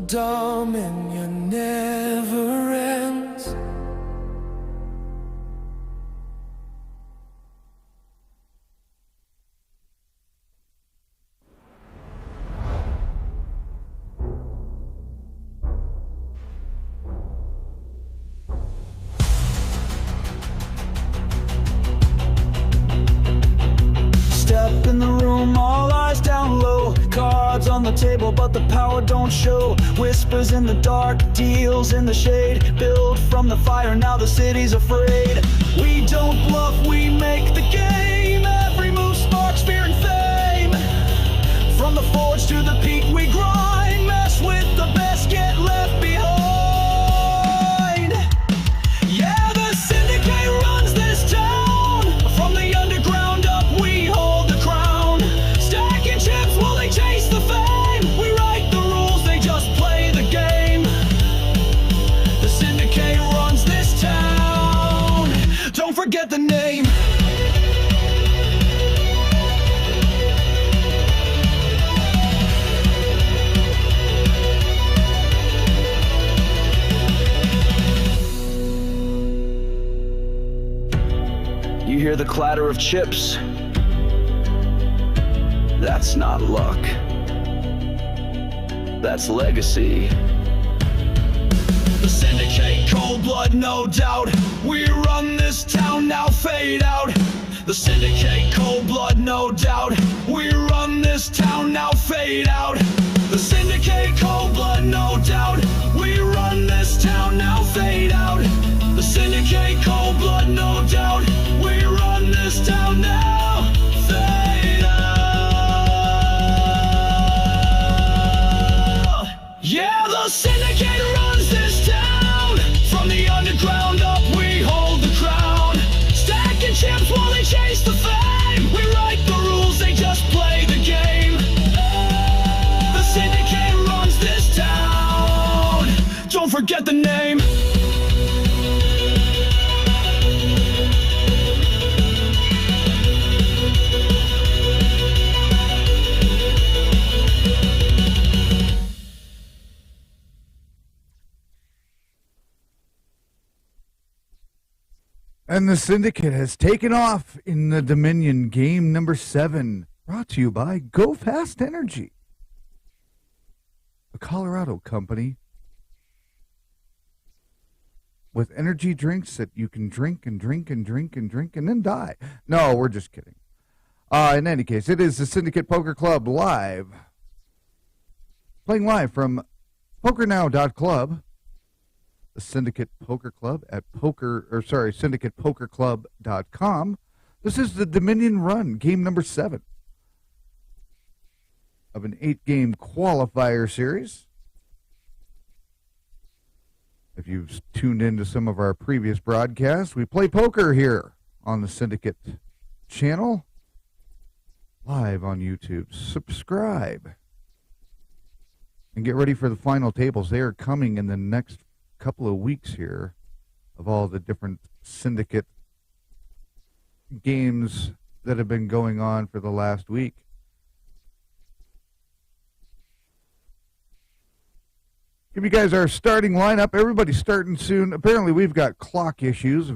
dominion never ends. Step in the room, all eyes down low. Cards on the table, but the power don't show. Whispers in the dark, deals in the shade. Build from the fire, now the city's afraid. We don't bluff, we make the game. Every move sparks fear and fame. From the forge to the peak we grind. Mess with the best, get left behind. Yeah, the Syndicate runs this town. From the underground up we hold the crown. Stacking chips while they chase the fame. We write the rules, they just play the game. The Syndicate runs this town. Don't forget the name. You hear the clatter of chips. That's not luck. That's legacy. The Syndicate, cold blood, no doubt. We run this town, now fade out. The Syndicate, cold blood, no doubt. We run this town, now fade out. The Syndicate, cold blood, no doubt. We run this town, now fade out. The Syndicate, cold blood, no doubt. We run this town, now fade out. Yeah, the Syndicate runs this town. From the underground up we hold the crown. Stacking chips while they chase the fame. We write the rules, they just play the game. The Syndicate runs this town. Don't forget the name. And the Syndicate has taken off in the Dominion game number 7, brought to you by Go Fast Energy, a Colorado company with energy drinks that you can drink and drink and drink and drink and then die. No, we're just kidding. In any case, it is the Syndicate Poker Club live, playing live from PokerNow.club. The Syndicate Poker Club at syndicatepokerclub.com. This is the Dominion Run, game number 7 of an 8-game qualifier series. If you've tuned into some of our previous broadcasts, we play poker here on the Syndicate channel, live on YouTube. Subscribe and get ready for the final tables. They are coming in the next couple of weeks here of all the different Syndicate games that have been going on for the last week. Give you guys our starting lineup. Everybody's starting soon. Apparently we've got clock issues,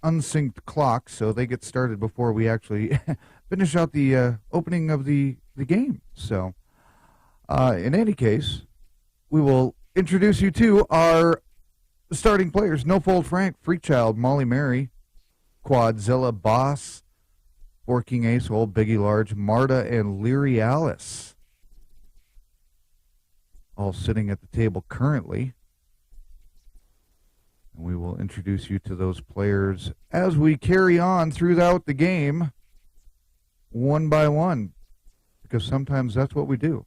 unsynced clocks, so they get started before we actually finish out the opening of the game. So in any case, we will introduce you to our starting players: No Fold Frank, Freakchild, Molly Mary, Quadzilla, Boss, Four King Ace, Old Biggie Large, Marta, and Leary Alice. All sitting at the table currently. And we will introduce you to those players as we carry on throughout the game, one by one, because sometimes that's what we do.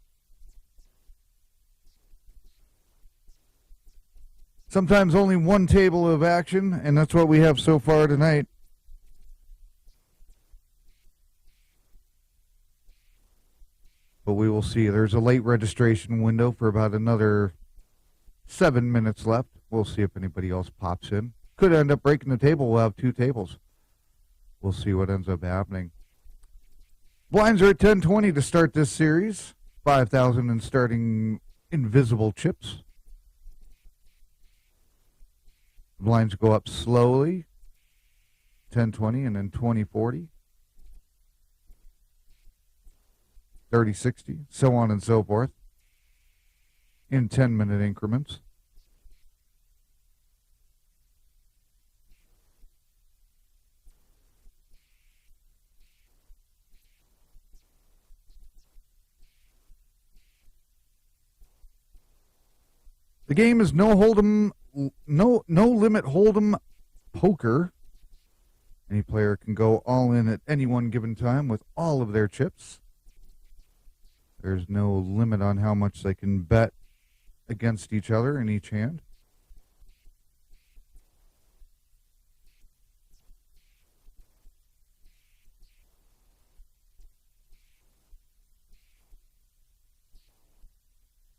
Sometimes only one table of action, and that's what we have so far tonight. But we will see. There's a late registration window for about another 7 minutes left. We'll see if anybody else pops in. Could end up breaking the table. We'll have 2 tables. We'll see what ends up happening. Blinds are at 10-20 to start this series. 5,000 in starting invisible chips. The blinds go up slowly, 10-20, and then 20-40, 30-60, so on and so forth, in 10-minute increments. The game is no limit hold'em poker. Any player can go all in at any one given time with all of their chips. There's no limit on how much they can bet against each other in each hand.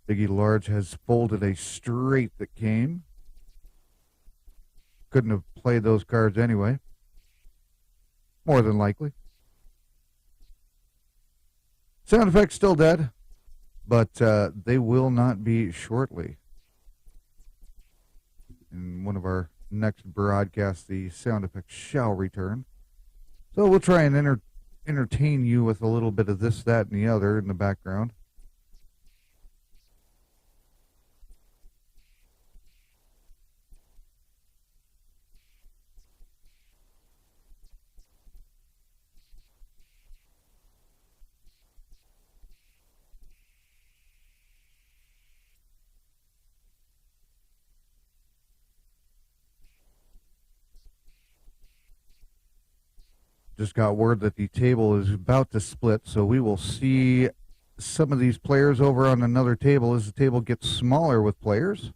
Biggie Large has folded a straight that came. Couldn't have played those cards anyway. More than likely. Sound effects still dead, but they will not be shortly. In one of our next broadcasts, the sound effects shall return. So we'll try and entertain you with a little bit of this, that, and the other in the background. Just got word that the table is about to split, so we will see some of these players over on another table as the table gets smaller with players.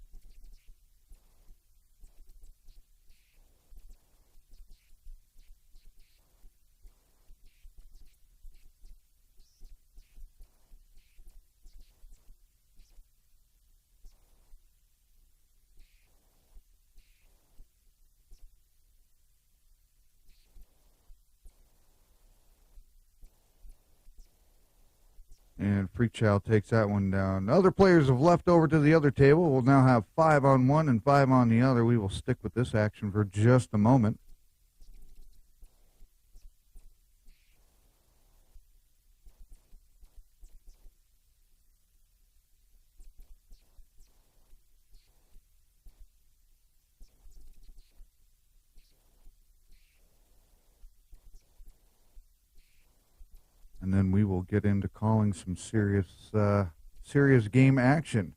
And Freak Child takes that one down. Other players have left over to the other table. We'll now have 5 on one and 5 on the other. We will stick with this action for just a moment. And then we will get into calling some serious game action.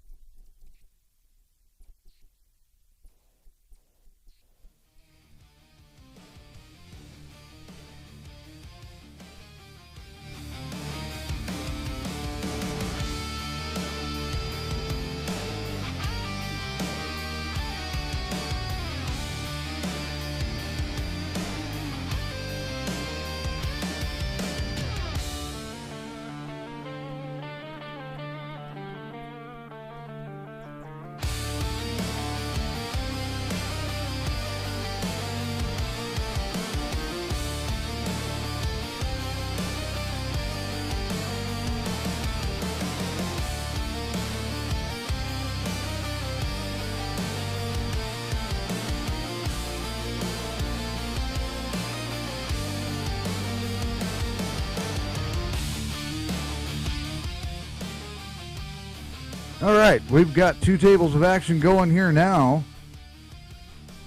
All right, we've got 2 tables of action going here now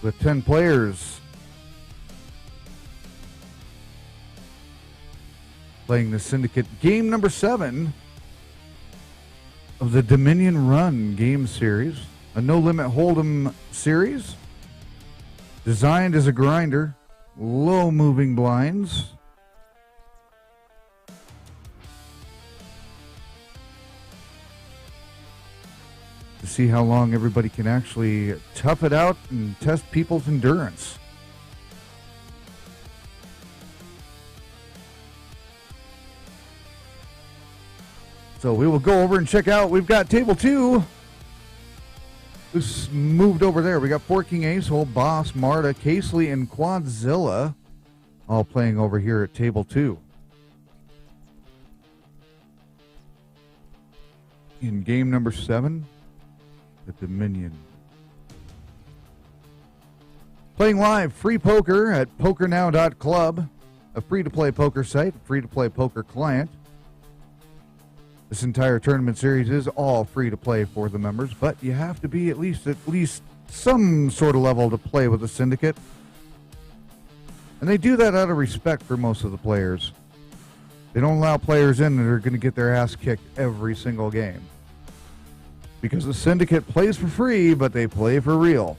with 10 players playing the Syndicate game number 7 of the Dominion Run game series, a no-limit hold'em series designed as a grinder, low-moving blinds. To see how long everybody can actually tough it out and test people's endurance. So we will go over and check out. We've got table 2. Who's moved over there? We got 4 King Ace, Hole, Boss, Marta, Casely, and Quadzilla all playing over here at table 2. In game number 7, the Dominion. Playing live free poker at PokerNow.club, a free-to-play poker site, a free-to-play poker client. This entire tournament series is all free-to-play for the members, but you have to be at least some sort of level to play with the Syndicate. And they do that out of respect for most of the players. They don't allow players in that are going to get their ass kicked every single game. Because the Syndicate plays for free, but they play for real.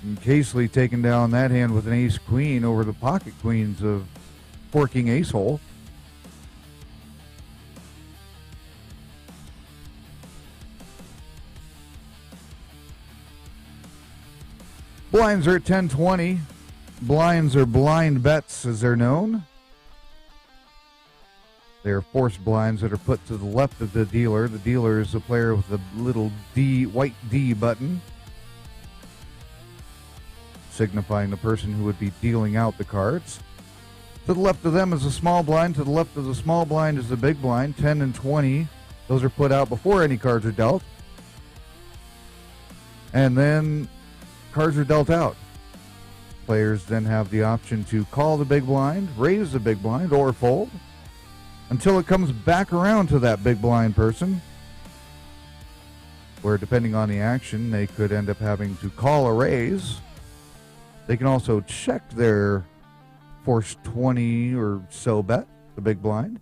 And Casely taking down that hand with an ace-queen over the pocket queens of forking ace-hole. Blinds are at 10-20. Blinds are blind bets, as they're known. They are forced blinds that are put to the left of the dealer. The dealer is the player with the little D, white D button, signifying the person who would be dealing out the cards. To the left of them is a small blind. To the left of the small blind is the big blind. 10 and 20. Those are put out before any cards are dealt. And then cards are dealt out. Players then have the option to call the big blind, raise the big blind, or fold until it comes back around to that big blind person, where depending on the action, they could end up having to call a raise. They can also check their forced 20 or so bet, the big blind.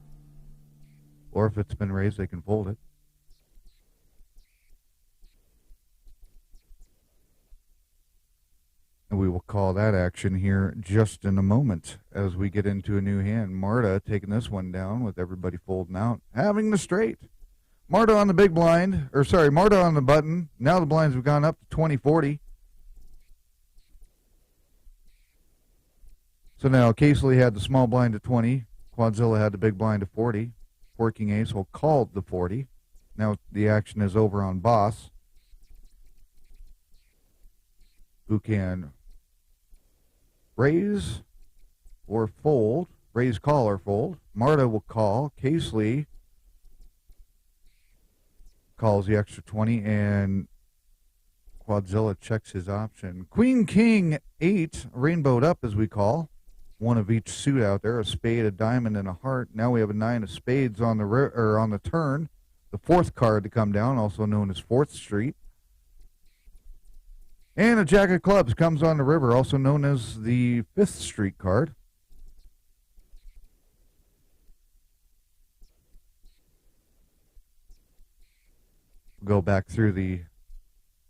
Or if it's been raised, they can fold it. And we will call that action here just in a moment as we get into a new hand. Marta taking this one down with everybody folding out, having the straight. Marta on the big blind, Marta on the button. Now the blinds have gone up to 20-40. So now Casely had the small blind at 20. Quadzilla had the big blind at 40. Forking ace will call the 40. Now the action is over on Boss, who can raise or fold. Raise, call, or fold. Marta will call. Casely calls the extra 20, and Quadzilla checks his option. Queen, king, 8, rainbowed up as we call. One of each suit out there, a spade, a diamond, and a heart. Now we have a 9 of spades on the turn. The fourth card to come down, also known as 4th Street. And a jack of clubs comes on the river, also known as the 5th Street card. We'll go back through the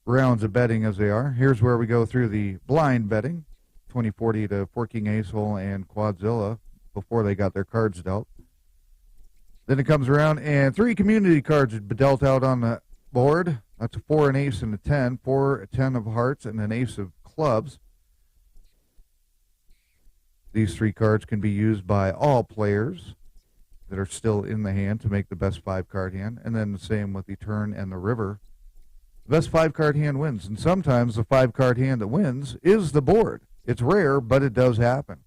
rounds of betting as they are. Here's where we go through the blind betting. 20-40 to Forking Ace-Hole and Quadzilla before they got their cards dealt. Then it comes around, and 3 community cards would be dealt out on the board. That's a 4, an ace, and a 10. 4, a 10 of hearts, and an ace of clubs. These 3 cards can be used by all players that are still in the hand to make the best 5-card hand, and then the same with the turn and the river. The best 5-card hand wins, and sometimes the 5-card hand that wins is the board. It's rare, but it does happen.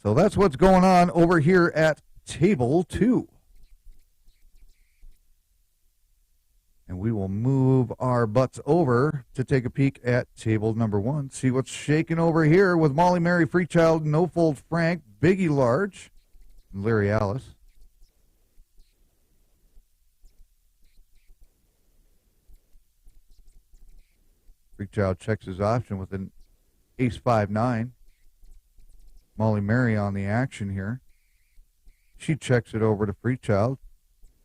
So that's what's going on over here at Table 2. And we will move our butts over to take a peek at table number 1. See what's shaking over here with Molly Mary, Freechild, No Fold Frank, Biggie Large, and Larry Alice. Freechild checks his option with an ace 5-9. Molly Mary on the action here. She checks it over to Freechild.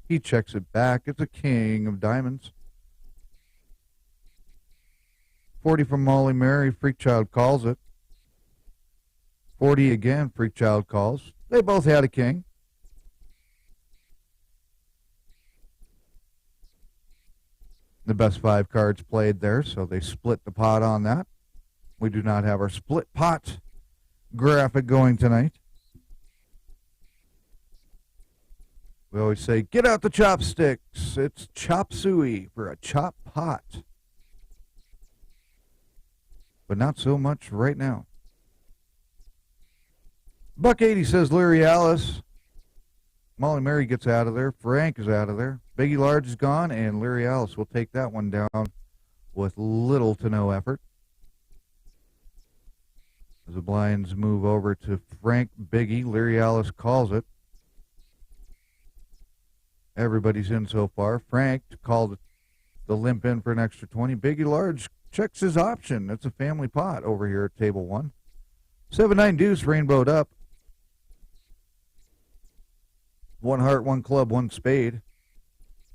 He checks it back. It's a king of diamonds. 40 from Molly Mary. Freechild calls it. 40 again. Freechild calls. They both had a king. The best 5 cards played there, so they split the pot on that. We do not have our split pot graphic going tonight. We always say, get out the chopsticks. It's chop suey for a chop pot. But not so much right now. Buck 80 says Larry Alice. Molly Mary gets out of there. Frank is out of there. Biggie Large is gone, and Larry Alice will take that one down with little to no effort. As the blinds move over to Frank, Biggie, Larry Alice calls it. Everybody's in so far. Frank called the limp in for an extra 20. Biggie Large checks his option. It's a family pot over here at table 1. 7-9 deuce, rainbowed up. 1 heart, 1 club, 1 spade.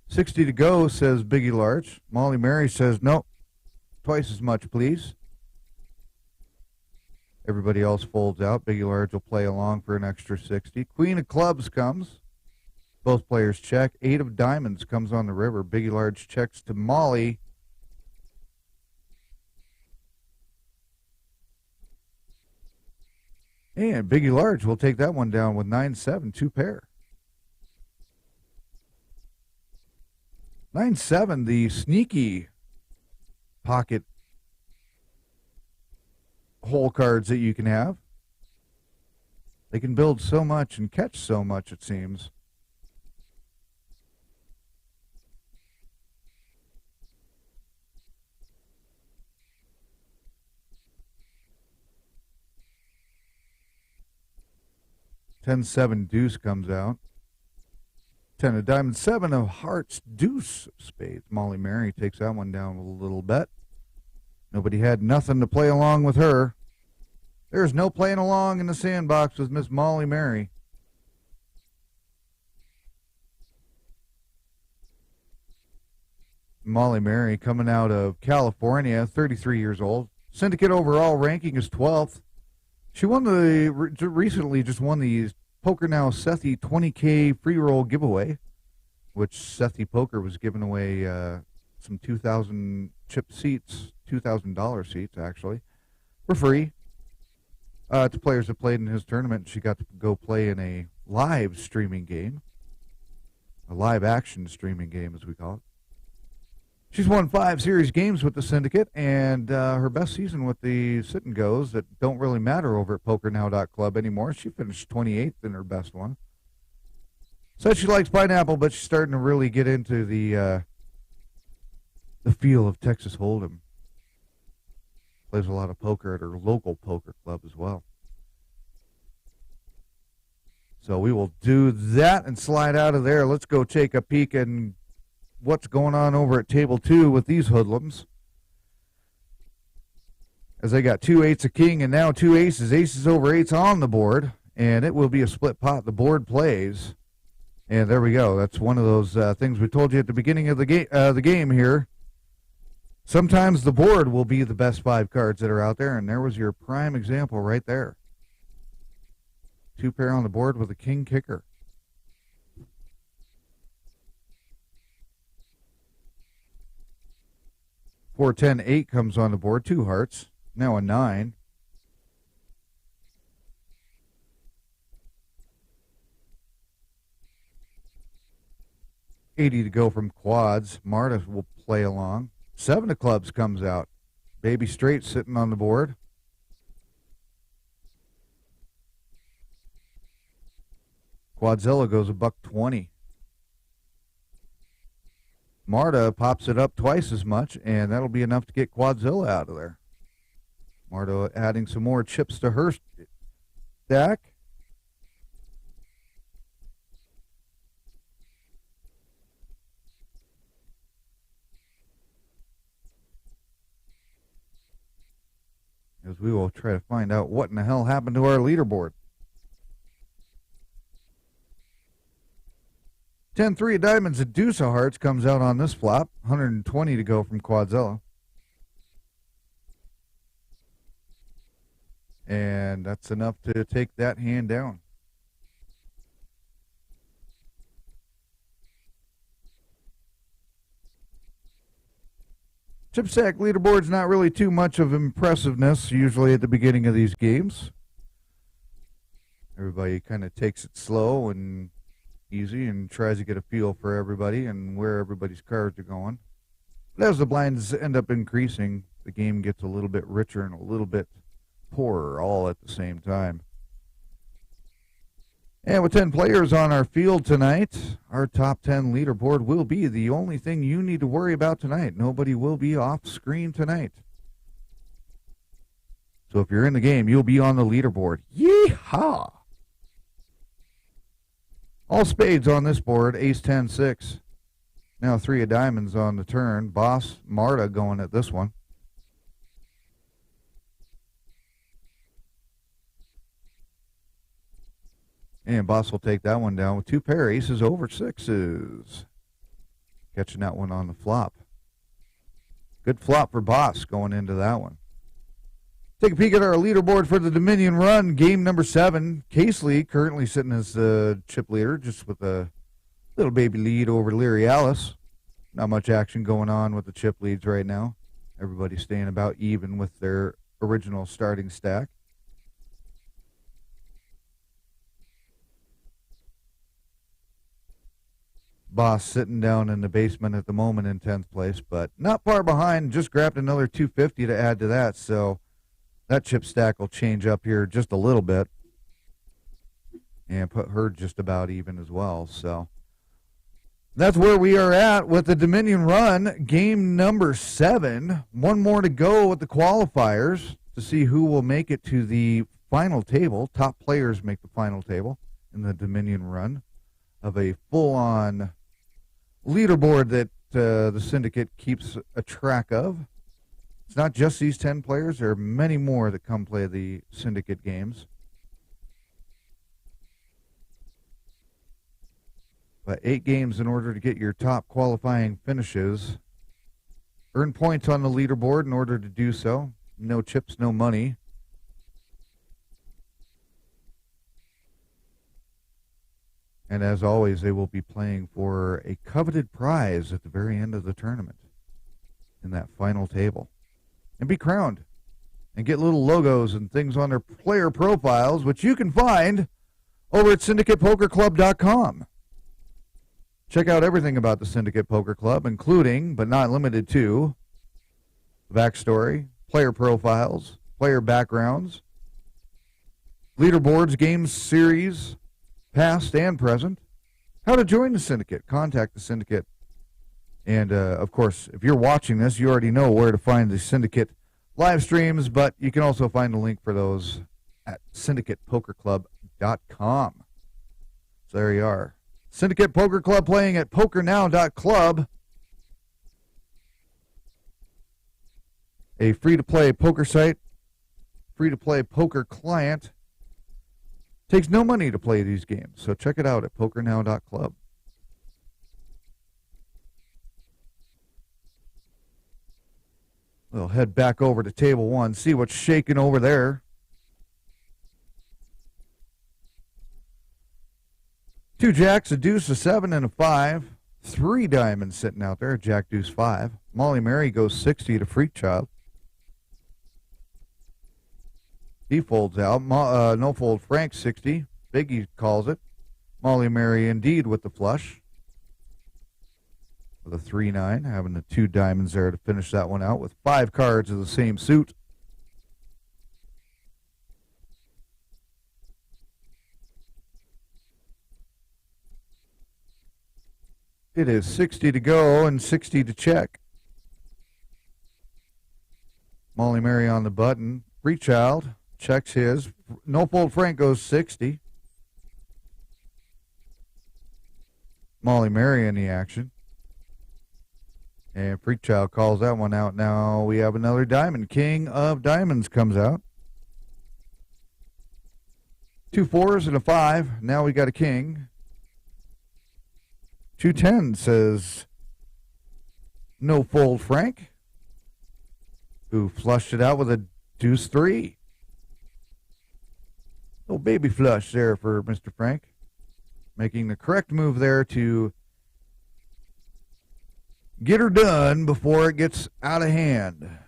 60 to go, says Biggie Large. Molly Mary says, nope, twice as much, please. Everybody else folds out. Biggie Large will play along for an extra 60. Queen of clubs comes. Both players check. 8 of diamonds comes on the river. Biggie Large checks to Molly. And Biggie Large will take that one down with 9-7, 2 pair. 9-7, the sneaky pocket hole cards that you can have. They can build so much and catch so much, it seems. Ten-7 deuce comes out. 10 of diamonds, 7 of hearts, deuce of spades. Molly Mary takes that one down with a little bet. Nobody had nothing to play along with her. There's no playing along in the sandbox with Miss Molly Mary. Molly Mary coming out of California, 33 years old. Syndicate overall ranking is 12th. She won recently just won the PokerNow Sethi 20K free roll giveaway, which Sethi Poker was giving away some 2,000 chip seats, $2,000 seats actually, for free to players that played in his tournament. She got to go play in a live streaming game, a live action streaming game as we call it. She's won 5 series games with the Syndicate, and her best season with the sit-and-goes that don't really matter over at PokerNow.club anymore. She finished 28th in her best one. Said she likes pineapple, but she's starting to really get into the feel of Texas Hold'em. Plays a lot of poker at her local poker club as well. So we will do that and slide out of there. Let's go take a peek and what's going on over at table 2 with these hoodlums. As they got 2 8s, a king, and now 2 aces. Aces over 8s on the board, and it will be a split pot. The board plays, and there we go. That's one of those things we told you at the beginning of the game here. Sometimes the board will be the best 5 cards that are out there, and there was your prime example right there. 2 pair on the board with a king kicker. 4-10-8 comes on the board. 2 hearts. Now a 9. $80 to go from quads. Marta will play along. 7 of clubs comes out. Baby straight sitting on the board. Quadzilla goes $120. Marta pops it up twice as much, and that'll be enough to get Quadzilla out of there. Marta adding some more chips to her stack. As we will try to find out what in the hell happened to our leaderboard. 10-3 of diamonds, a deuce of hearts comes out on this flop. 120 to go from Quadzilla. And that's enough to take that hand down. Chip stack leaderboard's not really too much of impressiveness usually at the beginning of these games. Everybody kind of takes it slow and easy and tries to get a feel for everybody and where everybody's cards are going. But as the blinds end up increasing, the game gets a little bit richer and a little bit poorer all at the same time. And with 10 players on our field tonight, our top 10 leaderboard will be the only thing you need to worry about tonight. Nobody will be off screen tonight. So if you're in the game, you'll be on the leaderboard. Yeehaw! All spades on this board, ace 10, 6. Now 3 of diamonds on the turn. Boss, Marta going at this one. And Boss will take that one down with 2 pair aces over 6s. Catching that one on the flop. Good flop for Boss going into that one. Take a peek at our leaderboard for the Dominion Run, game number 7. Casely currently sitting as the chip leader, just with a little baby lead over Leary Alice. Not much action going on with the chip leads right now. Everybody staying about even with their original starting stack. Boss sitting down in the basement at the moment in 10th place, but not far behind. Just grabbed another 250 to add to that, so that chip stack will change up here just a little bit and put her just about even as well. So that's where we are at with the Dominion Run, game number 7. One more to go with the qualifiers to see who will make it to the final table. Top players make the final table in the Dominion Run of a full-on leaderboard that the Syndicate keeps a track of. It's not just these 10 players. There are many more that come play the Syndicate games. But 8 games in order to get your top qualifying finishes. Earn points on the leaderboard in order to do so. No chips, no money. And as always, they will be playing for a coveted prize at the very end of the tournament in that final table. And be crowned and get little logos and things on their player profiles, which you can find over at syndicatepokerclub.com. Check out everything about the Syndicate Poker Club, including, but not limited to, backstory, player profiles, player backgrounds, leaderboards, games series, past and present, how to join the Syndicate, contact the Syndicate. And, of course, if you're watching this, you already know where to find the Syndicate live streams, but you can also find a link for those at syndicatepokerclub.com. So there you are. Syndicate Poker Club playing at PokerNow.club. A free-to-play poker site, free-to-play poker client. Takes no money to play these games, so check it out at PokerNow.club. We'll head back over to table 1, see what's shaking over there. 2 jacks, a deuce, a 7, and a 5. 3 diamonds sitting out there, jack, deuce, 5. Molly Mary goes 60 to Freak Child. He folds out. No fold Frank 60. Biggie calls it. Molly Mary indeed with the flush. With a 3-9, having the 2 diamonds there to finish that one out with 5 cards of the same suit. It is 60 to go and 60 to check. Molly Mary on the button. Freak Child checks his. No fold Frank goes 60. Molly Mary in the action. And Freak Child calls that one out. Now we have another diamond. King of Diamonds comes out. 2 4s and a 5. Now we got a king. 2 10 says no fold Frank, who flushed it out with a deuce 3. Little baby flush there for Mr. Frank. Making the correct move there to get her done before it gets out of hand.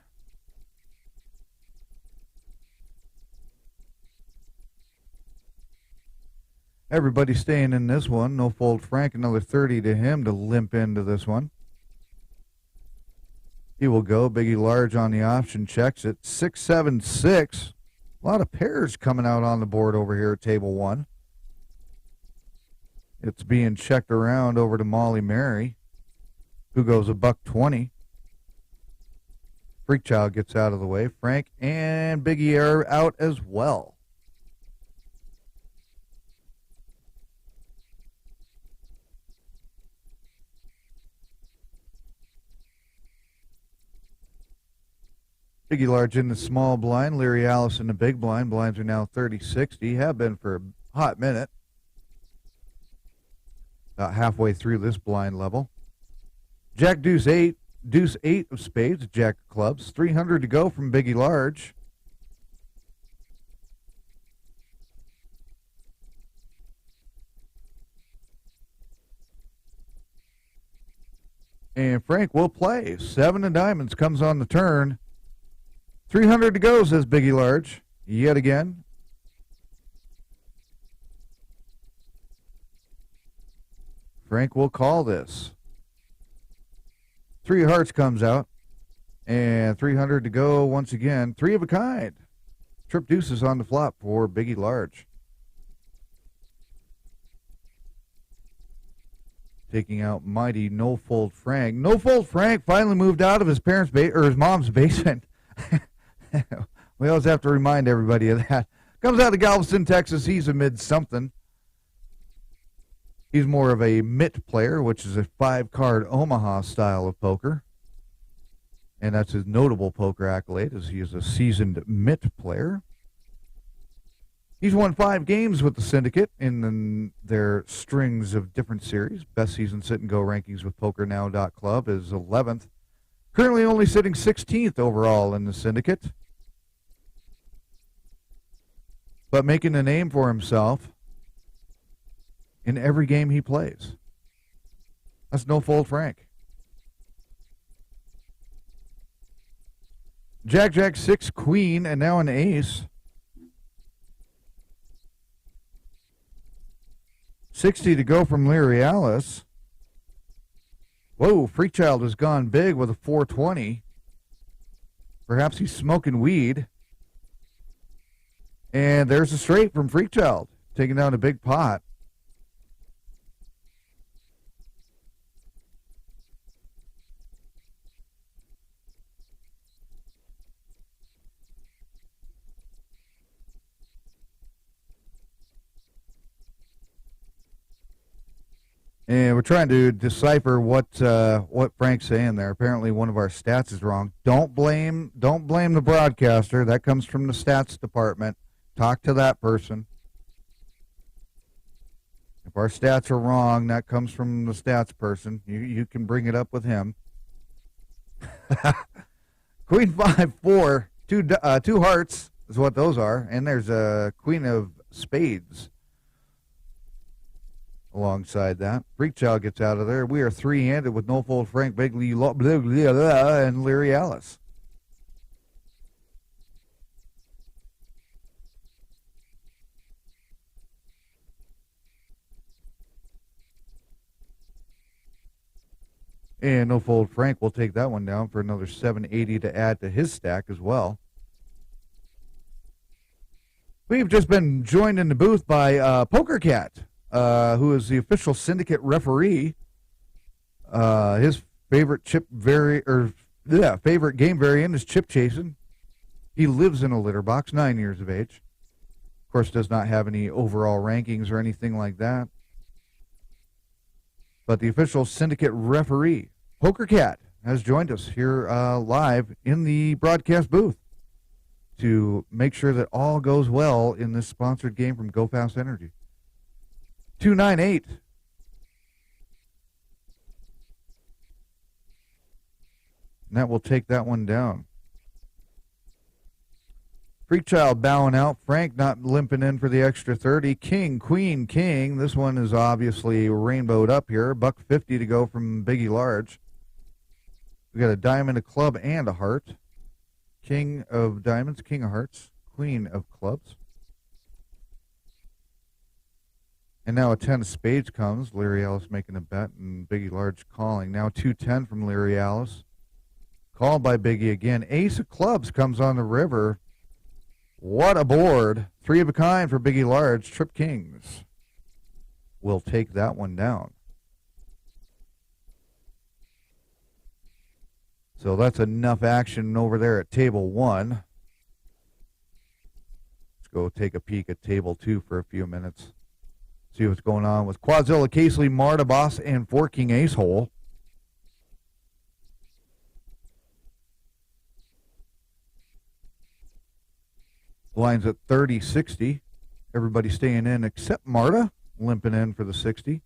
Everybody staying in this one. No fold Frank, another 30 to him to limp into this one. He will go. Biggie Large on the option, checks it. 6-7-6. A lot of pairs coming out on the board over here at table one. It's being checked around over to Molly Mary, who goes $1.20. Freakchild gets out of the way. Frank and Biggie are out as well. Biggie Large in the small blind. Leary Alice in the big blind. Blinds are now 30-60. Have been for a hot minute. About halfway through this blind level. Jack Deuce 8. Deuce 8 of spades. Jack of clubs. 300 to go from Biggie Large. And Frank will play. 7 of diamonds comes on the turn. 300 to go, says Biggie Large. Yet again. Frank will call this. 3 hearts comes out. And 300 to go once again. 3 of a kind. Trip deuces on the flop for Biggie Large. Taking out mighty No Fold Frank. No Fold Frank finally moved out of his parents' or his mom's basement. We always have to remind everybody of that. Comes out of Galveston, Texas. He's amid something. He's more of a mitt player, which is a 5-card Omaha style of poker. And that's his notable poker accolade, as he is a seasoned mitt player. He's won 5 games with the Syndicate in their strings of different series. Best season sit-and-go rankings with PokerNow.club is 11th. Currently only sitting 16th overall in the Syndicate. But making a name for himself in every game he plays. That's No Fold Frank. Jack, Jack, 6, Queen, and now an ace. 60 to go from Leary Alice. Whoa, Freakchild has gone big with a 420. Perhaps he's smoking weed. And there's a straight from Freakchild, taking down a big pot. And we're trying to decipher what Frank's saying there. Apparently, one of our stats is wrong. Don't blame the broadcaster. That comes from the stats department. Talk to that person. If our stats are wrong, that comes from the stats person. You can bring it up with him. Queen 5-4, two hearts is what those are, and there's a Queen of Spades alongside that. Freakchild gets out of there. We are 3-handed with No Fold Frank, Bigley, and Leary Alice. And No Fold Frank will take that one down for another 780 to add to his stack as well. We've just been joined in the booth by PokerCat, who is the official Syndicate referee. His favorite favorite game variant is chip chasing. He lives in a litter box, 9 years of age. Of course, does not have any overall rankings or anything like that. But the official Syndicate referee, PokerCat, has joined us here live in the broadcast booth to make sure that all goes well in this sponsored game from Go Fast Energy. 298. And that will take that one down. Freakchild bowing out. Frank not limping in for the extra 30. King, Queen, King. This one is obviously rainbowed up here. $1.50 to go from Biggie Large. We got a diamond, a club, and a heart. King of diamonds, King of hearts, Queen of clubs. And now a 10 of spades comes. Larry Alice making a bet and Biggie Large calling. Now 2-10 from Larry Alice. Called by Biggie again. Ace of clubs comes on the river. What a board. 3 of a kind for Biggie Large. Trip kings will take that one down. So that's enough action over there at table 1. Let's go take a peek at table 2 for a few minutes. See what's going on with Quadzilla, Casely, Marta, Boss, and 4 King Ace hole. Lines at 30-60. Everybody staying in except Marta, limping in for the 60.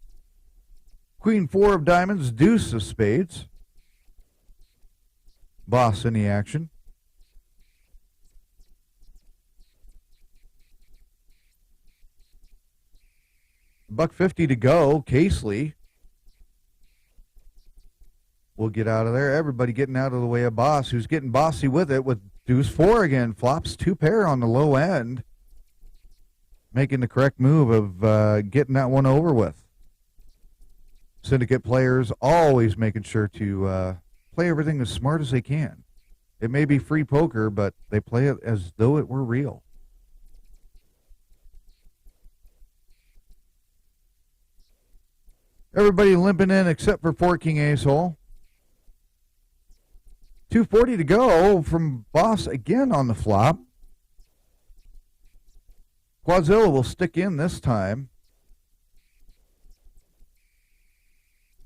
Queen 4 of diamonds, deuce of spades. Boss in the action. $1.50 to go. Casely will get out of there. Everybody getting out of the way of Boss, who's getting bossy with it with deuce 4 again. Flops 2 pair on the low end. Making the correct move of getting that one over with. Syndicate players always making sure to play everything as smart as they can. It may be free poker, but they play it as though it were real. Everybody limping in except for 4 King Ace hole. $2.40 to go from Boss again on the flop. Quadzilla will stick in this time.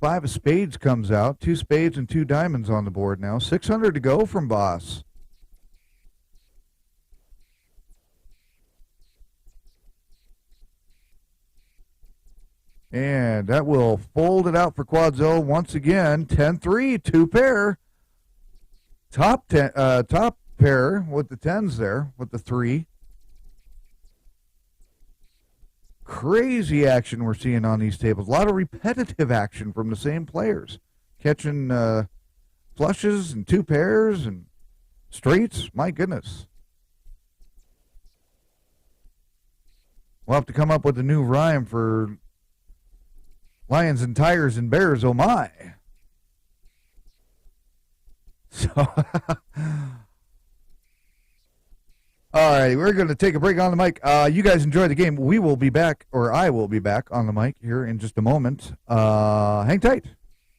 5 of spades comes out. 2 spades and 2 diamonds on the board now. $600 to go from Boss. And that will fold it out for Quadzilla once again. 10-3, 2 pair. Top pair with the 10s there, with the 3. Crazy action we're seeing on these tables. A lot of repetitive action from the same players. Catching flushes and 2 pairs and straights. My goodness. We'll have to come up with a new rhyme for lions and tigers and bears, oh my. So, all right, we're going to take a break on the mic. You guys enjoy the game. We will be back, or I will be back on the mic here in just a moment. Hang tight.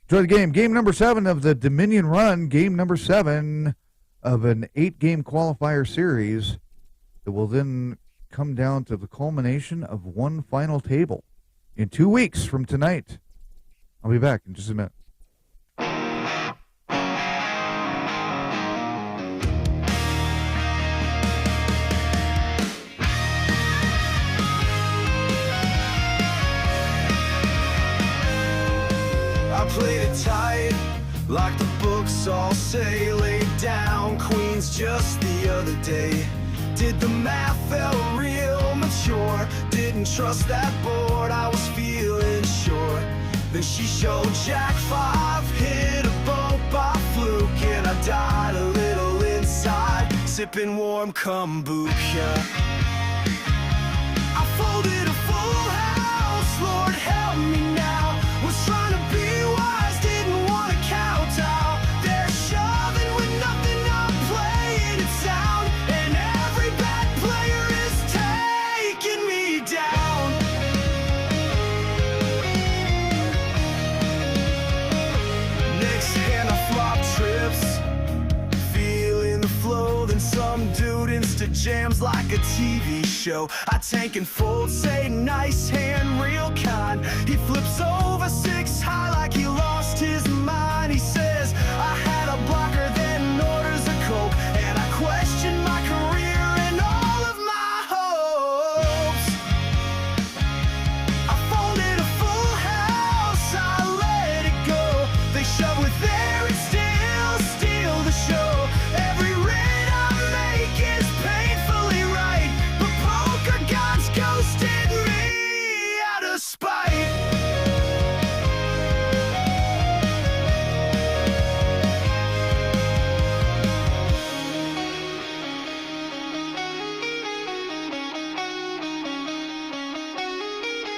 Enjoy the game. Game number 7 of the Dominion Run. Game number 7 of an 8-game qualifier series that will then come down to the culmination of one final table in 2 weeks from tonight. I'll be back in just a minute. Played it tight, like the books all say. Laid down queens just the other day. Did the math, felt real mature. Didn't trust that board, I was feeling sure. Then she showed Jack 5, hit a boat by fluke, and I died a little inside, sipping warm kombucha. I folded a full house, Lord help me now. Was trying to be wise, didn't want to kowtow. They're shoving with nothing, I'm playing it sound, and every bad player is taking me down. Next hand I flop trips, feeling the flow. Then some dude insta jams like a TV show. I tank and fold, say nice hand, real kind. He flips over 6 high like he lost his mind. He says I had a blocker, then orders a Coke, and I question my career and all of my hopes. I folded a full house, I let it go. They shove with there and still steal the show. Every read I make is painfully right, but poker gods ghosted me out of spite.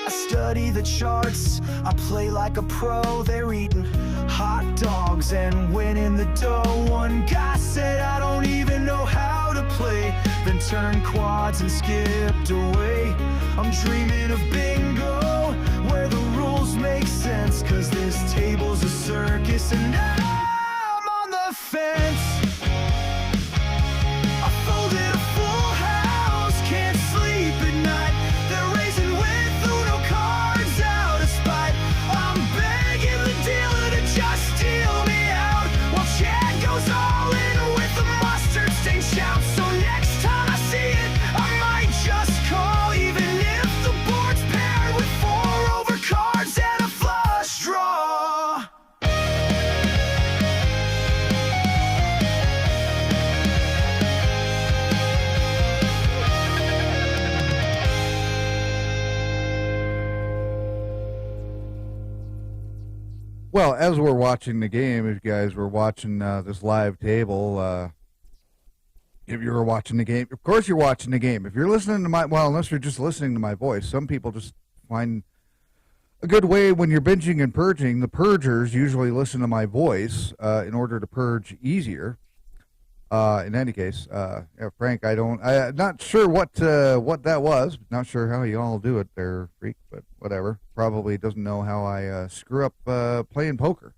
I study the charts, I play like a pro. They're eating hot dogs and winning the dough. One guy said I don't even know how to play, then turned quads and skipped away. I'm dreaming of bingo, where the rules make sense, cause this table's a circus and I'm on the fence. I folded a full house, can't sleep at night. They're raising with Uno cards out of spite. I'm begging the dealer to just deal me out, while Chad goes all in with the mustard stain shout. So next time I see it, I might just call, even if the board's paired with 4 overcards and a flush draw. Well, as we're watching the game, if you guys were watching this live table, if you were watching the game, of course you're watching the game. If you're listening to unless you're just listening to my voice, some people just find a good way when you're binging and purging. The purgers usually listen to my voice in order to purge easier. In any case, Frank, I'm not sure what that was. Not sure how you all do it there, freak, but whatever. Probably doesn't know how I screw up playing poker.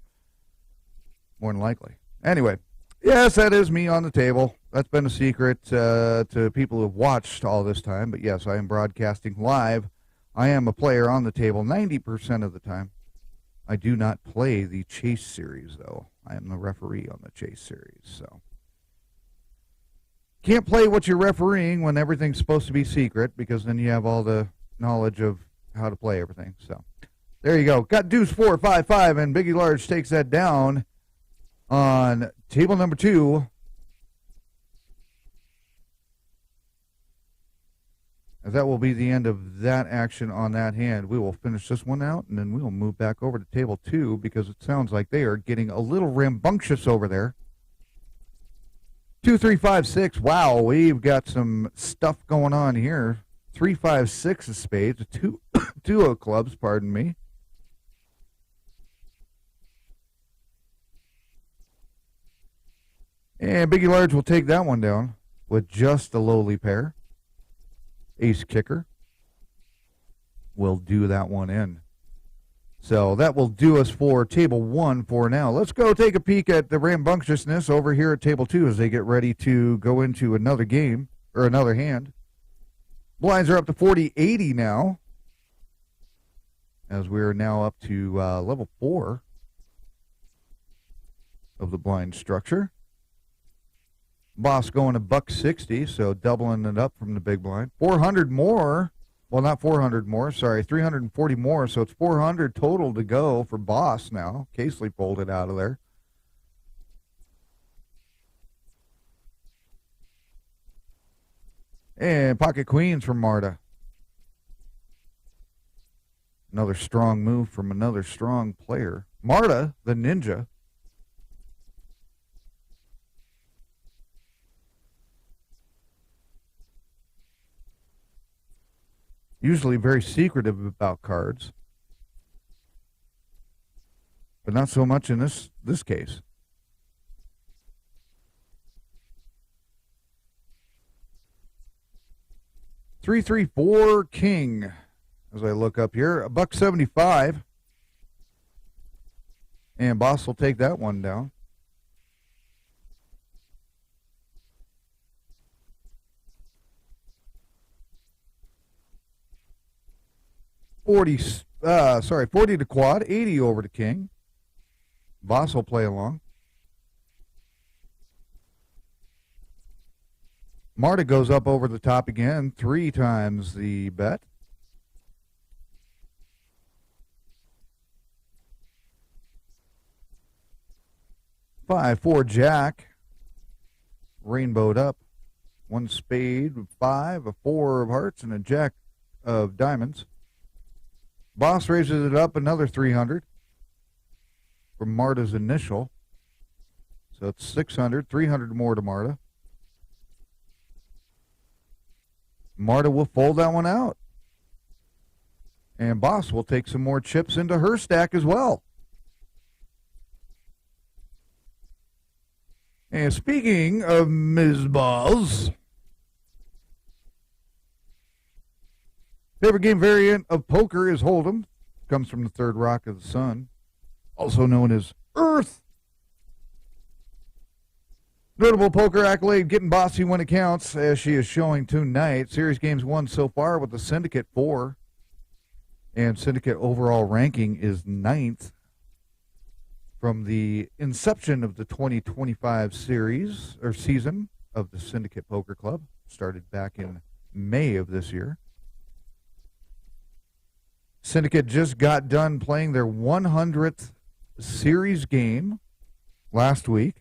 More than likely. Anyway, yes, that is me on the table. That's been a secret to people who have watched all this time. But yes, I am broadcasting live. I am a player on the table 90% of the time. I do not play the chase series, though. I am the referee on the chase series, so. Can't play what you're refereeing when everything's supposed to be secret, because then you have all the knowledge of how to play everything. So there you go. Got deuce 4, 5, 5, and Biggie Large takes that down on table number 2. As that will be the end of that action on that hand. We will finish this one out, and then we will move back over to table 2, because it sounds like they are getting a little rambunctious over there. 2, 3, 5, 6. Wow, we've got some stuff going on here. 3, 5, 6 of spades. 2 of clubs, pardon me. And Biggie Large will take that one down with just a lowly pair. Ace kicker will do that one in. So that will do us for table 1 for now. Let's go take a peek at the rambunctiousness over here at table 2 as they get ready to go into another game, or another hand. Blinds are up to 40-80 now, as we're now up to level 4 of the blind structure. Boss going to $160, so doubling it up from the big blind. 400 more. Well, not 400 more, sorry, 340 more, so it's 400 total to go for Boss now. Casely folded out of there. And pocket queens from Marta. Another strong move from another strong player. Marta, the ninja. Usually very secretive about cards, but not so much in this case. 3-3-4 king. As I look up here, $175, and Boss will take that one down. $40 to quad, 80 over to king. Boss will play along. Marta goes up over the top again, 3 times the bet. Five, 4 jack, rainbowed up. 1 spade, 5, a 4 of hearts, and a jack of diamonds. Boss raises it up another 300 from Marta's initial. So it's 600, 300 more to Marta. Marta will fold that one out. And Boss will take some more chips into her stack as well. And speaking of Ms. Boss, favorite game variant of poker is Hold'em. Comes from the third rock of the sun, also known as Earth. Notable poker accolade, getting bossy when it counts, as she is showing tonight. Series games won so far with the Syndicate 4. And Syndicate overall ranking is 9th. From the inception of the 2025 series, or season of the Syndicate Poker Club, started back in May of this year. Syndicate just got done playing their 100th series game last week.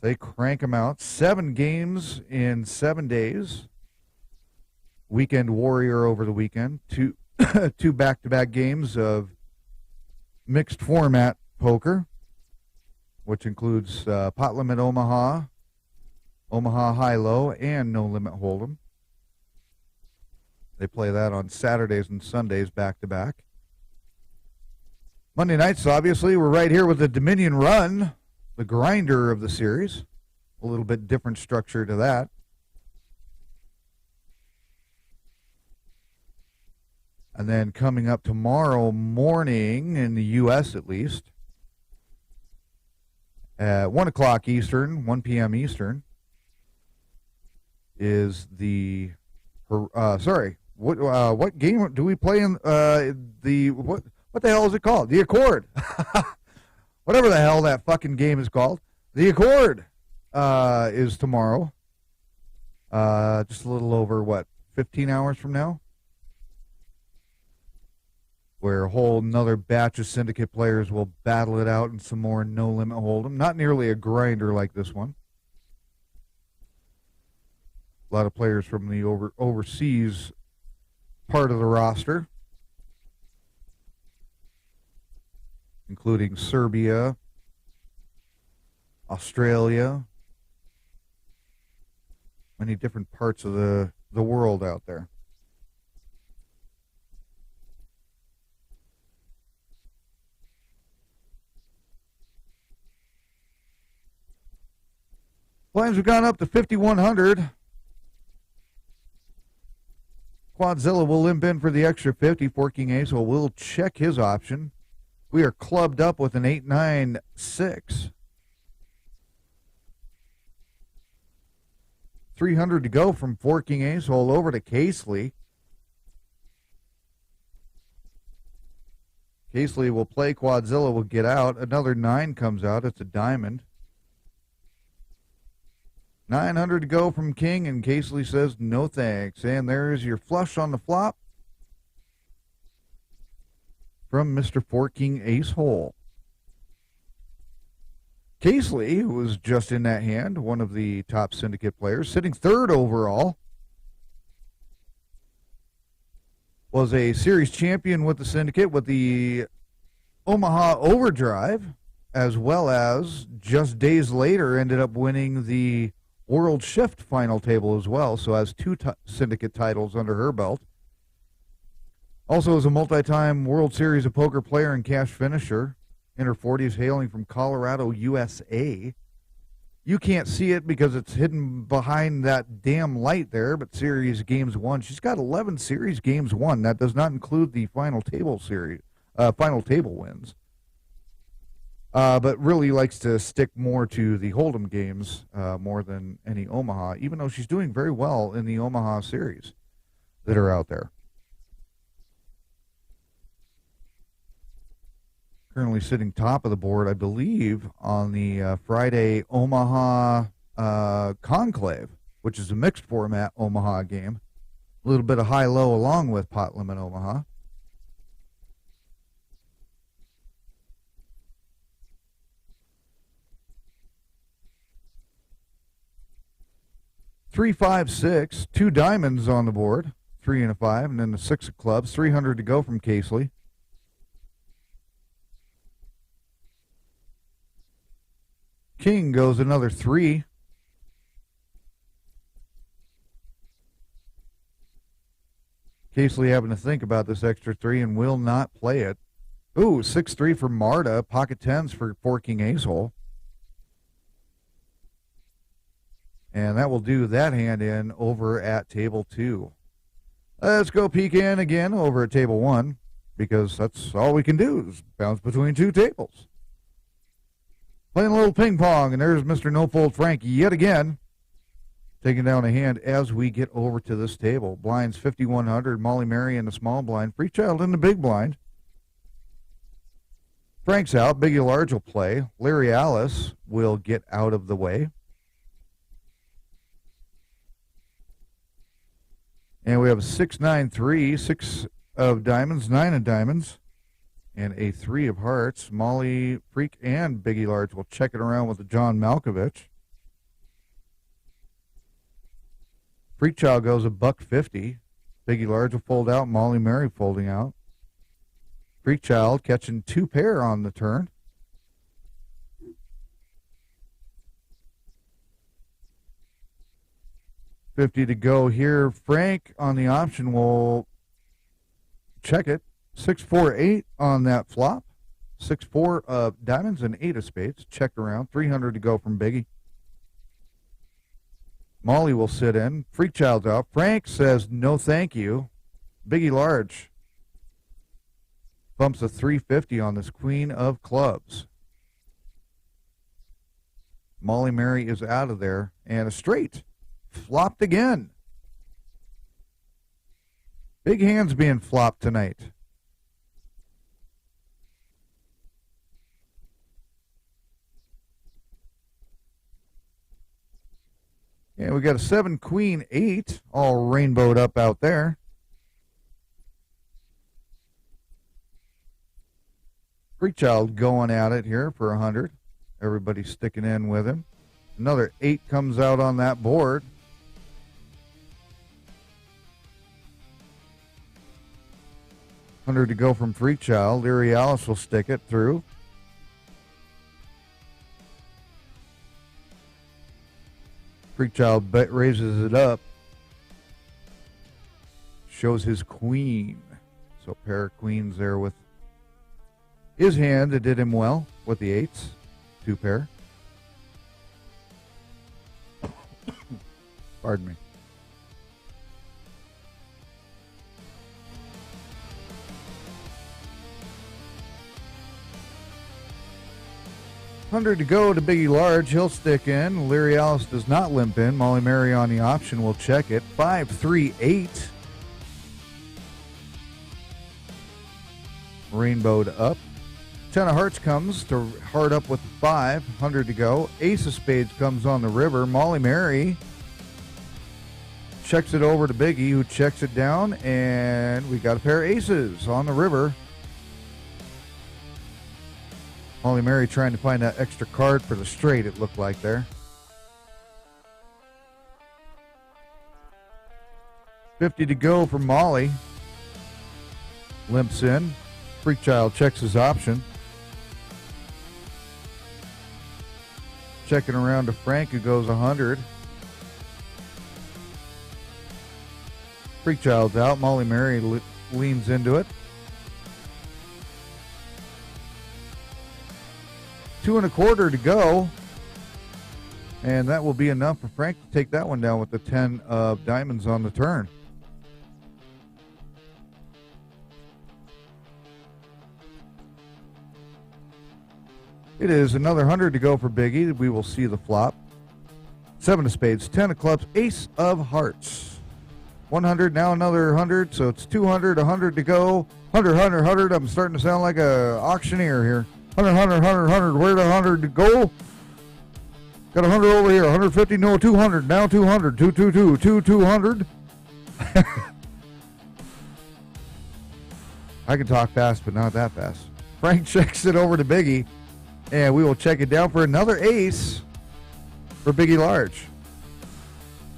They crank them out. 7 games in 7 days. Weekend Warrior over the weekend. Two back-to-back games of mixed format poker, which includes Pot Limit Omaha, Omaha High-Low, and No Limit Hold'em. They play that on Saturdays and Sundays back-to-back. Monday nights, obviously, we're right here with the Dominion Run, the grinder of the series. A little bit different structure to that. And then coming up tomorrow morning, in the U.S. at least, at 1 o'clock Eastern, 1 p.m. Eastern, is the, what game do we play in, what the hell is it called? The Accord. Whatever the hell that fucking game is called. The Accord is tomorrow. Just a little over, 15 hours from now? Where a whole another batch of Syndicate players will battle it out in some more no-limit hold'em. Not nearly a grinder like this one. A lot of players from the overseas part of the roster, including Serbia, Australia, many different parts of the world out there. Blinds have gone up to 5,100. Quadzilla will limp in for the extra 50. Forking Ace will check his option. We are clubbed up with an 8-9-6. 300 to go from Forking Ace all over to Casely. Casely will play. Quadzilla will get out. Another 9 comes out. It's a diamond. 900 to go from King, and Casely says no thanks. And there's your flush on the flop from Mr. Forking Ace Hole. Casely, who was just in that hand, one of the top Syndicate players, sitting 3rd overall, was a series champion with the Syndicate with the Omaha Overdrive, as well as just days later ended up winning the World Shift final table as well, so has 2 Syndicate titles under her belt. Also is a multi-time World Series of Poker player and cash finisher. In her 40s, hailing from Colorado, USA. You can't see it because it's hidden behind that damn light there, but series games won. She's got 11 series games won. That does not include the final table series, final table wins. But really likes to stick more to the Hold'em games more than any Omaha, even though she's doing very well in the Omaha series that are out there. Currently sitting top of the board, I believe, on the Friday Omaha Conclave, which is a mixed format Omaha game. A little bit of high-low along with Pot Limit Omaha. Three, 5, 6, 2 diamonds on the board, 3 and a 5, and then the 6 of clubs. 300 to go from Casely. King goes another 3. Casely having to think about this extra 3 and will not play it. Ooh, 6-3 for Marta. Pocket 10s for 4-king ace-hole. And that will do that hand in over at table 2. Let's go peek in again over at table 1, because that's all we can do is bounce between 2 tables. Playing a little ping pong, and there's Mr. No Fold Frank yet again. Taking down a hand as we get over to this table. Blinds 5,100, Molly Mary in the small blind. Free Child in the big blind. Frank's out. Biggie Large will play. Larry Alice will get out of the way. And we have a 6-9-3, 6 of diamonds, 9 of diamonds, and a 3 of hearts. Molly, Freak, and Biggie Large will check it around with the John Malkovich. Freak Child goes $1.50. Biggie Large will fold out. Molly Mary folding out. Freak Child catching 2 pair on the turn. $50 to go here. Frank on the option will check it. 6-4-8 on that flop. 6-4 of diamonds and 8 of spades. Check around. $300 to go from Biggie. Molly will sit in. Freak Child's out. Frank says no thank you. Biggie Large bumps a 350 on this queen of clubs. Molly Mary is out of there. And a straight. Flopped again. Big hands being flopped tonight. And we got a 7 queen 8 all rainbowed up out there. Freak Child going at it here for 100. Everybody sticking in with him. Another 8 comes out on that board. $100 to go from Freak Child. Leary Alice will stick it through. Freak Child raises it up. Shows his queen. So pair of queens there with his hand. It did him well with the 8s. 2 pair. Pardon me. $100 to go to Biggie Large. He'll stick in. Larry Alice does not limp in. Molly Mary on the option will check it. 5-3-8. Rainbowed up. 10 of hearts comes to heart up with 5. $100 to go. Ace of spades comes on the river. Molly Mary checks it over to Biggie, who checks it down, and we got a pair of aces on the river. Molly Mary trying to find that extra card for the straight, it looked like there. $50 to go for Molly. Limps in. Freak Child checks his option. Checking around to Frank, who goes 100. Freak Child's out. Molly Mary leans into it. 2 1/4 to go. And that will be enough for Frank to take that one down with the 10 of diamonds on the turn. It is another 100 to go for Biggie. We will see the flop. 7 of spades, 10 of clubs, ace of hearts. 100, now another 100, so it's 200, 100 to go. 100, 100, 100. I'm starting to sound like a auctioneer here. 100, 100, 100, 100. Where the 100 to go? Got 100 over here. 150, no, 200. Now 200. 222, 200. I can talk fast, but not that fast. Frank checks it over to Biggie, and we will check it down for another ace for Biggie Large.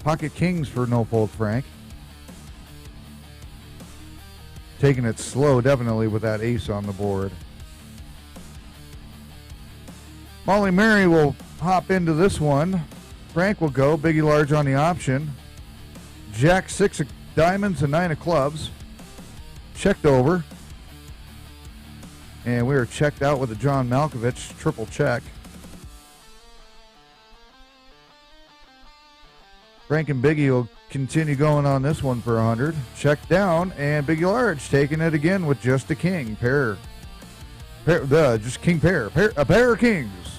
Pocket kings for No Fold Frank. Taking it slow, definitely, with that ace on the board. Molly Mary will hop into this one. Frank will go. Biggie Large on the option. Jack 6 of diamonds and 9 of clubs. checked over. And we are checked out with a John Malkovich triple check. Frank and Biggie will continue going on this one for 100. Check down, and Biggie Large taking it again with just a king. Just king pair. A pair of kings.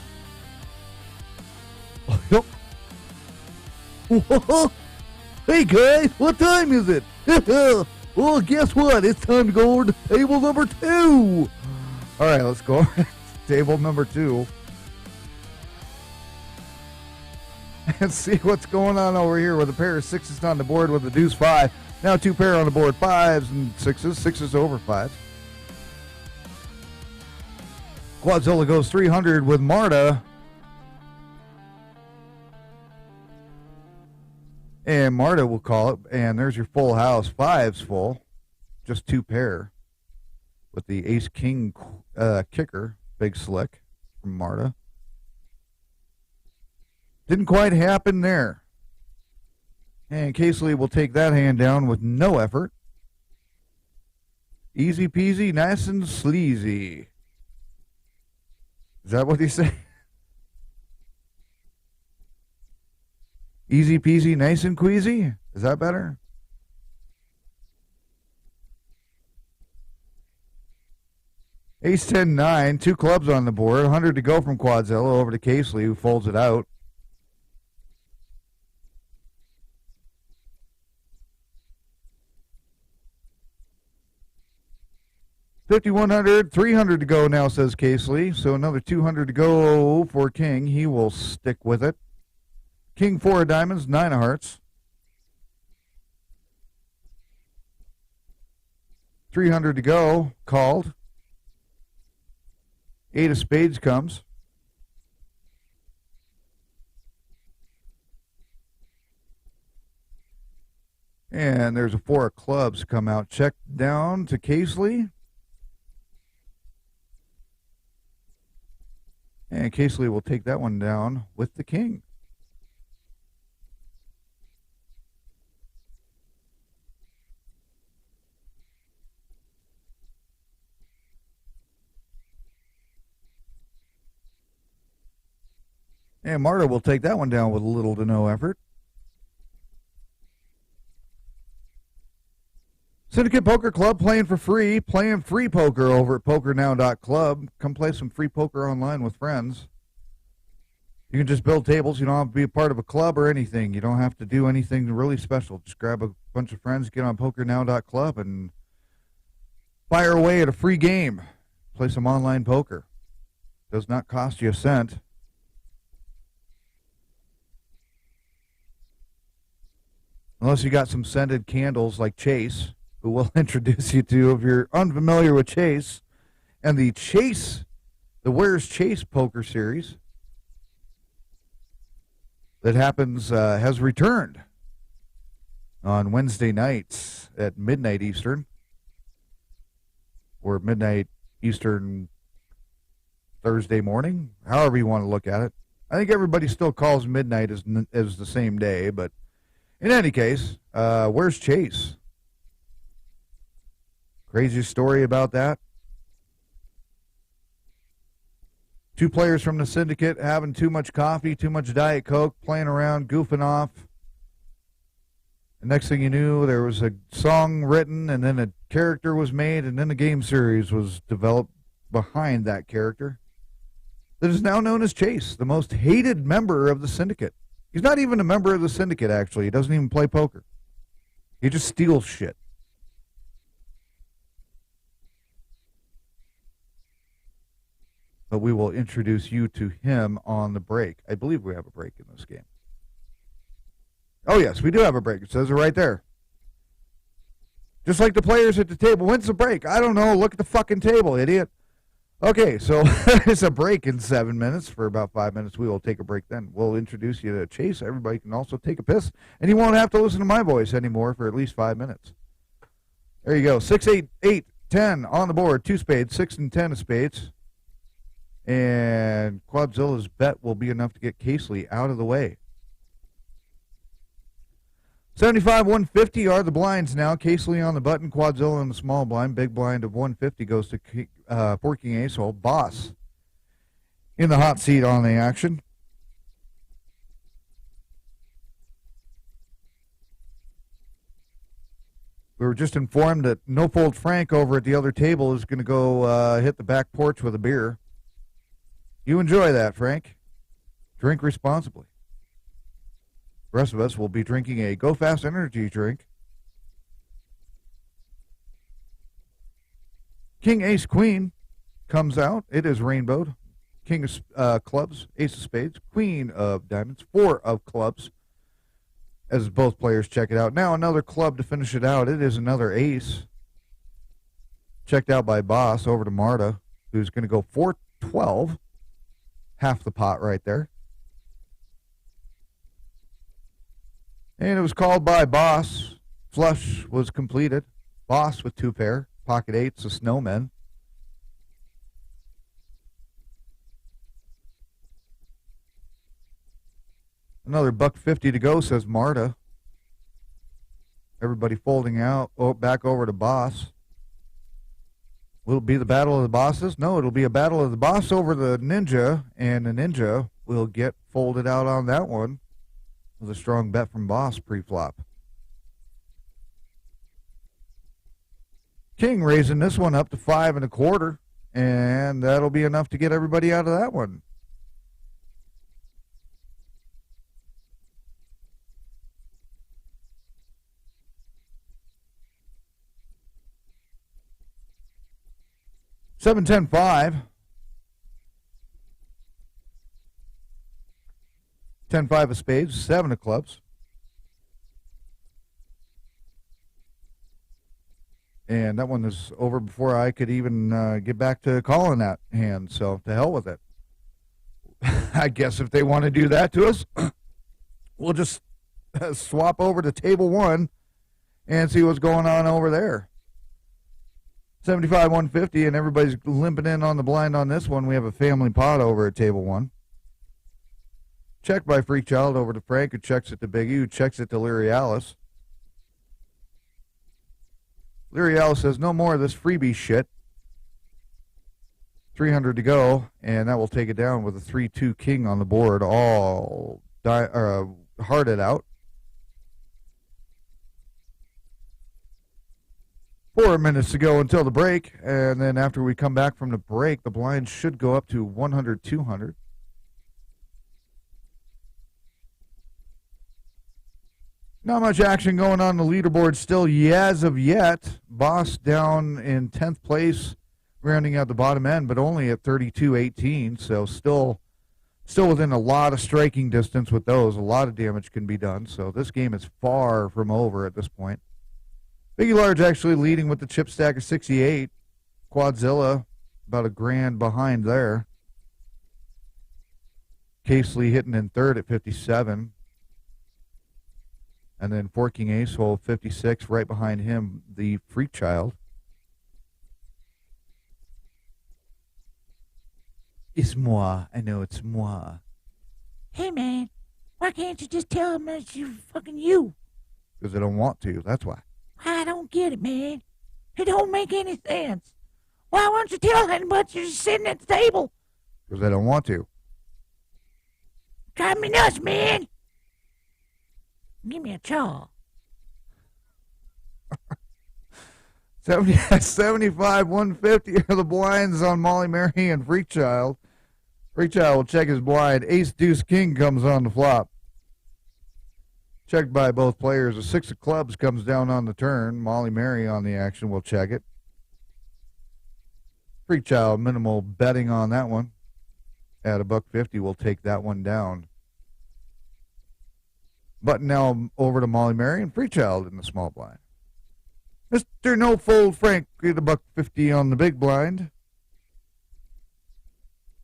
Yep. Hey guys, what time is it? Well, guess what? It's time to go over to table number 2. All right, let's go over to table number 2. And see what's going on over here with a pair of 6s on the board with a deuce 5. Now 2 pair on the board, 5s and 6s. 6s over 5s. Quadzilla goes 300 with Marta. And Marta will call it. And there's your full house. 5s full. Just 2 pair. With the ace-king kicker. Big slick from Marta. Didn't quite happen there. And Casely will take that hand down with no effort. Easy peasy, nice and sleazy. Is that what he said? Easy peasy, nice and queasy? Is that better? Ace 10 9, 2 clubs on the board, 100 to go from Quadzilla over to Casely, who folds it out. $5,100, 300 to go now, says Casely. So another 200 to go for King. He will stick with it. King 4 of diamonds, 9 of hearts. 300 to go, called. 8 of spades comes. And there's a 4 of clubs come out. Check down to Casely. And Casely will take that one down with the king. And Marta will take that one down with little to no effort. Syndicate Poker Club playing for free, playing free poker over at PokerNow.club. Come play some free poker online with friends. You can just build tables. You don't have to be a part of a club or anything. You don't have to do anything really special. Just grab a bunch of friends, get on PokerNow.club, and fire away at a free game. Play some online poker. Does not cost you a cent. Unless you got some scented candles like Chase, who we'll introduce you to if you're unfamiliar with Chase. And the Where's Chase poker series that happens, has returned on Wednesday nights at midnight Eastern, or midnight Eastern Thursday morning, however you want to look at it. I think everybody still calls midnight as the same day, but in any case, Where's Chase? Crazy story about that. 2 players from the Syndicate having too much coffee, too much Diet Coke, playing around, goofing off. The next thing you knew, there was a song written, and then a character was made, and then a game series was developed behind that character that is now known as Chase, the most hated member of the Syndicate. He's not even a member of the Syndicate, actually. He doesn't even play poker. He just steals shit. But we will introduce you to him on the break. I believe we have a break in this game. Oh, yes, we do have a break. It says it right there. Just like the players at the table. When's the break? I don't know. Look at the fucking table, idiot. Okay, so there's a break in 7 minutes. For about 5 minutes, we will take a break then. We'll introduce you to Chase. Everybody can also take a piss, and you won't have to listen to my voice anymore for at least 5 minutes. There you go. 6, 8, 8, 10 on the board. 2 spades, 6 and 10 of spades. And Quadzilla's bet will be enough to get Casely out of the way. 75, 150 are the blinds now. Casely on the button, Quadzilla on the small blind. Big blind of 150 goes to Forking Ace Hole. Boss in the hot seat on the action. We were just informed that No Fold Frank over at the other table is going to go hit the back porch with a beer. You enjoy that, Frank. Drink responsibly. The rest of us will be drinking a Go Fast energy drink. King Ace Queen comes out. It is rainbowed. King of clubs, Ace of spades, Queen of diamonds, 4 of clubs. As both players check it out. Now another club to finish it out. It is another ace. Checked out by Boss over to Marta, who's going to go 412. Half the pot right there. And it was called by Boss. Flush was completed. Boss with 2 pair. Pocket 8s, a snowman. Another $1.50 to go, says Marta. Everybody folding out. Oh, back over to Boss. Will it be the battle of the bosses? No, it'll be a battle of the boss over the ninja, and the ninja will get folded out on that one with a strong bet from Boss pre-flop. King raising this one up to 5 1/4, and that'll be enough to get everybody out of that one. Seven, 10, 5. 10, 5 of spades, 7 of clubs. And that one is over before I could even get back to calling that hand, so to hell with it. I guess if they want to do that to us, we'll just swap over to table 1 and see what's going on over there. 75, 150, and everybody's limping in on the blind on this one. We have a family pot over at table 1. Check by Freak Child over to Frank, who checks it to Biggie, who checks it to Leary Alice. Leary Alice says, no more of this freebie shit. 300 to go, and that will take it down with a 3-2 king on the board, all hearted out. 4 minutes to go until the break, and then after we come back from the break, the blinds should go up to 100, 200. Not much action going on the leaderboard still as of yet. Boss down in 10th place, rounding out the bottom end, but only at 32-18, so still within a lot of striking distance with those. A lot of damage can be done, so this game is far from over at this point. Biggie Large actually leading with the chip stack of 68. Quadzilla about $1,000 behind there. Casely hitting in third at 57. And then Forking Ace Hole 56, right behind him, the Freak Child. It's moi. I know it's moi. Hey, man, why can't you just tell them it's you fucking you? Because I don't want to, that's why. I don't get it, man. It don't make any sense. Why won't you tell anybody you're just sitting at the table? Because I don't want to. Drive me nuts, man. Give me a chaw. 75, 150 are the blinds on Molly Mary and Freak Child. Freak Child will check his blind. Ace, Deuce, King comes on the flop. Checked by both players. A 6 of clubs comes down on the turn. Molly Mary on the action will check it. Freak Child, minimal betting on that one. At $1.50, we'll take that one down. Button now over to Molly Mary and Freak Child in the small blind. Mr. No Fold Frank at $1.50 on the big blind.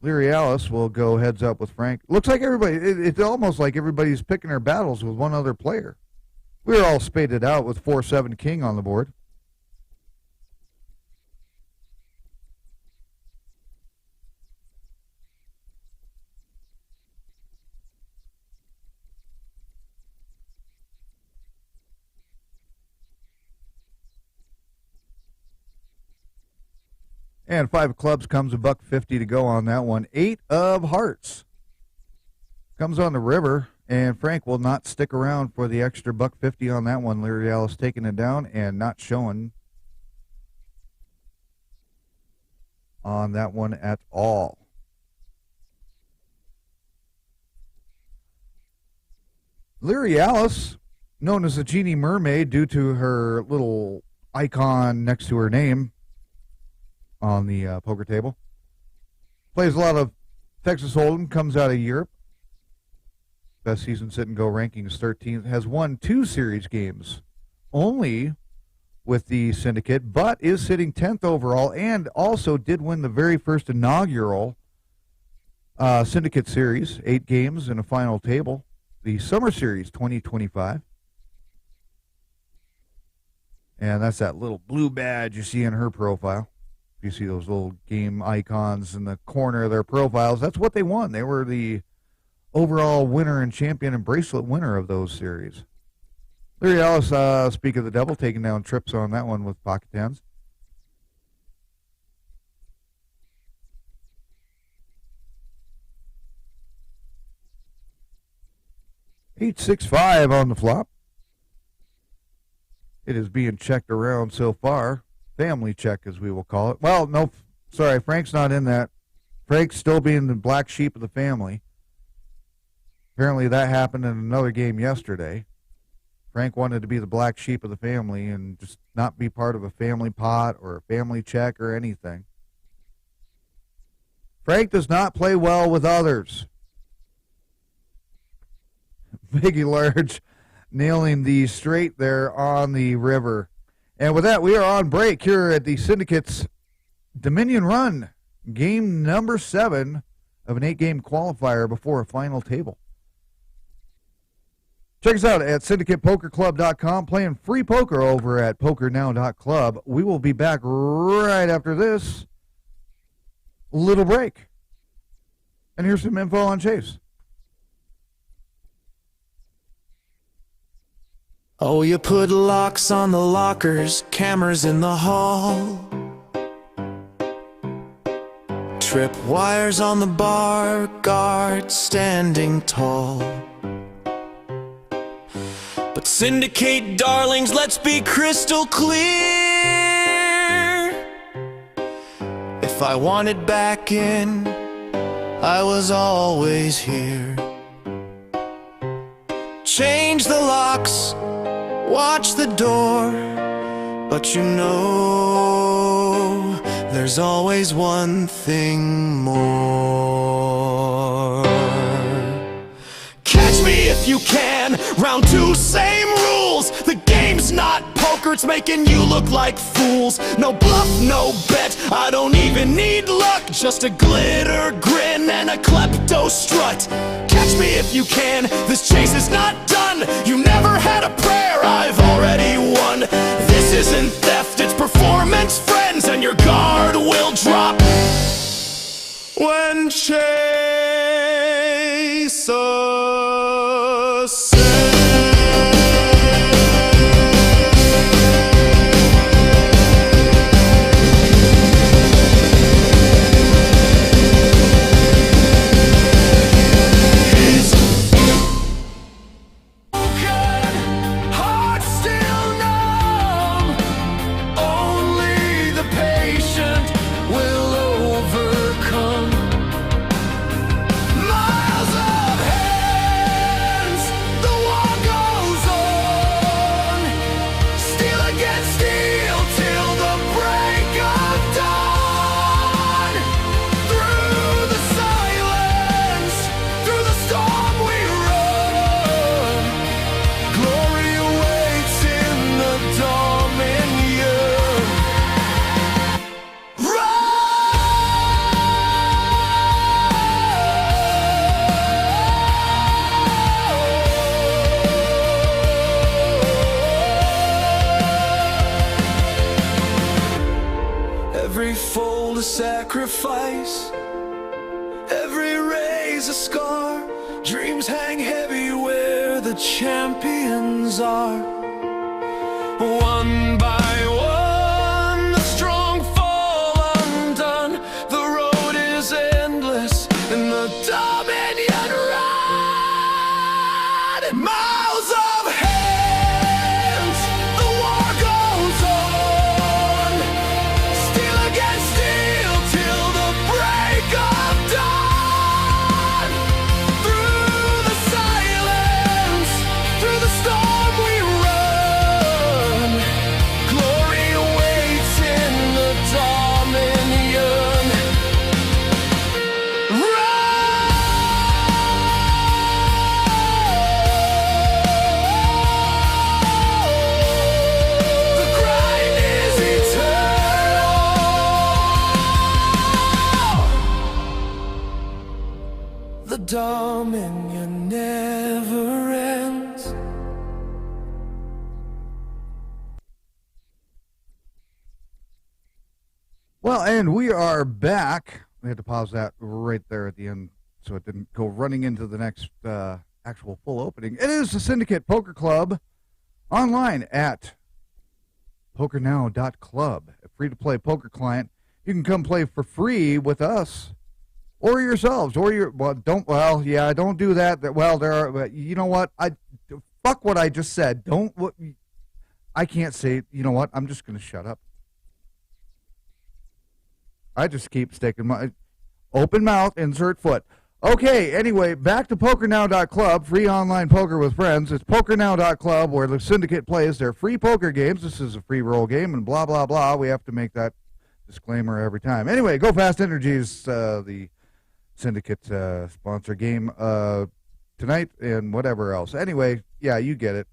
Leary Alice will go heads up with Frank. Looks like everybody, it's almost like everybody's picking their battles with one other player. We're all spaded out with 4-7 king on the board. And 5 of clubs comes $1.50 to go on that one. 8 of hearts comes on the river, and Frank will not stick around for the extra $1.50 on that one. Larry Alice taking it down and not showing on that one at all. Larry Alice, known as the Genie Mermaid due to her little icon next to her name on the poker table. Plays a lot of Texas Hold'em, comes out of Europe. Best season sit and go ranking is 13th. Has won 2 series games only with the Syndicate, but is sitting 10th overall and also did win the very first inaugural Syndicate series, 8 games in a final table. The Summer Series 2025. And that's that little blue badge you see in her profile. You see those little game icons in the corner of their profiles. That's what they won. They were the overall winner and champion and bracelet winner of those series. Larry Alice, speak of the devil, taking down trips on that one with pocket tens. $8-6-5 on the flop. It is being checked around so far. Family check, as we will call it. Well, no, sorry, Frank's not in that. Frank's still being the black sheep of the family. Apparently that happened in another game yesterday. Frank wanted to be the black sheep of the family and just not be part of a family pot or a family check or anything. Frank does not play well with others. Biggie Large nailing the straight there on the river. And with that, we are on break here at the Syndicate's Dominion Run, game number 7 of an 8-game qualifier before a final table. Check us out at syndicatepokerclub.com, playing free poker over at pokernow.club. We will be back right after this little break. And here's some info on Chase. Oh, you put locks on the lockers, cameras in the hall, trip wires on the bar, guard standing tall. But Syndicate darlings, let's be crystal clear. If I wanted back in, I was always here. Change the locks, watch the door, but you know there's always one thing more. Catch me if you can, round 2, same rules. The game's not poker, it's making you look like fools. No bluff, no bet, I don't even need luck, just a glitter grin and a klepto strut. Catch me if you can, this chase is not done. You never had a prayer, I've already won. This isn't theft, it's performance, friends, and your guard will drop when chase ascends. Every fold a sacrifice, every raise a scar. Dreams hang heavy where the champions are. One by one, the strong fall undone. Miles of hands, the war goes on. Steel against steel till the break of dawn. Through the silence, through the storm we run. Glory waits in the Dominion. The grind is eternal. The Dominion never ends. Well, and we are back. We had to pause that right there at the end so it didn't go running into the next actual full opening. It is the Syndicate Poker Club online at PokerNow.club, a free-to-play poker client. You can come play for free with us or yourselves or your don't do that. Well, there are, you know what? Fuck what I just said. I can't say, you know what? I'm just going to shut up. I just keep sticking my open mouth, insert foot. Okay, anyway, back to PokerNow.club, free online poker with friends. It's PokerNow.club where the Syndicate plays their free poker games. This is a free roll game and blah, blah, blah. We have to make that disclaimer every time. Anyway, Go Fast Energy's the Syndicate sponsor game tonight and whatever else. Anyway, yeah, you get it.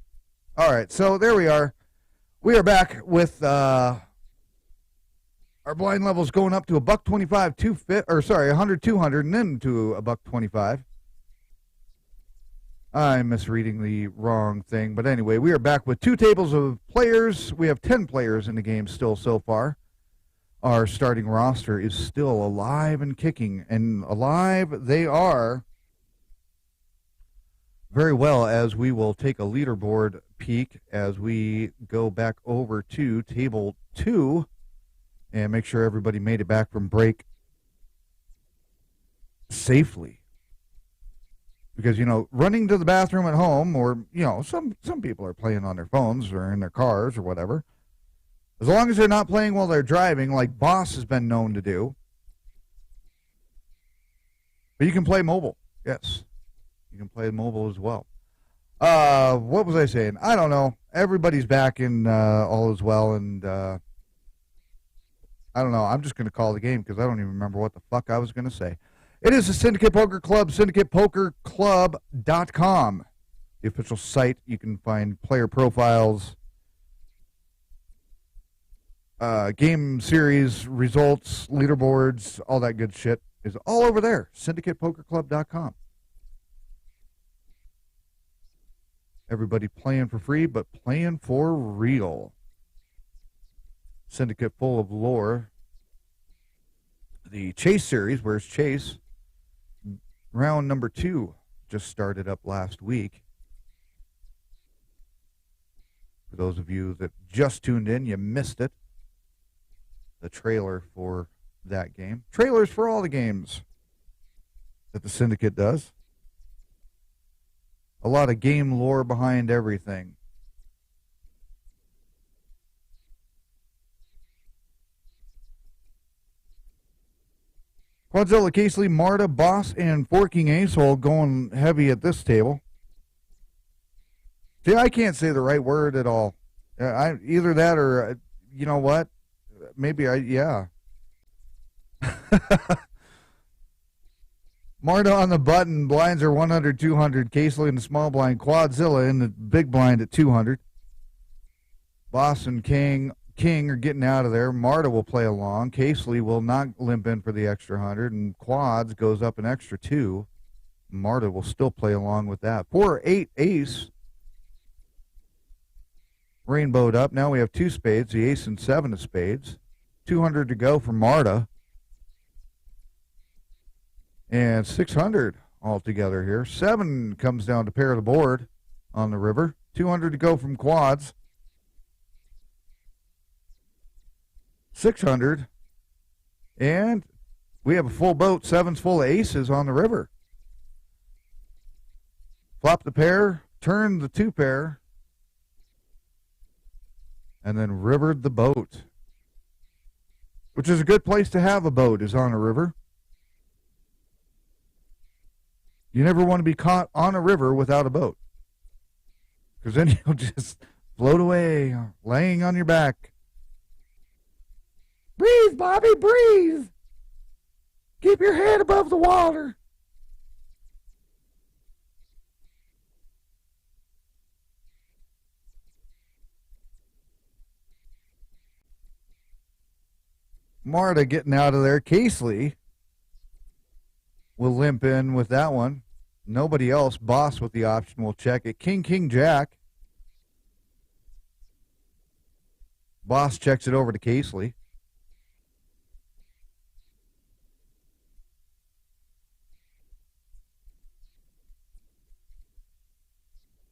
All right, so there we are. We are back with... our blind level's going up to $125, 100, 200, and then to $125. I'm misreading the wrong thing, but anyway, we are back with 2 tables of players. We have 10 players in the game still so far. Our starting roster is still alive and kicking, and alive they are very well, as we will take a leaderboard peek as we go back over to table 2. And make sure everybody made it back from break safely. Because, running to the bathroom at home, or, some people are playing on their phones or in their cars or whatever. As long as they're not playing while they're driving, like Boss has been known to do. But you can play mobile. Yes. You can play mobile as well. What was I saying? I don't know. Everybody's back in all as well, and... I don't know. I'm just going to call the game because I don't even remember what the fuck I was going to say. It is the Syndicate Poker Club, syndicatepokerclub.com. The official site. You can find player profiles, game series, results, leaderboards, all that good shit is all over there. syndicatepokerclub.com. Everybody playing for free, but playing for real. Syndicate full of lore. The Chase series, where's Chase? Round number 2 just started up last week. For those of you that just tuned in, you missed it. The trailer for that game. Trailers for all the games that the Syndicate does. A lot of game lore behind everything. Quadzilla, Casely, Marta, Boss, and Forking Acehole going heavy at this table. See, I can't say the right word at all. Either that or, you know what? Maybe yeah. Marta on the button. Blinds are 100, 200. Casely in the small blind. Quadzilla in the big blind at 200. Boss and King are getting out of there. Marta will play along. Casely will not limp in for the extra 100, and Quads goes up an extra 2. Marta will still play along with that. 4-8 ace. Rainbowed up. Now we have 2 spades, the ace and 7 of spades. 200 to go for Marta. And 600 altogether here. 7 comes down to pair the board on the river. 200 to go from Quads. 600, and we have a full boat. 7's full of aces on the river. Flop the pair, turned the 2-pair, and then rivered the boat, which is a good place to have a boat, is on a river. You never want to be caught on a river without a boat, because then you'll just float away, laying on your back. Breathe, Bobby, breathe. Keep your head above the water. Marta getting out of there. Casely will limp in with that one. Nobody else. Boss with the option will check it. King, King, Jack. Boss checks it over to Casely.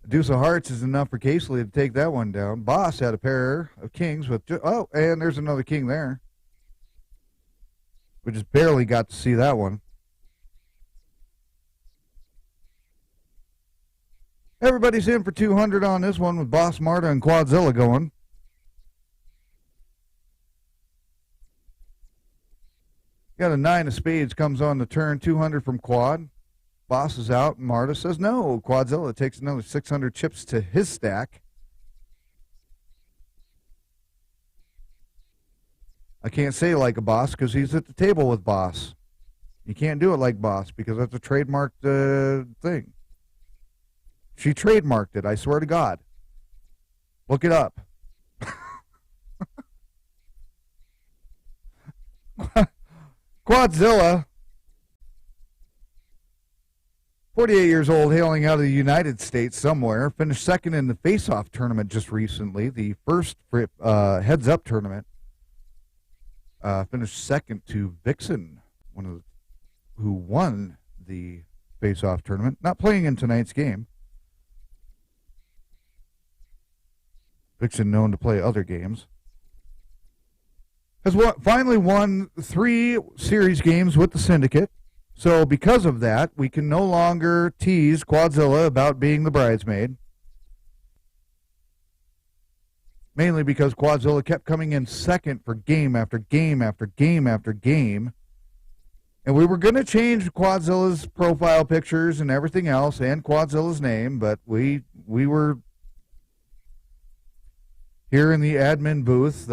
Deuce of Hearts is enough for Casely to take that one down. Boss had a pair of kings with... Oh, and there's another king there. We just barely got to see that one. Everybody's in for 200 on this one with Boss Marta and Quadzilla going. Got a 9 of spades comes on the turn, 200 from Quad. Boss is out, and Marta says no. Quadzilla takes another 600 chips to his stack. I can't say like a boss because he's at the table with Boss. You can't do it like Boss because that's a trademarked thing. She trademarked it, I swear to God. Look it up. Quadzilla, 48 years old, hailing out of the United States somewhere, finished second in the face-off tournament just recently, the first heads-up tournament. Finished second to Vixen, who won the face-off tournament. Not playing in tonight's game. Vixen known to play other games. Has finally won 3 series games with the Syndicate. So because of that, we can no longer tease Quadzilla about being the bridesmaid. Mainly because Quadzilla kept coming in second for game after game after game after game. And we were going to change Quadzilla's profile pictures and everything else and Quadzilla's name, but we were here in the admin booth,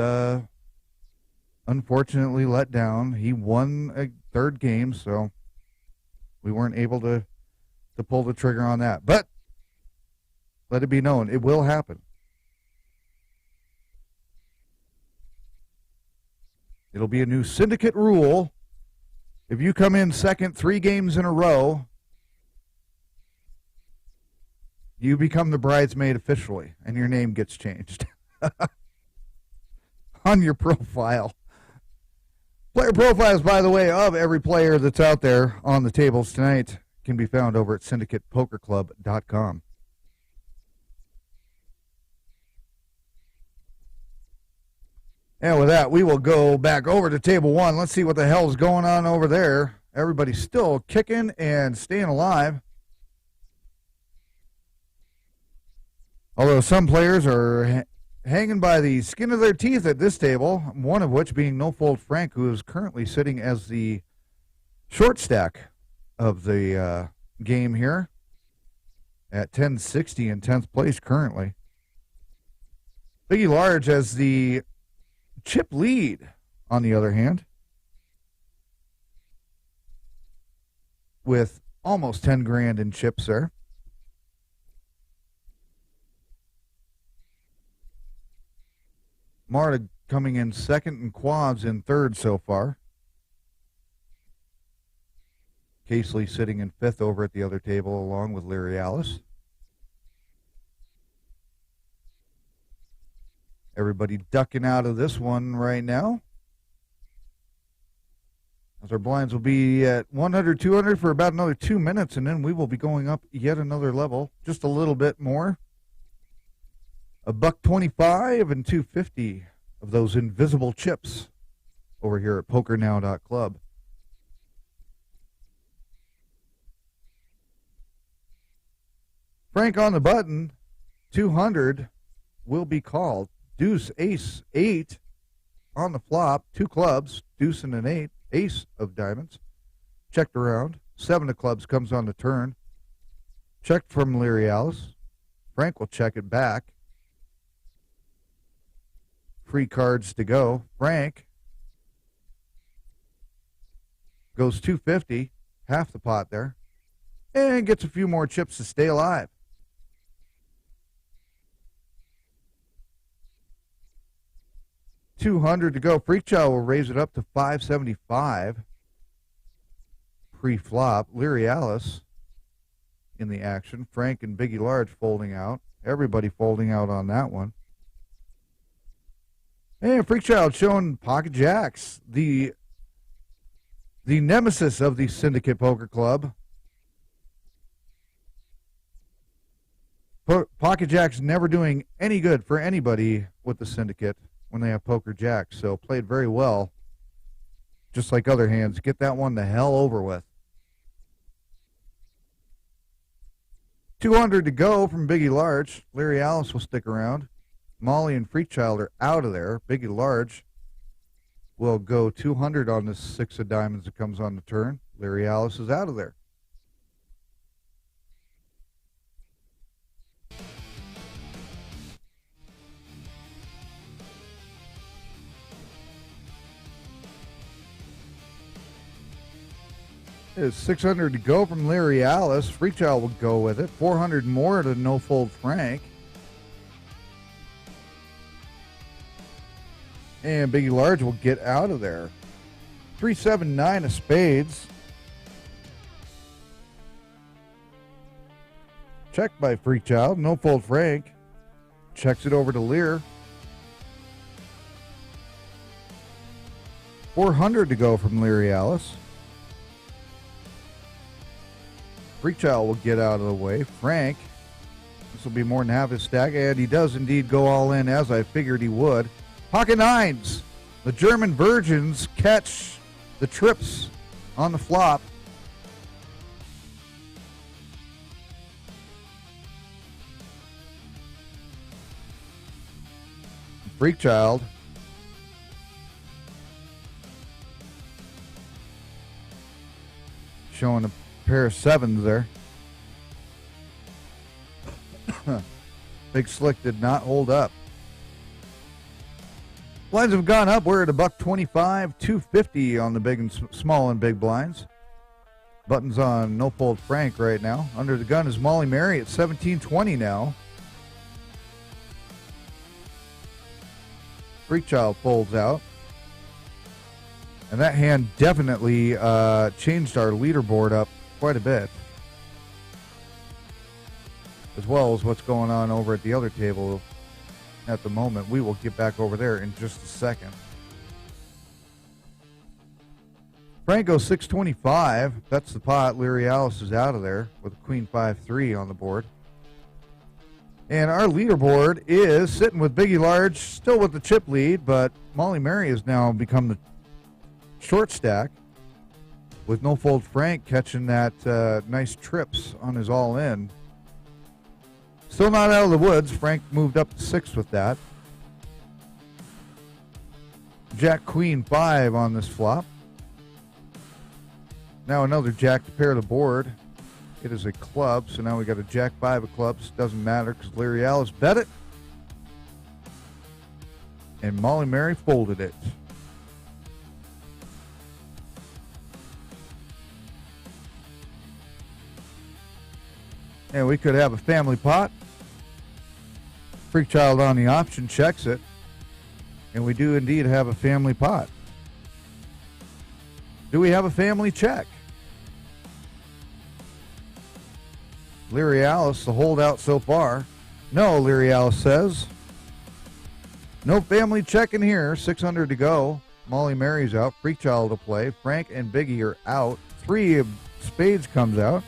unfortunately let down. He won a third game, so we weren't able to pull the trigger on that. But let it be known, it will happen. It'll be a new Syndicate rule. If you come in second 3 games in a row, you become the bridesmaid officially, and your name gets changed on your profile. Player profiles, by the way, of every player that's out there on the tables tonight can be found over at syndicatepokerclub.com. And with that, we will go back over to table 1. Let's see what the hell's going on over there. Everybody's still kicking and staying alive. Although some players are hanging by the skin of their teeth at this table, one of which being No Fold Frank, who is currently sitting as the short stack of the game here at 1060 in 10th place currently. Biggie Large as the chip lead, on the other hand, with almost 10 grand in chips there. Marta coming in second and Quads in third so far. Casely sitting in fifth over at the other table along with Larry Alice. Everybody ducking out of this one right now. As our blinds will be at 100, 200 for about another 2 minutes, and then we will be going up yet another level, just a little bit more. $1.25 and 250 of those invisible chips over here at PokerNow.club. Frank on the button, 200 will be called. Deuce, ace, 8 on the flop, 2 clubs, deuce and an 8, ace of diamonds. Checked around, 7 of clubs comes on the turn. Checked from Larry Alice. Frank will check it back. Free cards to go. Frank goes 250, half the pot there, and gets a few more chips to stay alive. $200 to go. Freak Child will raise it up to $575 pre-flop. Leary Alice in the action. Frank and Biggie Large folding out. Everybody folding out on that one. And Freak Child showing pocket jacks, the nemesis of the Syndicate Poker Club. Pocket jacks never doing any good for anybody with the Syndicate when they have poker jacks, so played very well. Just like other hands, get that one the hell over with. 200 to go from Biggie Large. Larry Alice will stick around. Molly and Freak Child are out of there. Biggie Large will go 200 on this 6 of diamonds that comes on the turn. Larry Alice is out of there. There's 600 to go from Larry Alice. Freak Child will go with it. 400 more to No Fold Frank. And Biggie Large will get out of there. 379 of spades. Checked by Freak Child. No Fold Frank. Checks it over to Lear. 400 to go from Larry Alice. Freak Child will get out of the way. Frank, this will be more than half his stack, and he does indeed go all in, as I figured he would. Pocket nines. The German Virgins catch the trips on the flop. Freak Child showing a pair of 7s there. Big Slick did not hold up. Blinds have gone up. We're at $125, $250 on the big and small and big blinds. Buttons on No Fold Frank right now. Under the gun is Molly Mary at $17.20 now. Freak Child folds out. And that hand definitely changed our leaderboard up quite a bit, as well as what's going on over at the other table at the moment. We will get back over there in just a second. Franco 625. That's the pot. Leary Alice is out of there with a Queen 5-3 on the board. And our leaderboard is sitting with Biggie Large, still with the chip lead, but Molly Mary has now become the short stack, with No Fold Frank catching that nice trips on his all-in. Still not out of the woods. Frank moved up to 6 with that. Jack Queen 5 on this flop. Now another Jack to pair the board. It is a club, so now we got a Jack 5 of clubs. Doesn't matter because Larry Alice bet it. And Molly Mary folded it. And we could have a family pot. Freak Child on the option checks it. And we do indeed have a family pot. Do we have a family check? Leary Alice, the holdout so far. No, Leary Alice says. No family check in here. 600 to go. Molly Mary's out. Freak Child to play. Frank and Biggie are out. 3 of spades comes out.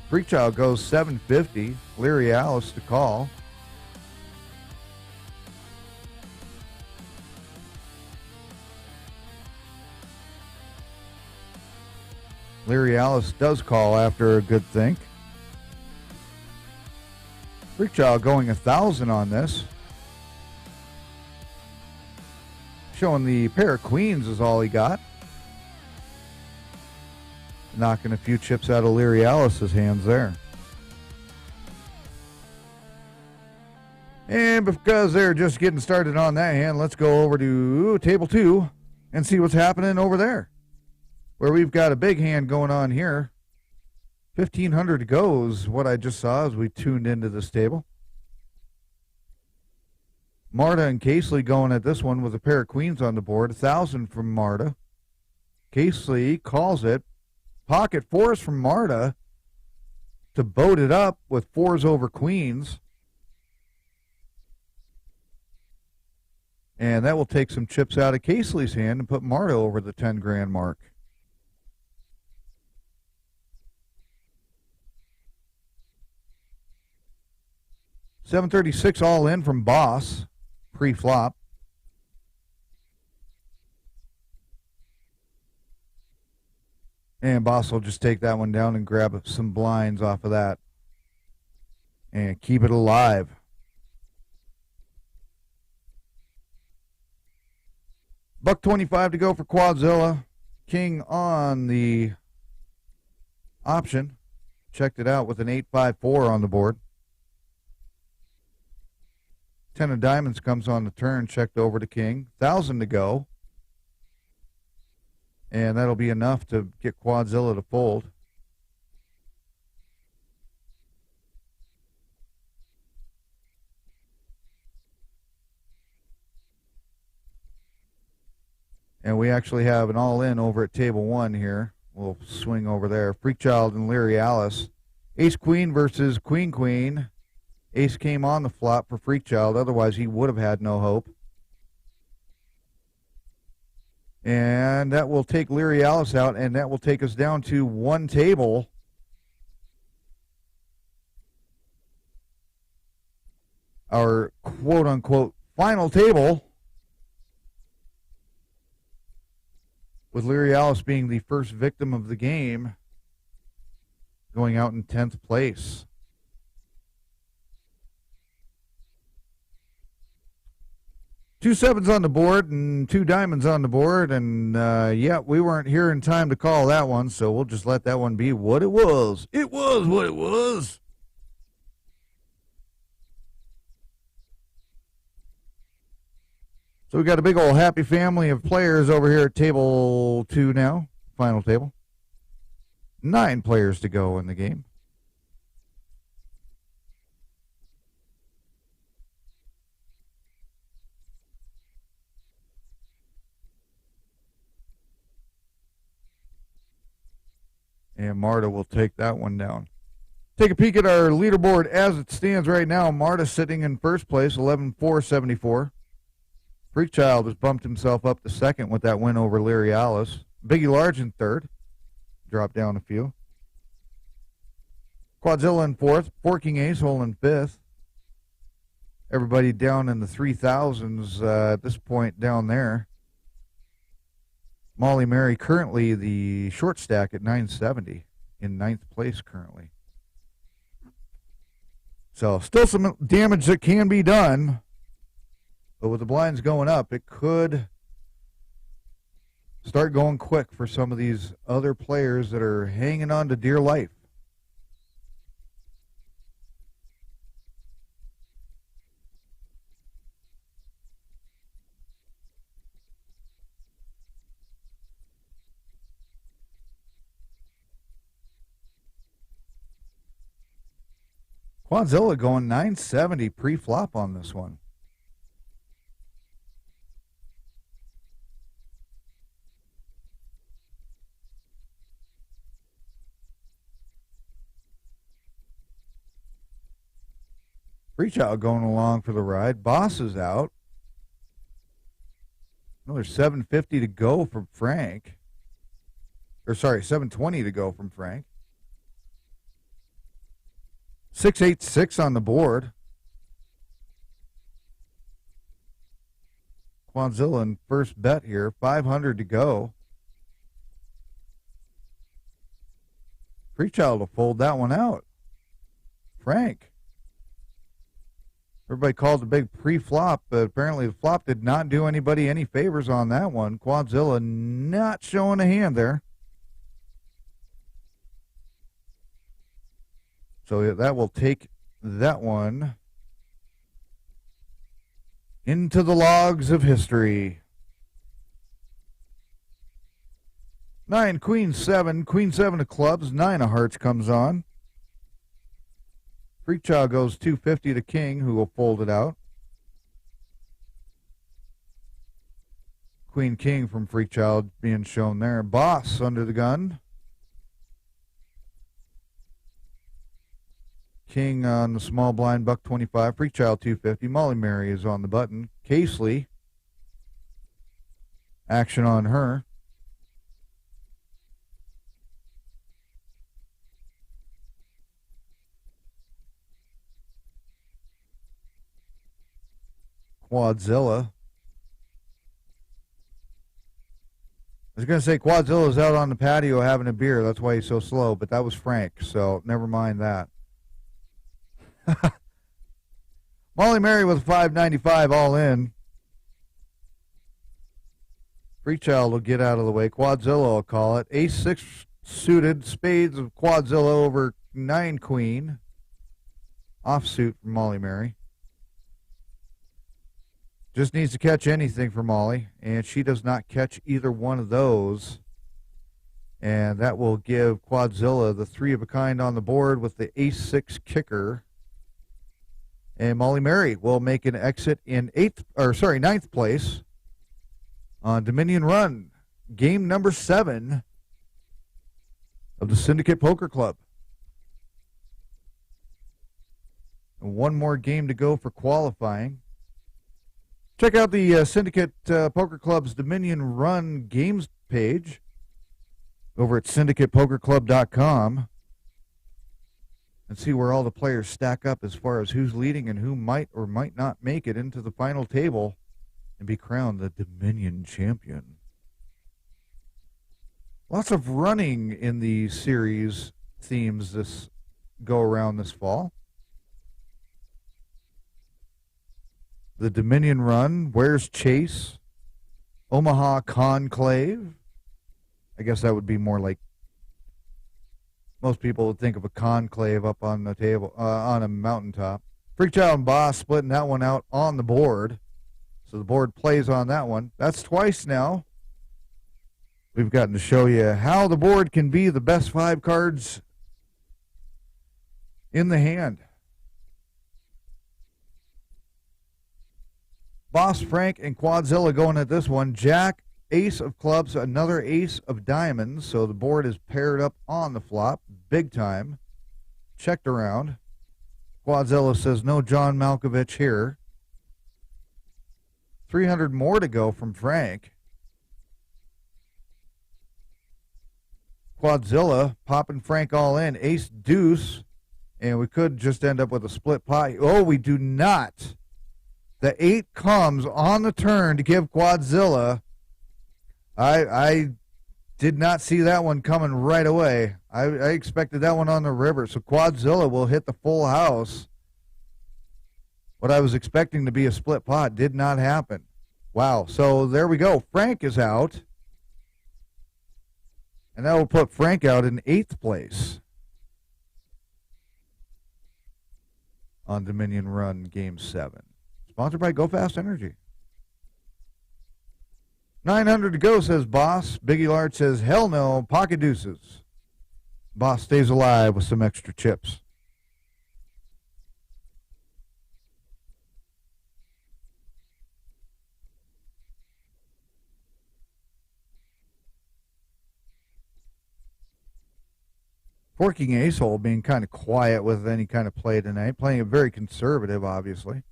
Freak Child goes 750. Leary Alice to call. Larry Alice does call after a good think. Freakchild going 1,000 on this. Showing the pair of queens is all he got. Knocking a few chips out of Larry Alice's hands there. And because they're just getting started on that hand, let's go over to table 2 and see what's happening over there, where we've got a big hand going on here. 1,500 to go is what I just saw as we tuned into this table. Marta and Casely going at this one with a pair of queens on the board. 1,000 from Marta. Casely calls it. Pocket fours from Marta to boat it up with fours over queens. And that will take some chips out of Casely's hand and put Marta over the 10 grand mark. $736 all in from Boss, pre-flop. And Boss will just take that one down and grab some blinds off of that and keep it alive. $1.25 to go for Quadzilla. King on the option. Checked it out with an 8-5-4 on the board. 10 of diamonds comes on the turn. Checked over to King. 1,000 to go. And that'll be enough to get Quadzilla to fold. And we actually have an all-in over at table 1 here. We'll swing over there. Freakchild and Larry Alice. Ace-Queen versus Queen-Queen. Ace came on the flop for Freakchild. Otherwise, he would have had no hope. And that will take Larry Alice out, and that will take us down to one table. Our quote-unquote final table, with Larry Alice being the first victim of the game, going out in 10th place. Two sevens on the board and two diamonds on the board, and yeah, we weren't here in time to call that one, so we'll just let that one be what it was. It was what it was. So we got a big old happy family of players over here at table 2 now, final table. 9 players to go in the game. And Marta will take that one down. Take a peek at our leaderboard as it stands right now. Marta sitting in first place, 11,474. Freakchild has bumped himself up to second with that win over Larry Alice. Biggie Large in third. Dropped down a few. Quadzilla in fourth. Forking Ace Hole in fifth. Everybody down in the 3,000s at this point down there. Molly Mary currently the short stack at 970 in 9th place currently. So still some damage that can be done. But with the blinds going up, it could start going quick for some of these other players that are hanging on to dear life. Quadzilla going 970 pre-flop on this one. Freakchild going along for the ride. Boss is out. Another 750 to go from Frank. Or sorry, 720 to go from Frank. 686 on the board. Quadzilla in first bet here. 500 to go. Freechild will fold that one out. Frank. Everybody called the big pre-flop, but apparently the flop did not do anybody any favors on that one. Quadzilla not showing a hand there. So that will take that one into the logs of history. 9, Queen 7 of clubs, 9 of hearts comes on. Freechild goes 250 to King, who will fold it out. Queen King from Freechild being shown there. Boss under the gun. King on the small blind, buck 25. Freechild 250. Molly Mary is on the button. Casely. Action on her. Quadzilla. I was going to say Quadzilla's out on the patio having a beer. That's why he's so slow, but that was Frank, so never mind that. Molly Mary with $5.95 all in. Freechild will get out of the way. Quadzilla will call it. Ace-6 suited. Spades of Quadzilla over 9 Queen. Offsuit from Molly Mary. Just needs to catch anything for Molly, and she does not catch either one of those. And that will give Quadzilla the 3 of a kind on the board with the ace-6 kicker. And Molly Mary will make an exit in ninth place on Dominion Run, game number 7 of the Syndicate Poker Club. And one more game to go for qualifying. Check out the Syndicate Poker Club's Dominion Run games page over at syndicatepokerclub.com and see where all the players stack up as far as who's leading and who might or might not make it into the final table and be crowned the Dominion champion. Lots of running in the series themes this go around this fall. The Dominion Run, Where's Chase, Omaha Conclave. I guess that would be more like most people would think of a conclave up on the table, on a mountaintop. Freechild and Boss splitting that one out on the board. So the board plays on that one. That's twice now. We've gotten to show you how the board can be the best 5 cards in the hand. Boss, Frank, and Quadzilla going at this one. Jack, ace of clubs, another ace of diamonds. So the board is paired up on the flop. Big time. Checked around. Quadzilla says no John Malkovich here. 300 more to go from Frank. Quadzilla popping Frank all in. Ace deuce. And we could just end up with a split pot. Oh, we do not. The 8 comes on the turn to give Quadzilla. I did not see that one coming right away. I expected that one on the river. So Quadzilla will hit the full house. What I was expecting to be a split pot did not happen. Wow. So there we go. Frank is out. And that will put Frank out in 8th place on Dominion Run Game 7. Sponsored by Go Fast Energy. 900 to go, says Boss. Biggie Large says, hell no, pocket deuces. Boss stays alive with some extra chips. Forking ace hole being kind of quiet with any kind of play tonight. Playing it very conservative, obviously.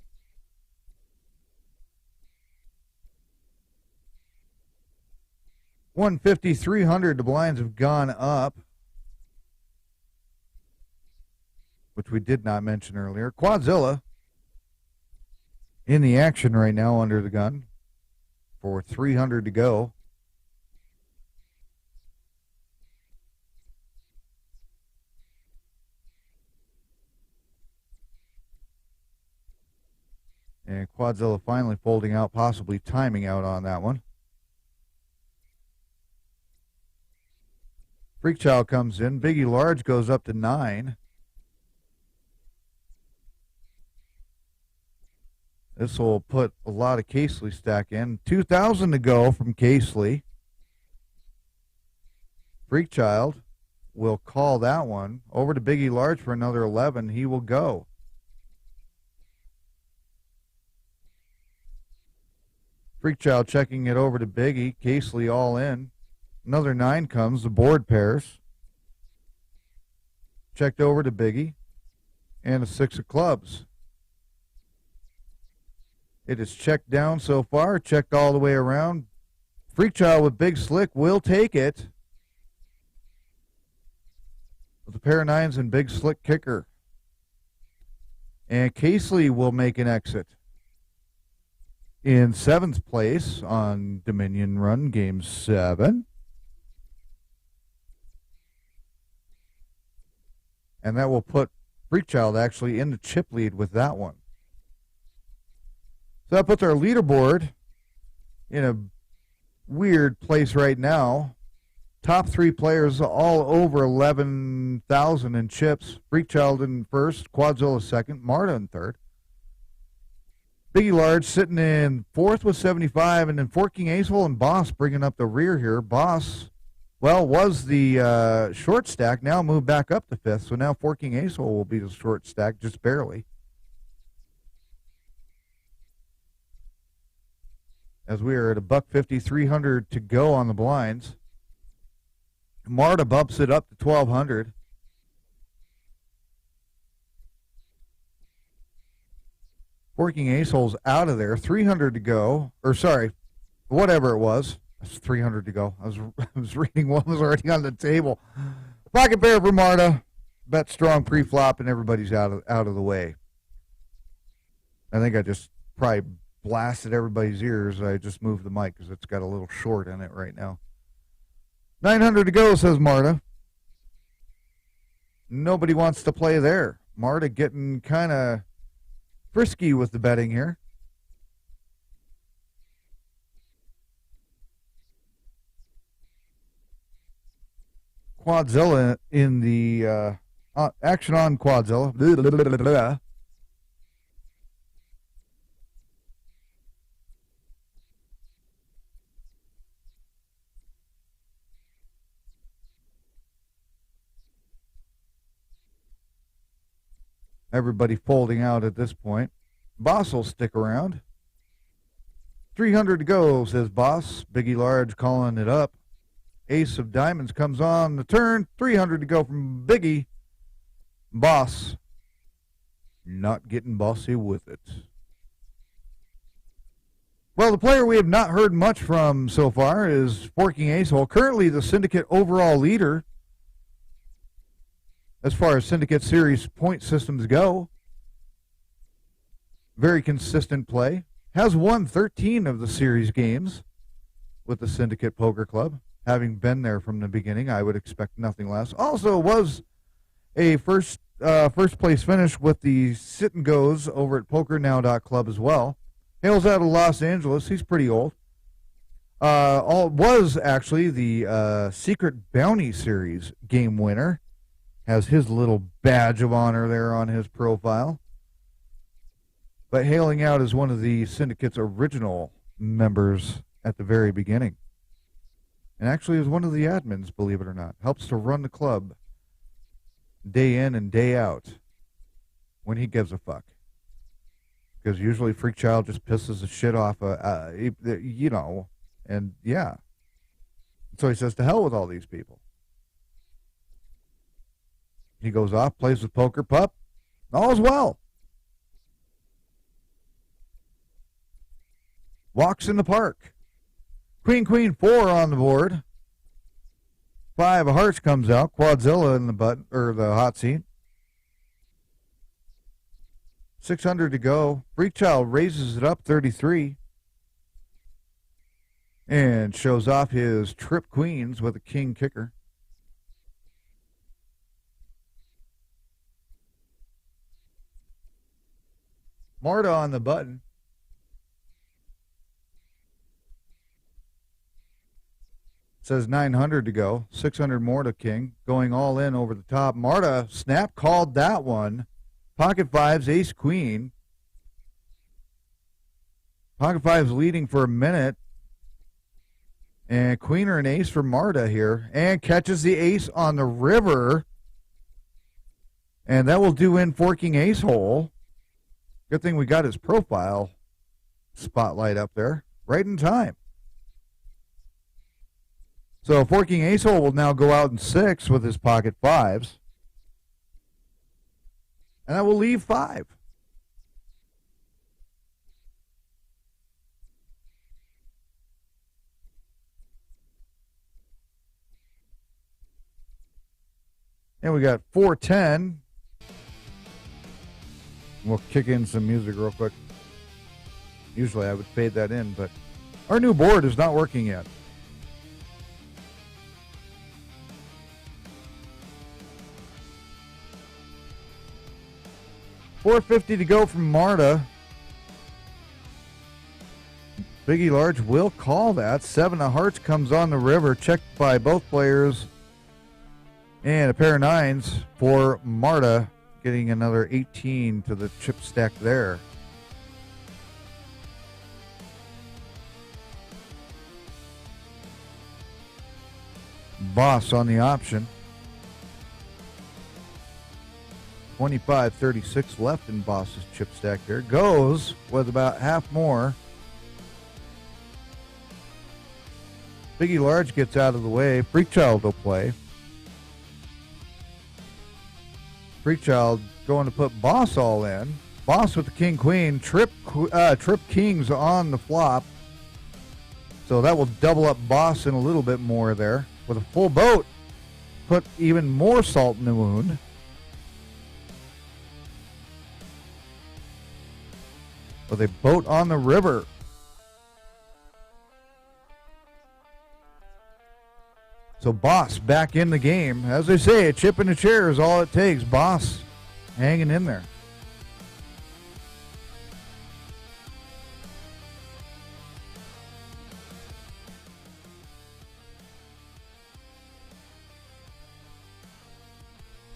$150, $300, the blinds have gone up, which we did not mention earlier. Quadzilla in the action right now under the gun for 300 to go. And Quadzilla finally folding out, possibly timing out on that one. Freakchild comes in. Biggie Large goes up to 9. This will put a lot of Casely stack in. 2,000 to go from Casely. Freakchild will call that one. Over to Biggie Large for another 11. He will go. Freakchild checking it over to Biggie. Casely all in. Another 9 comes. The board pairs. Checked over to Biggie. And a 6 of clubs. It is checked down so far. Checked all the way around. Freakchild with Big Slick will take it. With a pair of 9s and Big Slick kicker. And Casely will make an exit. In 7th place on Dominion Run, Game 7. And that will put Freakchild actually in the chip lead with that one. So that puts our leaderboard in a weird place right now. Top 3 players all over 11,000 in chips. Freakchild in first, Quadzilla second, Marta in third. Biggie Large sitting in 4th with 75, and then Forking Acehole and Boss bringing up the rear here. Boss, well, was the short stack, now moved back up to 5th, so now Forking Acehole will be the short stack, just barely. As we are at $1.50, 300 to go on the blinds. Marta bumps it up to 1,200. Forking Acehole's out of there. 300 to go. Or sorry, whatever it was. It's 300 to go. I was reading what was already on the table. Pocket pair for Marta. Bet strong pre-flop and everybody's out of the way. I think I just probably blasted everybody's ears. I just moved the mic because it's got a little short in it right now. 900 to go, says Marta. Nobody wants to play there. Marta getting kind of frisky with the betting here. Quadzilla in the action on Quadzilla. Blah, blah, blah, blah, blah. Everybody folding out at this point. Boss will stick around. 300 to go, says Boss. Biggie Large calling it up. Ace of Diamonds comes on the turn. 300 to go from Biggie. Boss not getting bossy with it. Well, the player we have not heard much from so far is Forking Acehole. Currently the Syndicate overall leader as far as Syndicate Series point systems go. Very consistent play. Has won 13 of the series games with the Syndicate Poker Club. Having been there from the beginning, I would expect nothing less. Also was a first place finish with the Sit and Goes over at PokerNow.club as well. Hails out of Los Angeles. He's pretty old. Was actually the Secret Bounty Series game winner. Has his little badge of honor there on his profile. But hailing out as one of the Syndicate's original members at the very beginning. And actually is one of the admins, believe it or not. Helps to run the club day in and day out when he gives a fuck. Because usually Freakchild just pisses the shit off, you know, and yeah. So he says, to hell with all these people. He goes off, plays with Poker Pup. All is well. Walks in the park. Queen, Queen, 4 on the board. 5 of hearts comes out. Quadzilla in the button, or the hot seat. 600 to go. Freakchild raises it up 33. And shows off his trip queens with a king kicker. Marta on the button. says 900 to go. 600 more to king. Going all in over the top. Marta snap called that one. Pocket fives, ace queen. Pocket fives leading for a minute. And queen or an ace for Marta here. And catches the ace on the river. And that will do in forking ace hole. Good thing we got his profile spotlight up there. Right in time. So forking ace hole will now go out in 6 with his pocket fives. And that will leave 5. And we got 410. We'll kick in some music real quick. Usually I would fade that in, but our new board is not working yet. $450 to go from Marta. Biggie Large will call that. 7 of hearts comes on the river, checked by both players. And a pair of 9s for Marta, getting another 18 to the chip stack there. Boss on the option. 25-36 left in Boss's chip stack there. Goes with about half more. Biggie Large gets out of the way. Freakchild will play. Freakchild going to put Boss all in. Boss with the king queen. Trip kings on the flop. So that will double up Boss in a little bit more there. With a full boat, put even more salt in the wound. With a boat on the river. So Boss back in the game. As I say, a chip and a chair is all it takes. Boss hanging in there.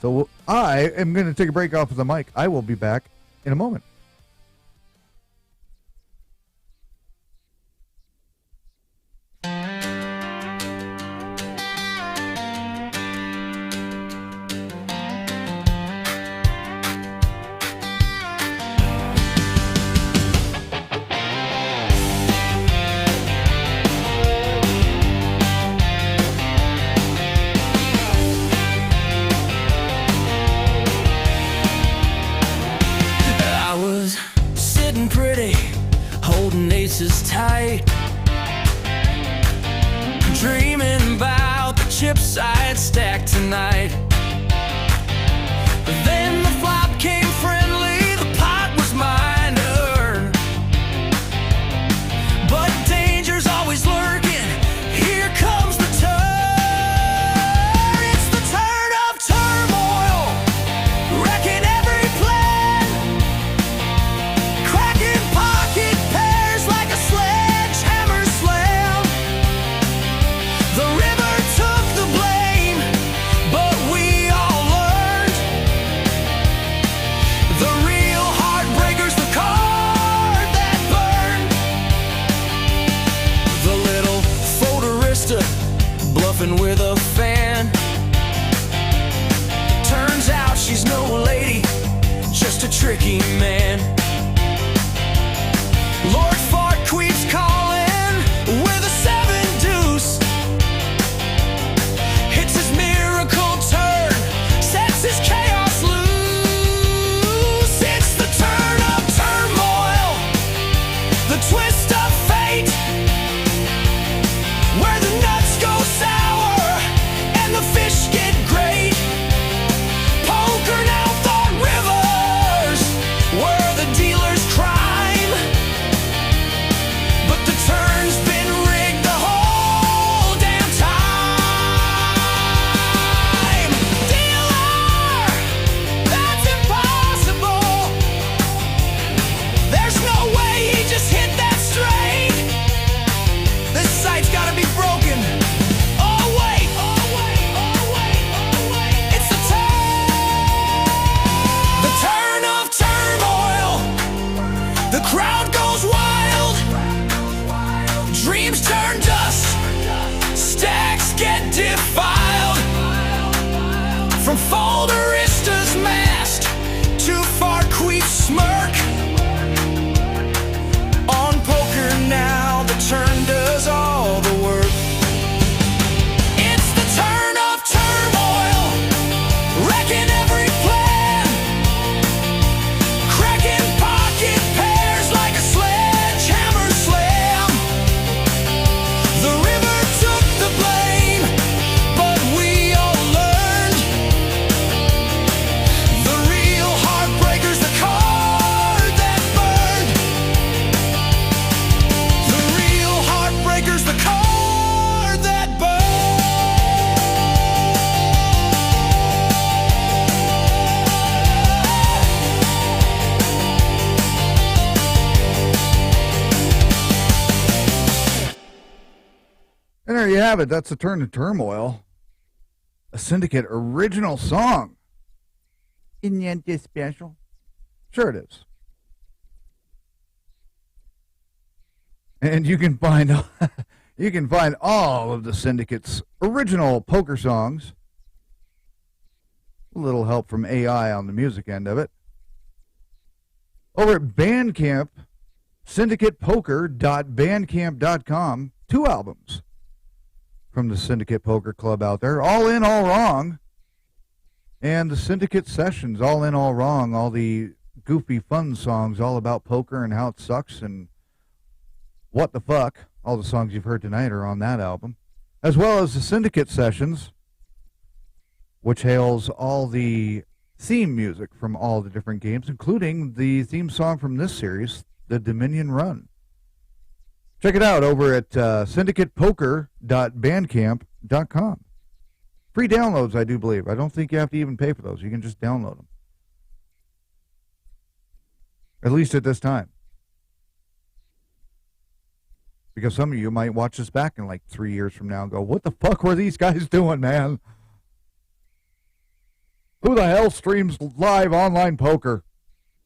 So I am going to take a break off of the mic. I will be back in a moment. Aces tight, dreaming about the chips I'd stack tonight. Then the flop came friendly, the pot was mine to earn. But danger's always lurking, here comes the turn. It's the turn of turmoil, wrecking every plan, cracking pocket pairs like a sledgehammer slam. The river took the blame, but we all learned. The real heartbreaker's the card that burned. The little photorista bluffing with a fan. Turns out she's no lady, just a tricky man. Lord Fart Queef's calling with a 7 deuce. Hits his miracle turn, sets his chaos loose. It's the turn of turmoil, the twist of fate, where the nuts go sour and the fish get great. PokerNow thought rivers were the there you have it. That's the Turn to Turmoil, a Syndicate original song. Isn't that special? Sure it is. And you can find all of the Syndicate's original poker songs. A little help from AI on the music end of it. Over at Bandcamp, syndicatepoker.bandcamp.com, 2 albums from the Syndicate Poker Club out there. All In, All Wrong. And the Syndicate Sessions, All In, All Wrong. All the goofy, fun songs all about poker and how it sucks and what the fuck. All the songs you've heard tonight are on that album. As well as the Syndicate Sessions, which hails all the theme music from all the different games, including the theme song from this series, the Dominion Run. Check it out over at syndicatepoker.bandcamp.com. Free downloads, I do believe. I don't think you have to even pay for those. You can just download them. At least at this time. Because some of you might watch this back in like 3 years from now and go, what the fuck were these guys doing, man? Who the hell streams live online poker?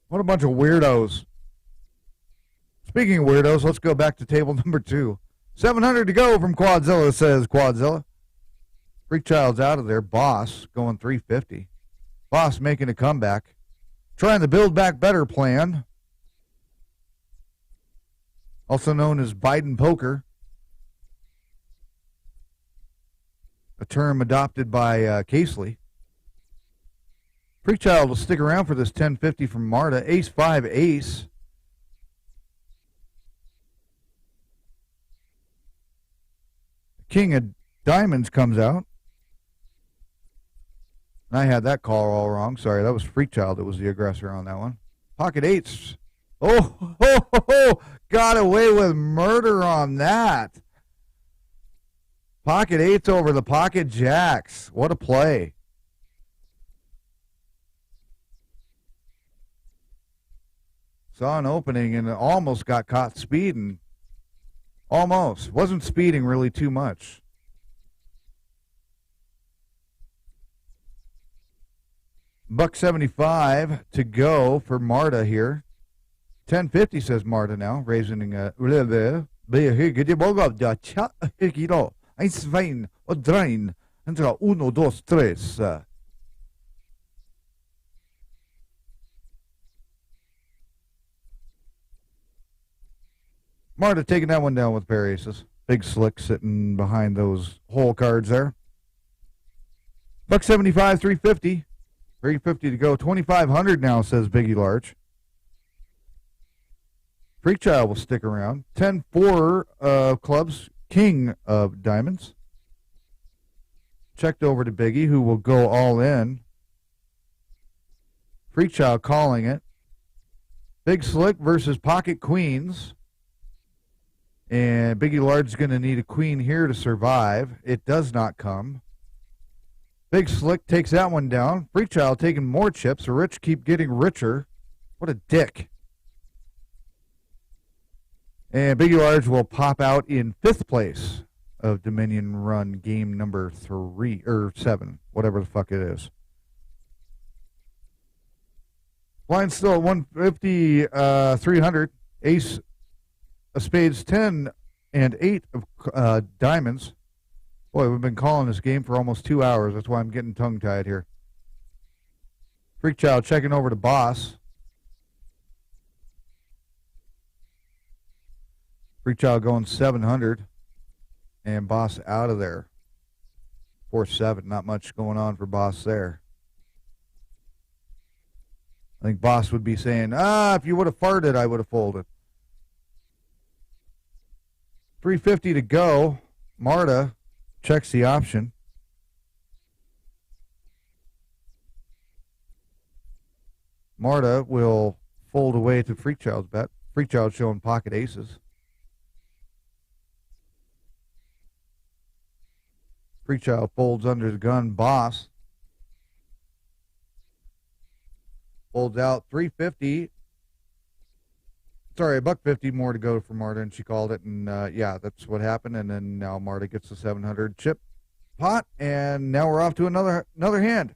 What a bunch of weirdos. Speaking of weirdos, let's go back to table number 2. 700 to go from Quadzilla, says Quadzilla. Freakchild's out of there. Boss going 350. Boss making a comeback. Trying the Build Back Better plan. Also known as Biden Poker. A term adopted by Casely. Freakchild will stick around for this 1050 from Marta. Ace-5, ace. King of Diamonds comes out. I had that call all wrong. Sorry, that was Freakchild that was the aggressor on that one. Pocket eights. Oh, got away with murder on that. Pocket eights over the pocket jacks. What a play. Saw an opening and almost got caught speeding. Almost. Wasn't speeding really too much. $1.75 to go for Marta here. 1050 says Marta now, raising a little bit. Eins, zwei, und drei. Entra uno, dos, tres. Marta taking that one down with pair aces. Big slick sitting behind those hole cards there. $1.75, 350. 350 to go. 2,500 now, says Biggie Large. Freakchild will stick around. 10-4 of clubs. King of Diamonds. Checked over to Biggie, who will go all in. Freakchild calling it. Big Slick versus Pocket Queens. And Biggie Large is going to need a queen here to survive. It does not come. Big Slick takes that one down. Freakchild taking more chips. The rich keep getting richer. What a dick. And Biggie Large will pop out in 5th place of Dominion Run game number 3 or 7, whatever the fuck it is. Line still at 150, 300. Ace of spades, 10 and 8 of diamonds. Boy, we've been calling this game for almost 2 hours. That's why I'm getting tongue-tied here. Freakchild checking over to Boss. Freakchild going 700. And Boss out of there. 4-7. Not much going on for Boss there. I think Boss would be saying, if you would have farted, I would have folded. 350 to go. Marta checks the option. Marta will fold away to Freakchild's bet. Freakchild showing pocket aces. Freakchild folds under the gun. Boss folds out 350. sorry, $150 more to go for Marta, and she called it, and yeah, that's what happened. And then now Marta gets the 700 chip pot, and now we're off to another hand.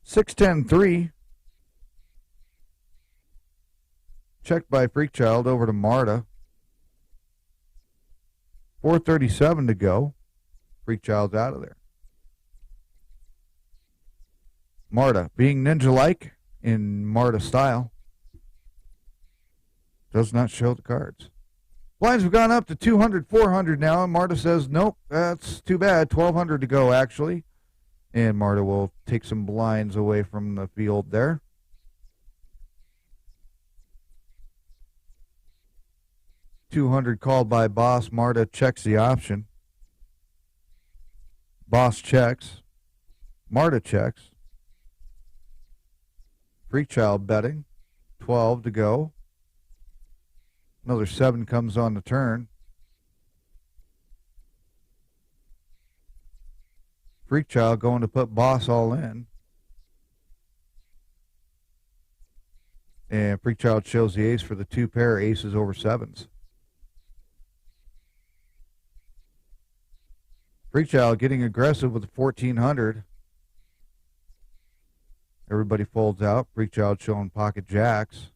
6-10-3. Checked by Freakchild over to Marta. 4:37 to go. Freakchild's out of there. Marta, being ninja-like in Marta style, does not show the cards. Blinds have gone up to 200, 400 now, and Marta says, nope, that's too bad. 1,200 to go, actually. And Marta will take some blinds away from the field there. $200 called by Boss. Marta checks the option. Boss checks. Marta checks. Freakchild betting. 12 to go. Another 7 comes on the turn. Freakchild going to put Boss all in. And Freakchild shows the ace for the 2 pair, aces over 7s. Freakchild getting aggressive with the 1,400. Everybody folds out. Freakchild showing pocket jacks.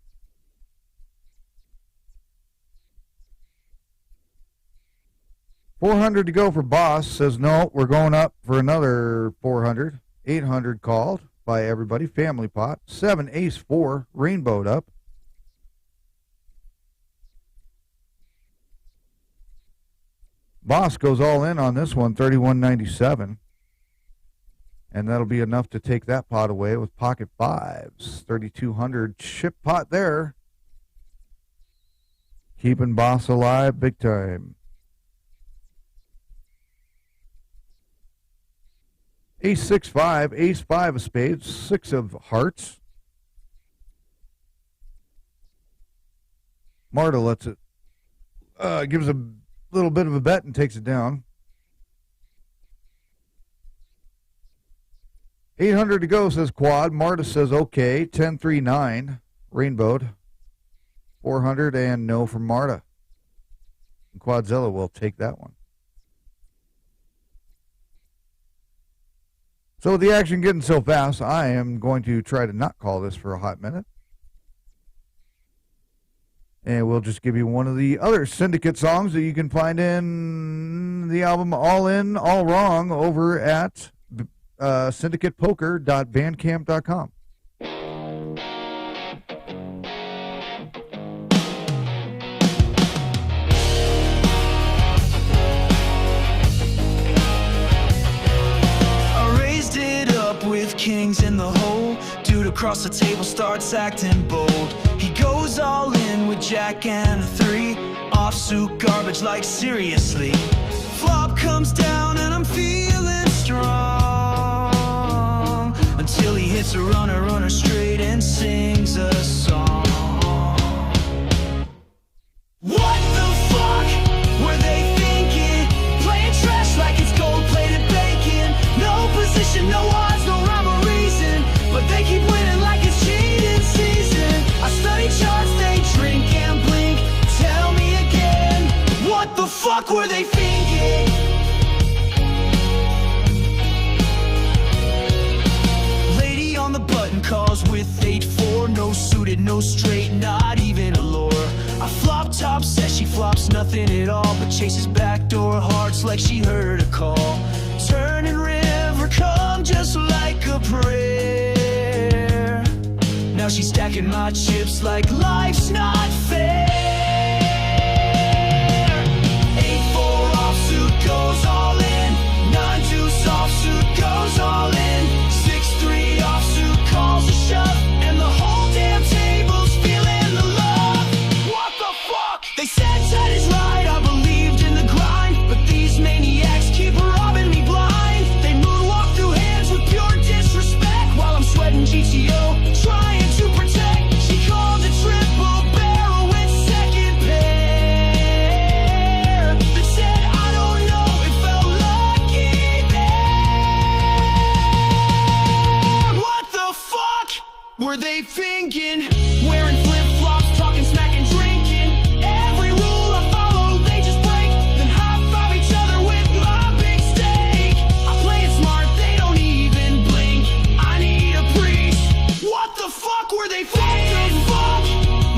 $400 to go for Boss. Says no, we're going up for another 400. 800 called by everybody. Family pot. 7, ace, 4. Rainbowed up. Boss goes all in on this one, 31.97. And that'll be enough to take that pot away with pocket 5s. 3,200 chip pot there. Keeping Boss alive big time. Ace 6, 5, ace 5 of spades, 6 of hearts. Marta lets it, gives a little bit of a bet and takes it down. 800 to go, says Quad. Marta says okay. 10-3-9, rainbowed. 400 and no from Marta. And Quadzilla will take that one. So with the action getting so fast, I am going to try to not call this for a hot minute. And we'll just give you one of the other Syndicate songs that you can find in the album All In, All Wrong over at syndicatepoker.bandcamp.com. Kings in the hole, dude across the table starts acting bold. He goes all in with jack and a 3, offsuit garbage like seriously. Flop comes down and I'm feeling strong, until he hits a runner straight and sings a song. What the fuck were they thinking? Playing trash like it's gold-plated bacon. No position, no odds, no rhyme or reason, but they keep winning like it's cheating season. I study charts, they drink and blink. Tell me again, what the fuck were they thinking? Lady on the button calls with 8-4, no suited, no straight, not even a lure. I flop top, says she flops nothing at all, but chases backdoor hearts like she heard a call. Turn and river come just like a prayer. Now she's stacking my chips like life's not fair. 8-4 offsuit goes all in. 9-2 offsuit goes all in. 6-3 offsuit calls a shove, and the whole damn table's feeling the love. What the fuck? They said that is right, I believed in the grind, but these maniacs keep robbing me blind. They moonwalk through hands with pure disrespect, while I'm sweating GTO, trying to protect. She called a triple barrel with 7 were they thinking? Wearing flip-flops, talking smack and drinking. Every rule I follow, they just break. Then high-five each other with my big steak. I play it smart, they don't even blink. I need a priest. What the fuck were they thinking? Fuck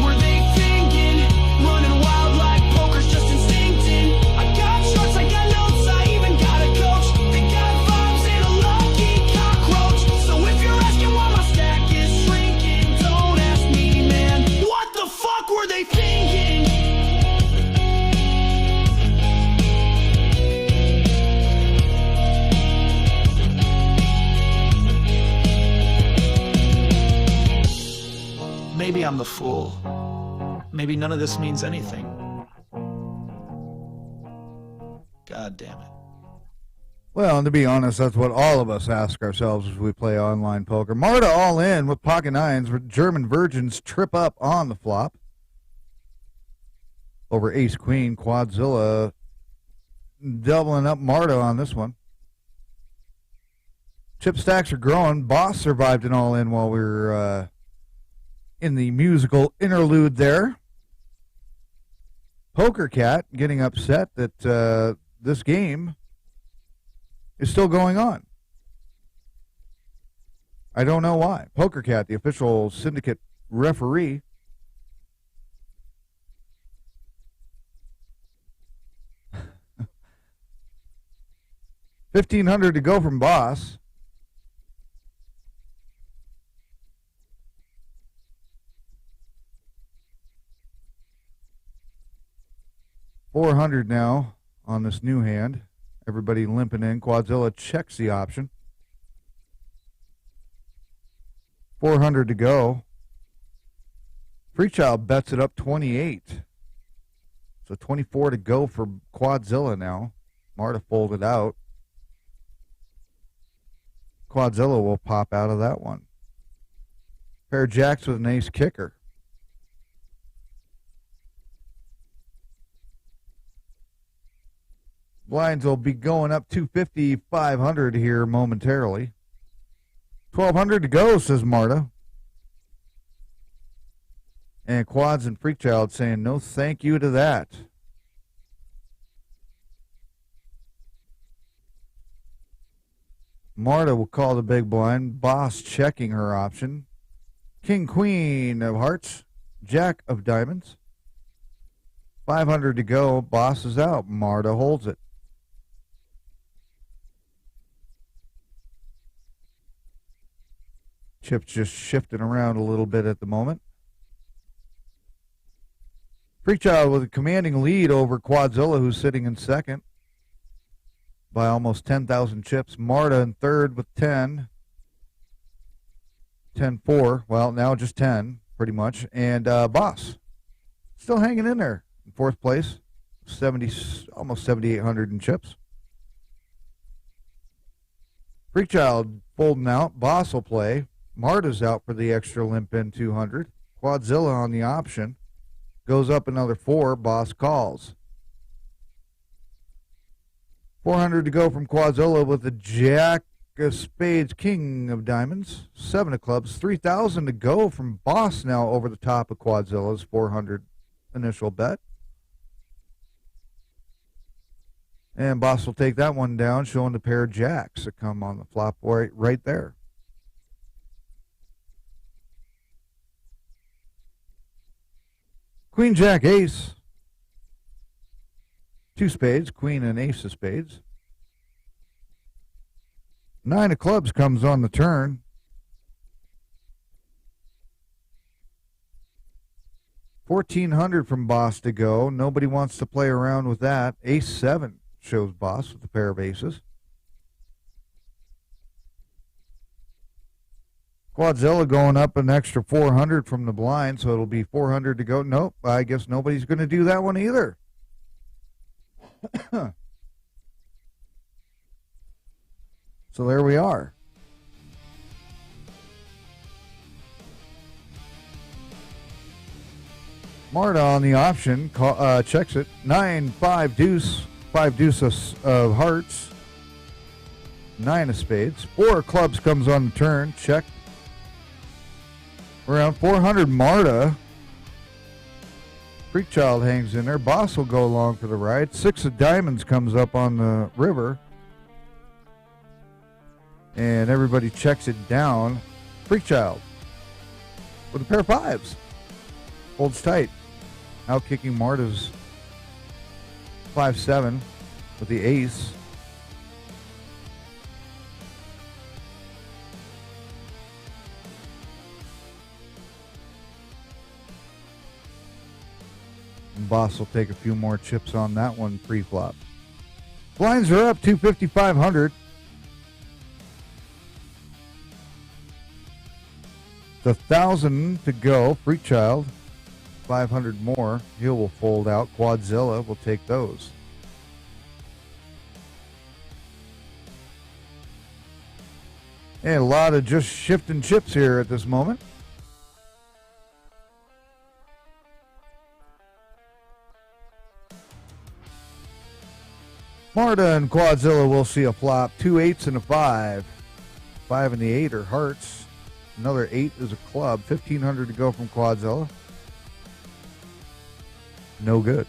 were they thinking? Running wild like poker's just instincting. I got shorts, I got notes, I even got a coach. They got vibes and a lucky cockroach. So if you're asking why my stack is shrinking, don't ask me, man. What the fuck were they thinking? Maybe I'm the fool. Maybe none of this means anything. God damn it. Well, and to be honest, that's what all of us ask ourselves as we play online poker. Marta all in with pocket nines. German virgins trip up on the flop. Over ace-queen, Quadzilla doubling up Marta on this one. Chip stacks are growing. Boss survived an all in while we were in the musical interlude there. Poker Cat getting upset that this game is still going on. I don't know why. Poker Cat, the official Syndicate referee, $1,500 to go from Boss. $400 now on this new hand. Everybody limping in. Quadzilla checks the option. $400 to go. Freechild bets it up 28. So 24 to go for Quadzilla now. Marta folded out. Quadzilla will pop out of that one. Pair of jacks with an ace kicker. Blinds will be going up 250, 500 here momentarily. 1,200 to go, says Marta. And Quads and Freakchild saying no thank you to that. Marta will call the big blind. Boss checking her option. King, Queen of Hearts. Jack of Diamonds. 500 to go. Boss is out. Marta holds it. Chip's just shifting around a little bit at the moment. Freakchild with a commanding lead over Quadzilla, who's sitting in second by almost 10,000 chips. Marta in third with 10. 10-4. Well, now just 10, pretty much. And Boss still hanging in there in fourth place. 70, almost 7,800 in chips. Freakchild folding out. Boss will play. Marta's out for the extra limp in 200. Quadzilla on the option. Goes up another 4. Boss calls. 400 to go from Quadzilla with the Jack of Spades, King of Diamonds. 7 of clubs. 3,000 to go from Boss now over the top of Quadzilla's 400 initial bet. And Boss will take that one down, showing the pair of jacks that come on the flop right there. Queen, Jack, Ace. 2 spades, Queen and Ace of Spades. 9 of clubs comes on the turn. $1,400 from Boss to go. Nobody wants to play around with that. Ace 7 shows Boss with a pair of aces. Quadzilla going up an extra 400 from the blind, so it'll be 400 to go. Nope, I guess nobody's going to do that one either. So there we are. Marta on the option checks it. 9-5 deuce, 5 deuce of hearts, 9 of spades. 4 clubs comes on the turn. Check. Around 400, Marta. Freakchild hangs in there. Boss will go along for the ride. 6 of diamonds comes up on the river. And everybody checks it down. Freakchild with a pair of 5s. Holds tight. Out kicking Marta's 5-7 with the ace. And Boss will take a few more chips on that one pre-flop. Blinds are up 250, 500. The 1,000 to go. Freakchild, 500 more. He will fold out. Quadzilla will take those. And a lot of just shifting chips here at this moment. Marta and Quadzilla will see a flop. 2 8s and a 5. 5 and the 8 are hearts. Another 8 is a club. 1,500 to go from Quadzilla. No good.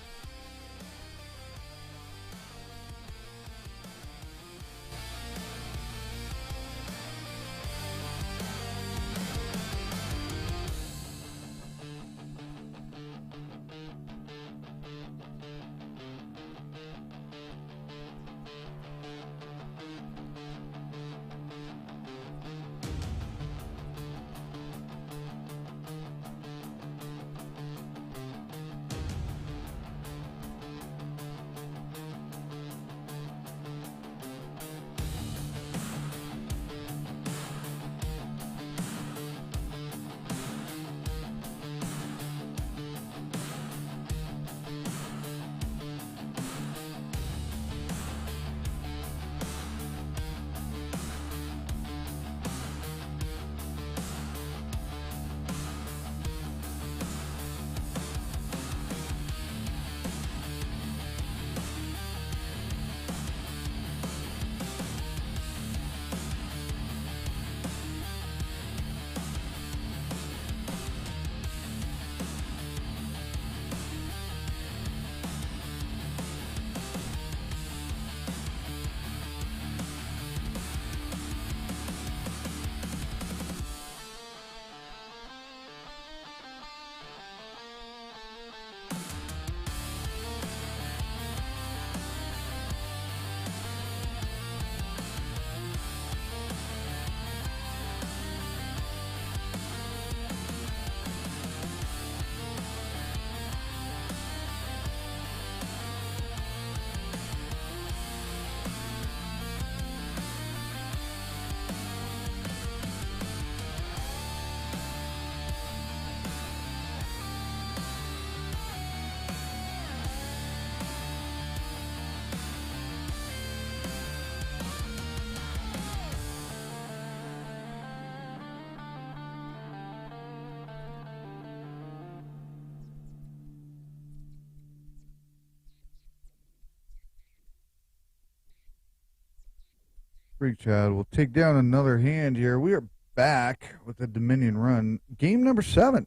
Freakchild will take down another hand here. We are back with the Dominion run. Game number 7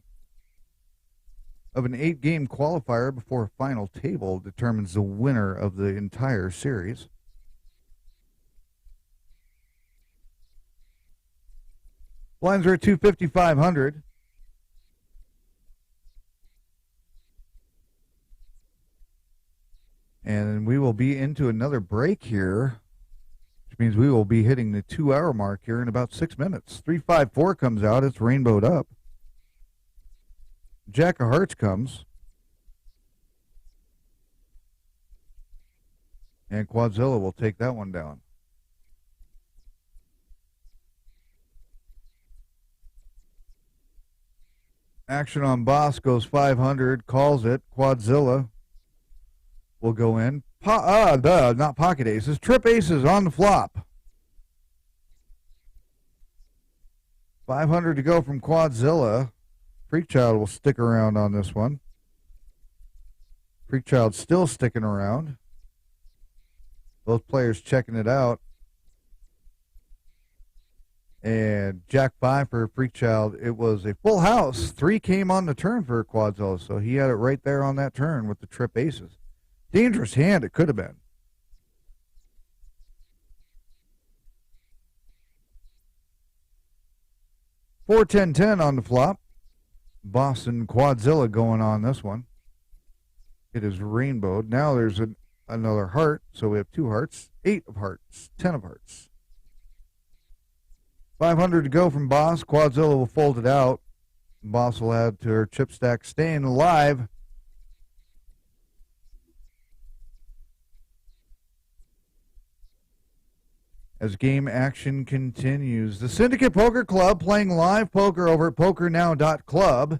of an 8-game qualifier before a final table determines the winner of the entire series. Blinds are at 250, 500. And we will be into another break here, which means we will be hitting the 2-hour mark here in about 6 minutes. 354 comes out. It's rainbowed up. Jack of Hearts comes. And Quadzilla will take that one down. Action on Boss goes 500, calls it. Quadzilla will go in. Not pocket aces. Trip aces on the flop. 500 to go from Quadzilla. Freakchild will stick around on this one. Freakchild still sticking around. Both players checking it out. And Jack 5 for Freakchild. It was a full house. 3 came on the turn for Quadzilla, so he had it right there on that turn with the trip aces. Dangerous hand it could have been. Four, 10, 10 on the flop. Boston Quadzilla going on this one. It is rainbowed. Now there's another heart, so we have 2 hearts, 8 of hearts, 10 of hearts. 500 to go from Boss. Quadzilla will fold it out. Boss will add to her chip stack, staying alive. As game action continues, the Syndicate Poker Club playing live poker over at PokerNow.club,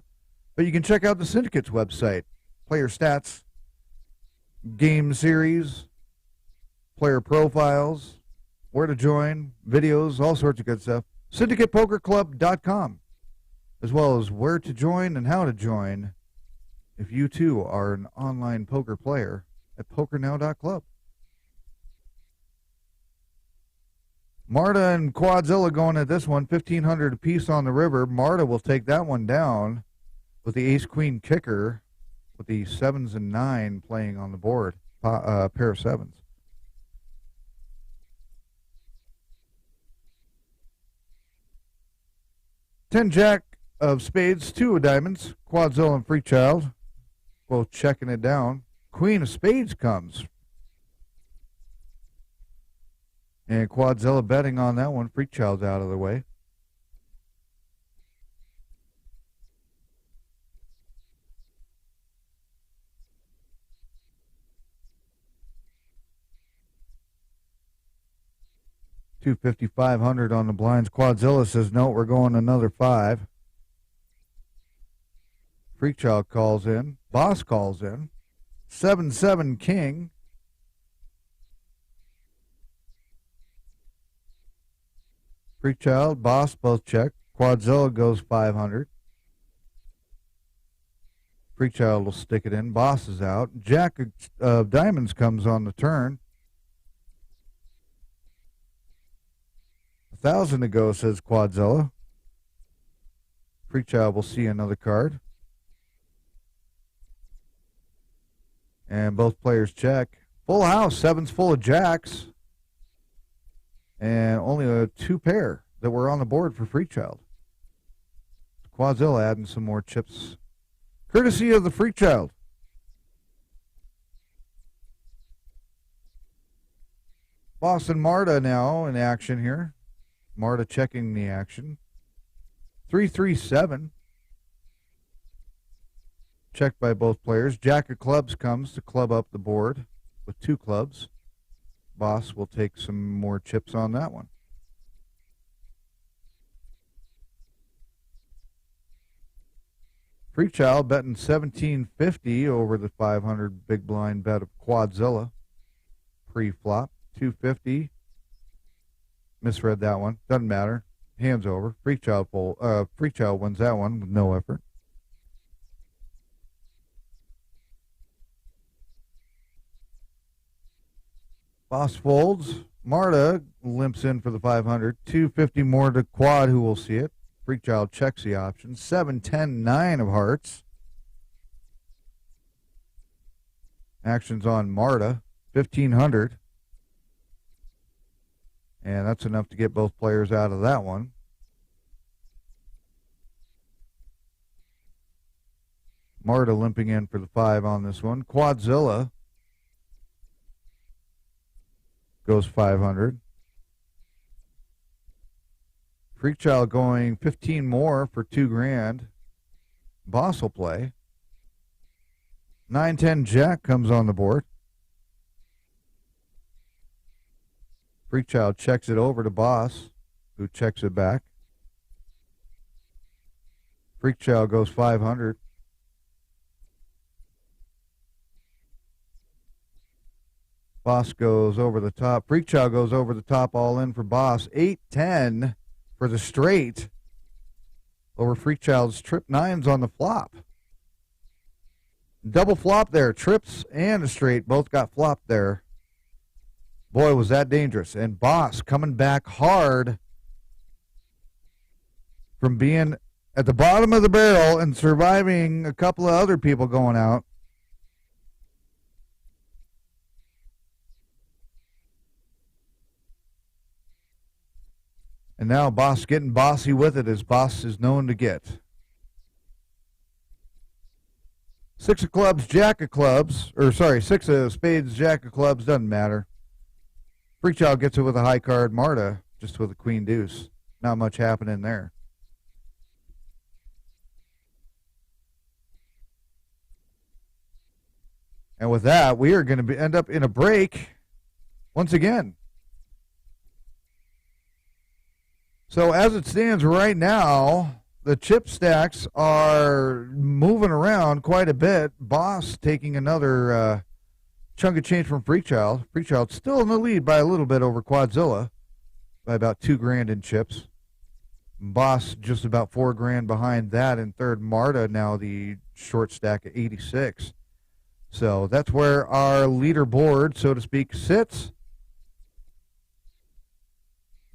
but you can check out the Syndicate's website. Player stats, game series, player profiles, where to join, videos, all sorts of good stuff. SyndicatePokerClub.com, as well as where to join and how to join if you too are an online poker player at PokerNow.club. Marta and Quadzilla going at this one, 1,500 apiece on the river. Marta will take that one down with the ace-queen kicker with the 7s and 9 playing on the board, pair of 7s. Ten jack of spades, 2 of diamonds. Quadzilla and Freakchild both checking it down. Queen of spades comes. And Quadzilla betting on that one. Freakchild's out of the way. $250, $500 on the blinds. Quadzilla says, no, we're going another 5. Freakchild calls in. Boss calls in. 7-7 king. Freakchild, Boss both check. Quadzilla goes 500. Freakchild will stick it in. Boss is out. Jack of diamonds comes on the turn. 1,000 to go, says Quadzilla. Freakchild will see another card. And both players check. Full house. 7's full of jacks. And only a 2 pair that were on the board for Freakchild. Quadzilla adding some more chips, courtesy of the Freakchild. Boston Marta now in action here. Marta checking the action. 3-3-7. Checked by both players. Jack of clubs comes to club up the board with 2 clubs. Boss will take some more chips on that one. Freakchild betting $1,750 over the 500 big blind bet of Quadzilla pre-flop. $250. Misread that one. Doesn't matter. Hands over. Freakchild wins that one with no effort. Boss folds. Marta limps in for the 500. $250 more to Quad, who will see it. Freakchild checks the option. 7, 10, 9 of hearts. Action's on Marta. 1,500. And that's enough to get both players out of that one. Marta limping in for the 5 on this one. Quadzilla goes 500. Freakchild going 15 more for 2 grand. Boss will play. 9-10 Jack comes on the board. Freakchild checks it over to Boss, who checks it back. Freakchild goes 500. Boss goes over the top. Freakchild goes over the top, all in for Boss. 8-10 for the straight over Freakchild's trip 9s on the flop. Double flop there. Trips and a straight both got flopped there. Boy, was that dangerous. And Boss coming back hard from being at the bottom of the barrel and surviving a couple of other people going out. And now Boss getting bossy with it, as Boss is known to get. 6 of clubs, jack of clubs, or sorry, 6 of spades, jack of clubs, doesn't matter. Freakchild gets it with a high card. Marta just with a queen deuce. Not much happening there. And with that, we are going to end up in a break once again. So as it stands right now, the chip stacks are moving around quite a bit. Boss taking another chunk of change from Freakchild. Freakchild still in the lead by a little bit over Quadzilla, by about $2,000 in chips. Boss just about $4,000 behind that in third. Marta now the short stack at 86. So that's where our leaderboard, so to speak, sits.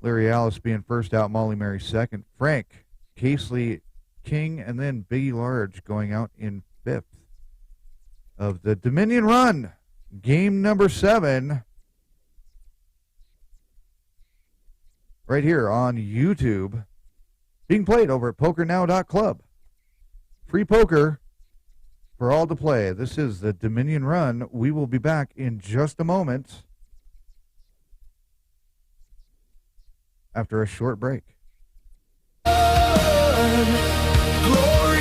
Larry Alice being first out, Molly Mary second. Frank, Casely, King, and then Biggie Large going out in fifth of the Dominion Run. Game number 7. Right here on YouTube. Being played over at PokerNow.club. Free poker for all to play. This is the Dominion Run. We will be back in just a moment after a short break. Glory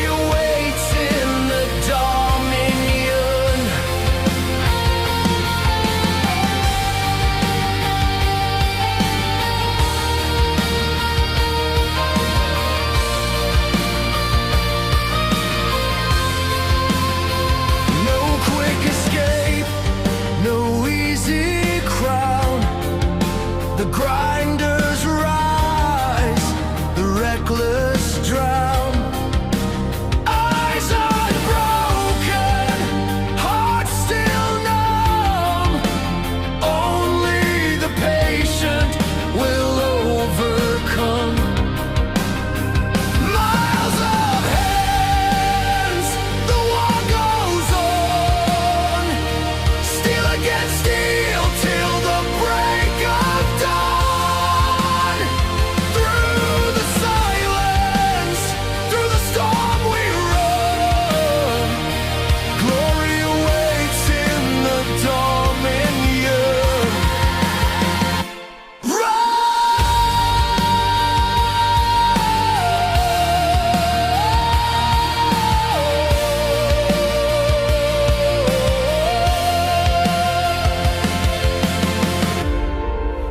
awaits in the Dominion. No quick escape, no easy crown. The grinders rise, the reckless drown. Eyes unbroken, heart still numb. Only the patient will overcome. Miles of hands, the war goes on. Steel against steel till the break of dawn. Through the silence, through the storm we run. Glory awaits in the Dominion.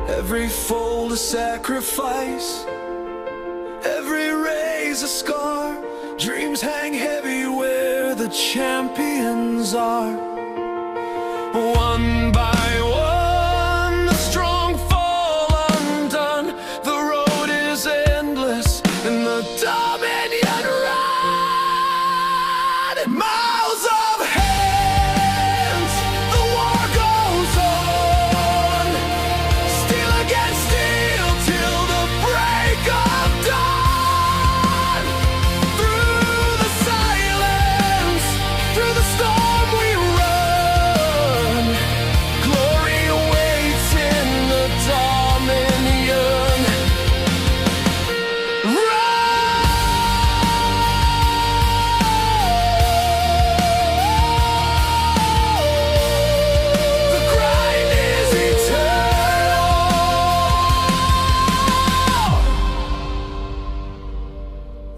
Every fold a sacrifice, every raise a scar. Dreams hang heavy where the champions are. One by one, the strong fall undone. The road is endless in the Dominion run. Miles of hands, the war goes on. Steel against steel till the break of dawn. Through the silence, through the storm we run. Glory awaits in the Dominion. The grind is eternal.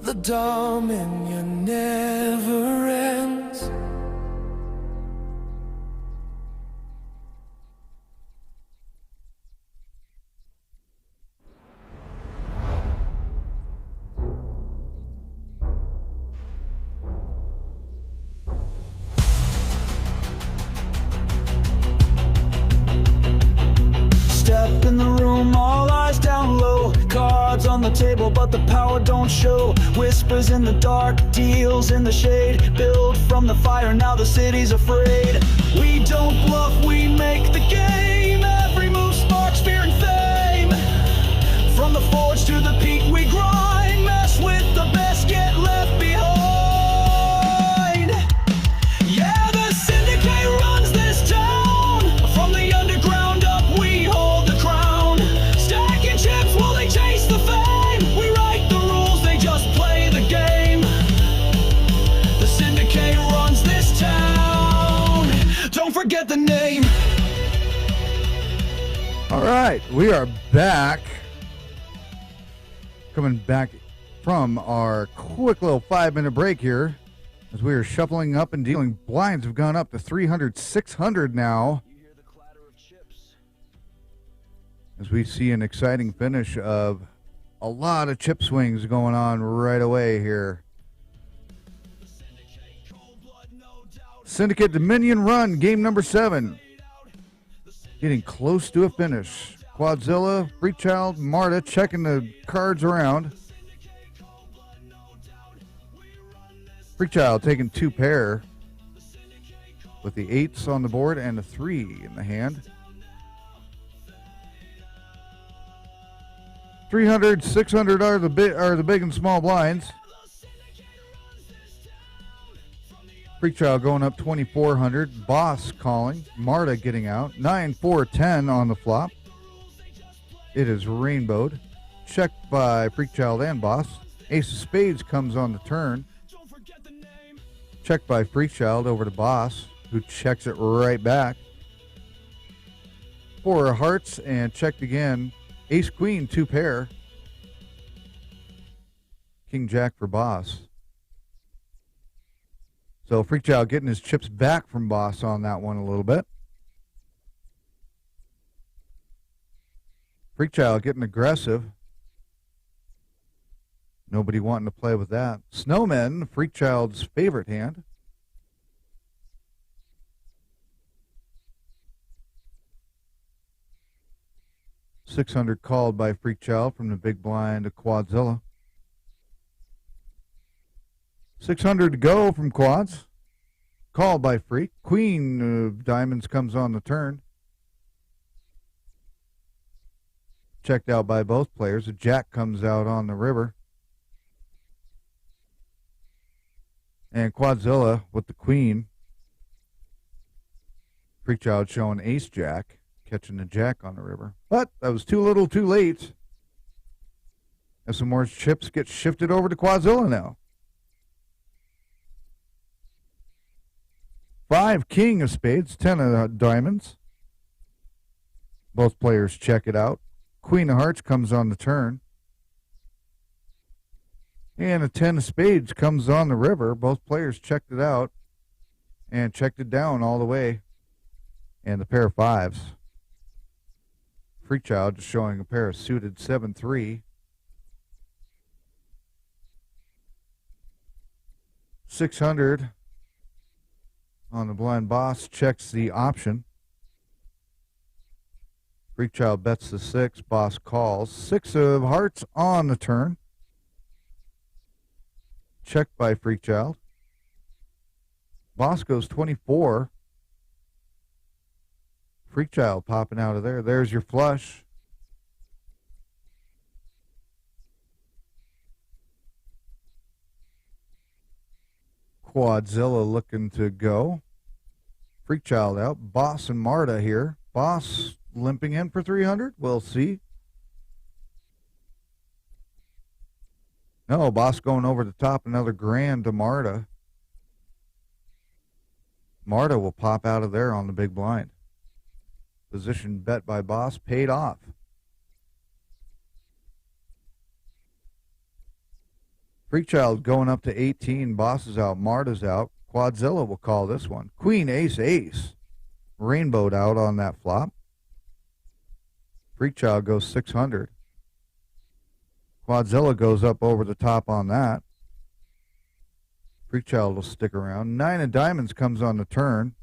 The Dominion never ends. Step in the room, all eyes down low. Cards on the table, but the power don't show. Whispers in the dark, deals in the shade. Build from the fire, now the city's afraid. We don't bluff, we make the game. Every move sparks fear and fame. From the forge to the peak we grind. Mess with forget the name. All right, we are back. Coming back from our quick little 5-minute break here as we are shuffling up and dealing. Blinds have gone up to 300, 600 now. As we see an exciting finish of a lot of chip swings going on right away here. Syndicate Dominion Run, game number 7. Getting close to a finish. Quadzilla, Freechild, Marta checking the cards around. Freechild taking 2 pair with the 8s on the board and a 3 in the hand. 300, 600 are the big and small blinds. Freechild going up 2,400. Boss calling. Marta getting out. 9, 4, 10 on the flop. It is rainbowed. Checked by Freechild and Boss. Ace of Spades comes on the turn. Checked by Freechild over to Boss, who checks it right back. 4 of hearts and checked again. Ace Queen, 2 pair. King Jack for Boss. So Freechild getting his chips back from Boss on that one a little bit. Freechild getting aggressive. Nobody wanting to play with that. Snowmen, Freechild's favorite hand. $600 called by Freechild from the big blind to Quadzilla. 600 to go from Quads. Called by Freak. Queen of Diamonds comes on the turn. Checked out by both players. A Jack comes out on the river. And Quadzilla with the Queen. Freechild showing Ace Jack, catching the Jack on the river. But that was too little too late. As some more chips get shifted over to Quadzilla now. 5 King of Spades, 10 of Diamonds. Both players check it out. Queen of Hearts comes on the turn. And a 10 of Spades comes on the river. Both players checked it out and checked it down all the way. And the pair of 5s. Freechild just showing a pair of suited 7-3. 600 on the blind. Boss checks the option. Freechild bets the 6. Boss calls. 6 of hearts on the turn. Checked by Freechild. Boss goes 24. Freechild popping out of there. There's your flush. Quadzilla looking to go. Freechild out. Boss and Marta here. Boss limping in for 300. We'll see. No, Boss going over the top. Another grand to Marta. Marta will pop out of there on the big blind. Position bet by Boss paid off. Freechild going up to 18. Boss is out. Marta's out. Quadzilla will call this one. Queen, ace, ace. Rainbowed out on that flop. Freechild goes 600. Quadzilla goes up over the top on that. Freechild will stick around. 9 of Diamonds comes on the turn.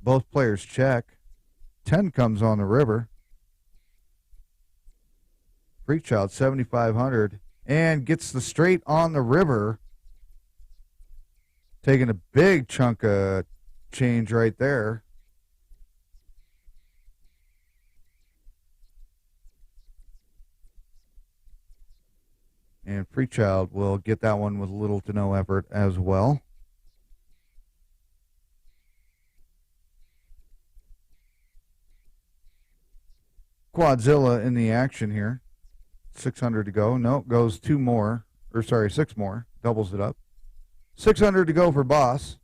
Both players check. 10 comes on the river. Freechild 7,500 and gets the straight on the river. Taking a big chunk of change right there. And Freechild will get that one with little to no effort as well. Quadzilla in the action here. 600 to go. No, goes 2 more. Or sorry, 6 more. Doubles it up. 600 to go for Boss.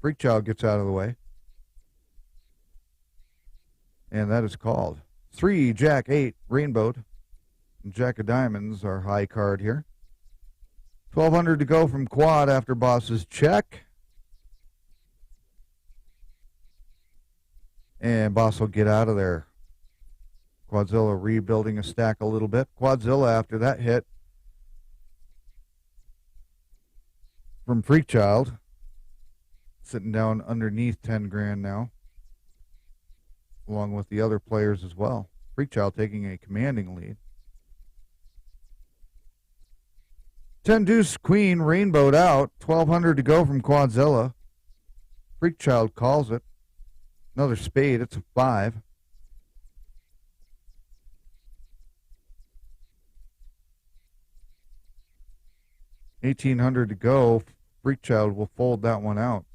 Freechild gets out of the way. And that is called. 3, Jack 8, rainbowed. Jack of diamonds, our high card here. 1,200 to go from quad after boss's check. And boss will get out of there. Quadzilla rebuilding a stack a little bit. Quadzilla after that hit from Freakchild. Sitting down underneath 10 grand now. Along with the other players as well. Freakchild taking a commanding lead. 10 deuce queen rainbowed out. 1,200 to go from Quadzilla. Freakchild calls it. Another spade. It's a 5. $1,800 to go. Freakchild will fold that one out.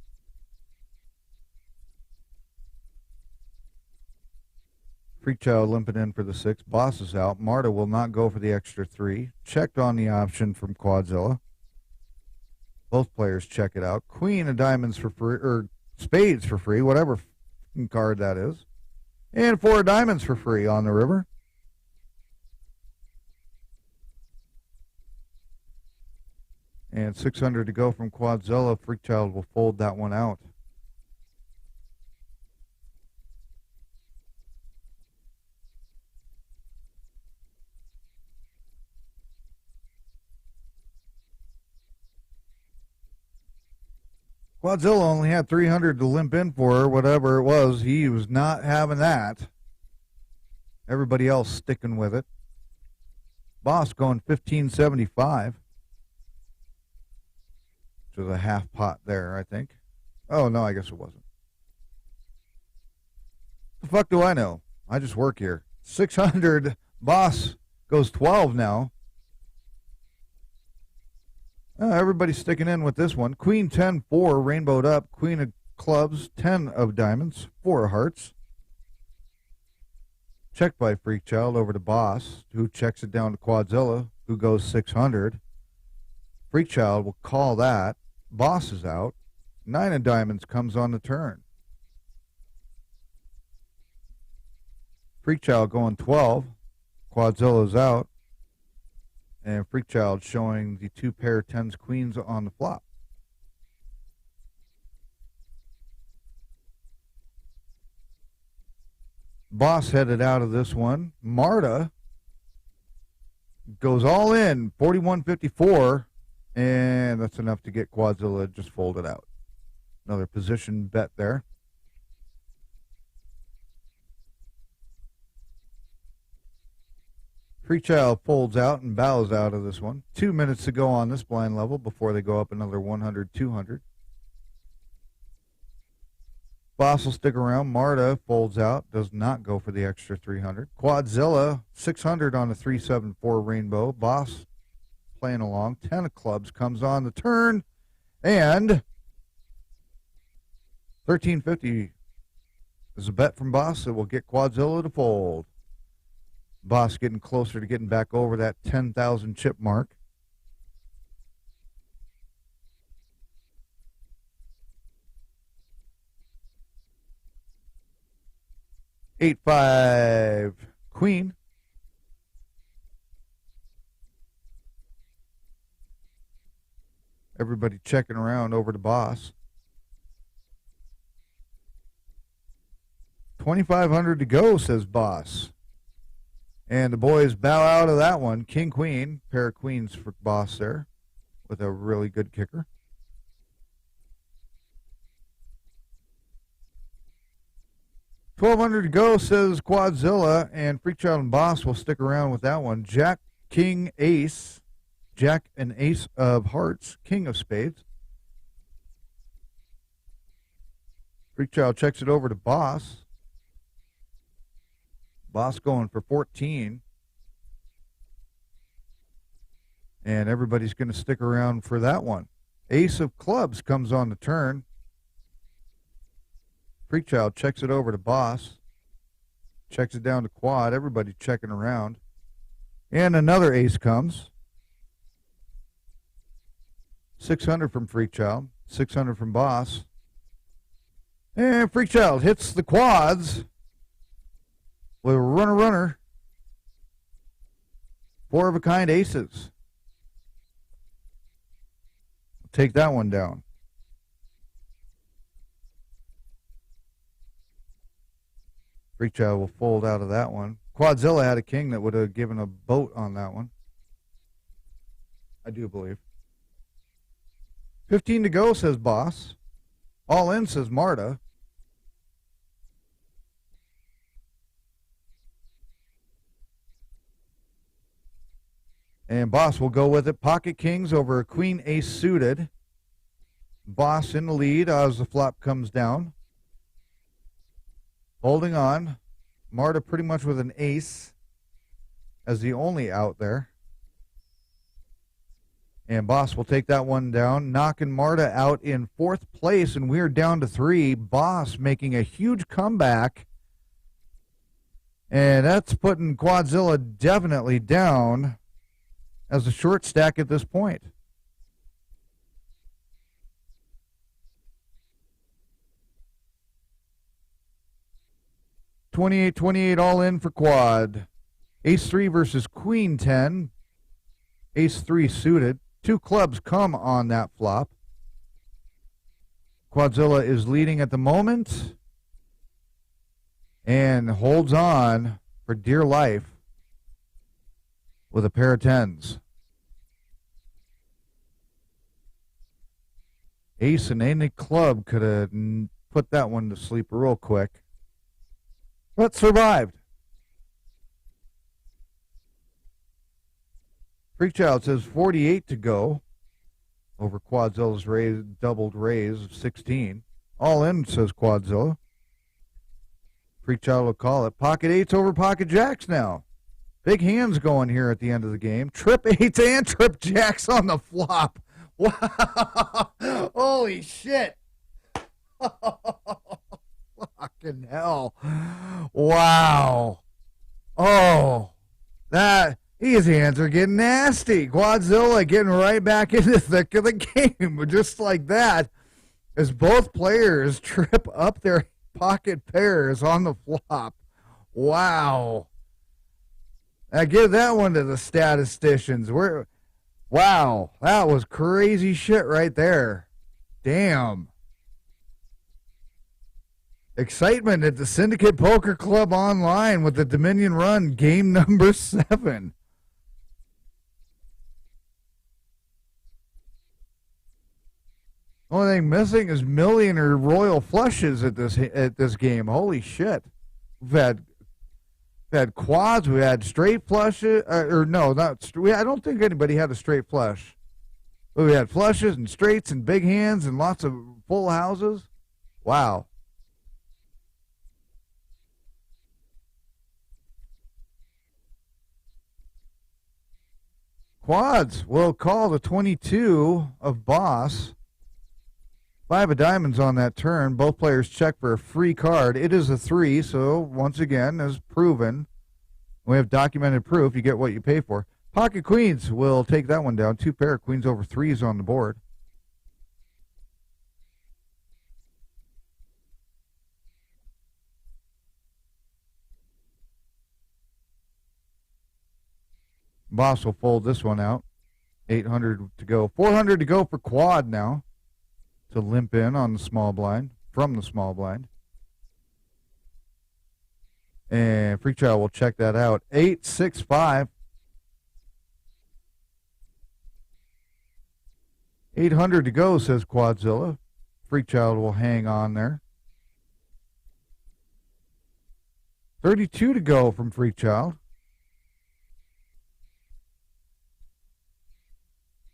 Freakchild limping in for the 6. Boss is out. Marta will not go for the extra 3. Checked on the option from Quadzilla. Both players check it out. Queen of diamonds for free, or spades for free, whatever card that is. And 4 diamonds for free on the river. And 600 to go from Quadzilla. Freakchild will fold that one out. Quadzilla only had 300 to limp in for, whatever it was. He was not having that. Everybody else sticking with it. Boss going 1575. Which was a half pot there, I think. Oh, no, I guess it wasn't. The fuck do I know? I just work here. 600. Boss goes 12 now. Everybody's sticking in with this one. Queen 10, 4, rainbowed up. Queen of clubs, 10 of diamonds, 4 of hearts. Checked by Freakchild over to Boss, who checks it down to Quadzilla, who goes 600. Freakchild will call that. Boss is out. 9 of diamonds comes on the turn. Freakchild going 12. Quadzilla's out. And Freakchild showing the 2 pair 10s queens on the flop. Boss headed out of this one. Marta goes all in, 41.54, and that's enough to get Quadzilla just folded out. Another position bet there. Freakchild folds out and bows out of this one. 2 minutes to go on this blind level before they go up another 100, 200. Boss will stick around. Marta folds out, does not go for the extra 300. Quadzilla, 600 on a 374 rainbow. Boss playing along. 10 of clubs comes on the turn, and 1350 is a bet from Boss that will get Quadzilla to fold. Boss getting closer to getting back over that 10,000 chip mark. Eight, 5, queen. Everybody checking around over to Boss. 2,500 to go, says Boss. And the boys bow out of that one. King, queen, pair of queens for Boss there with a really good kicker. $1,200 to go, says Quadzilla, and Freakchild and Boss will stick around with that one. Jack, king, ace. Jack and ace of hearts, king of spades. Freakchild checks it over to Boss. Boss going for 14. And everybody's going to stick around for that one. Ace of clubs comes on the turn. Freakchild checks it over to Boss. Checks it down to quad. Everybody's checking around. And another ace comes. 600 from Freakchild. 600 from Boss. And Freakchild hits the quads. with a runner. 4 of a kind aces. Take that one down. Freachild will fold out of that one. Quadzilla had a king that would have given a boat on that one. I do believe. 15 to go, says Boss. All in, says Marta. And Boss will go with it. Pocket kings over a queen ace suited. Boss in the lead as the flop comes down. Holding on. Marta pretty much with an ace as the only out there. And Boss will take that one down, knocking Marta out in 4th place, and we're down to 3. Boss making a huge comeback. And that's putting Quadzilla definitely down as a short stack at this point. $28-28 all in for Quad. Ace-3 versus Queen-10. Ace-3 suited. 2 clubs come on that flop. Quadzilla is leading at the moment and holds on for dear life with a pair of 10s. Ace and any club could have put that one to sleep real quick, but survived. Freachild says 48 to go over Quadzilla's doubled raise of 16. All in, says Quadzilla. Freachild will call it. Pocket 8s over pocket jacks now. Big hands going here at the end of the game. Trip 8s and trip jacks on the flop. Wow. Holy shit. Fucking hell. Wow. Oh, his hands are getting nasty. Quadzilla getting right back in the thick of the game. Just like that, as both players trip up their pocket pairs on the flop. Wow. I give that one to the statisticians. Wow, that was crazy shit right there. Damn. Excitement at the Syndicate Poker Club online with the Dominion Run, game number 7. Only thing missing is millionaire royal flushes at this game. Holy shit! We've had quads. We had straight flushes. I don't think anybody had a straight flush. But we had flushes and straights and big hands and lots of full houses. Wow. Quads will call the 22 of Boss. 5 of diamonds on that turn. Both players check for a free card. It is a 3, so once again, as proven, we have documented proof. You get what you pay for. Pocket queens will take that one down. 2 pair of queens over 3s on the board. Boss will fold this one out. 800 to go. 400 to go for Quad now to limp in on the small blind, from the small blind. And Freachild will check that out. 8-6-5. 800 to go, says Quadzilla. Freachild will hang on there. 32 to go from Freachild.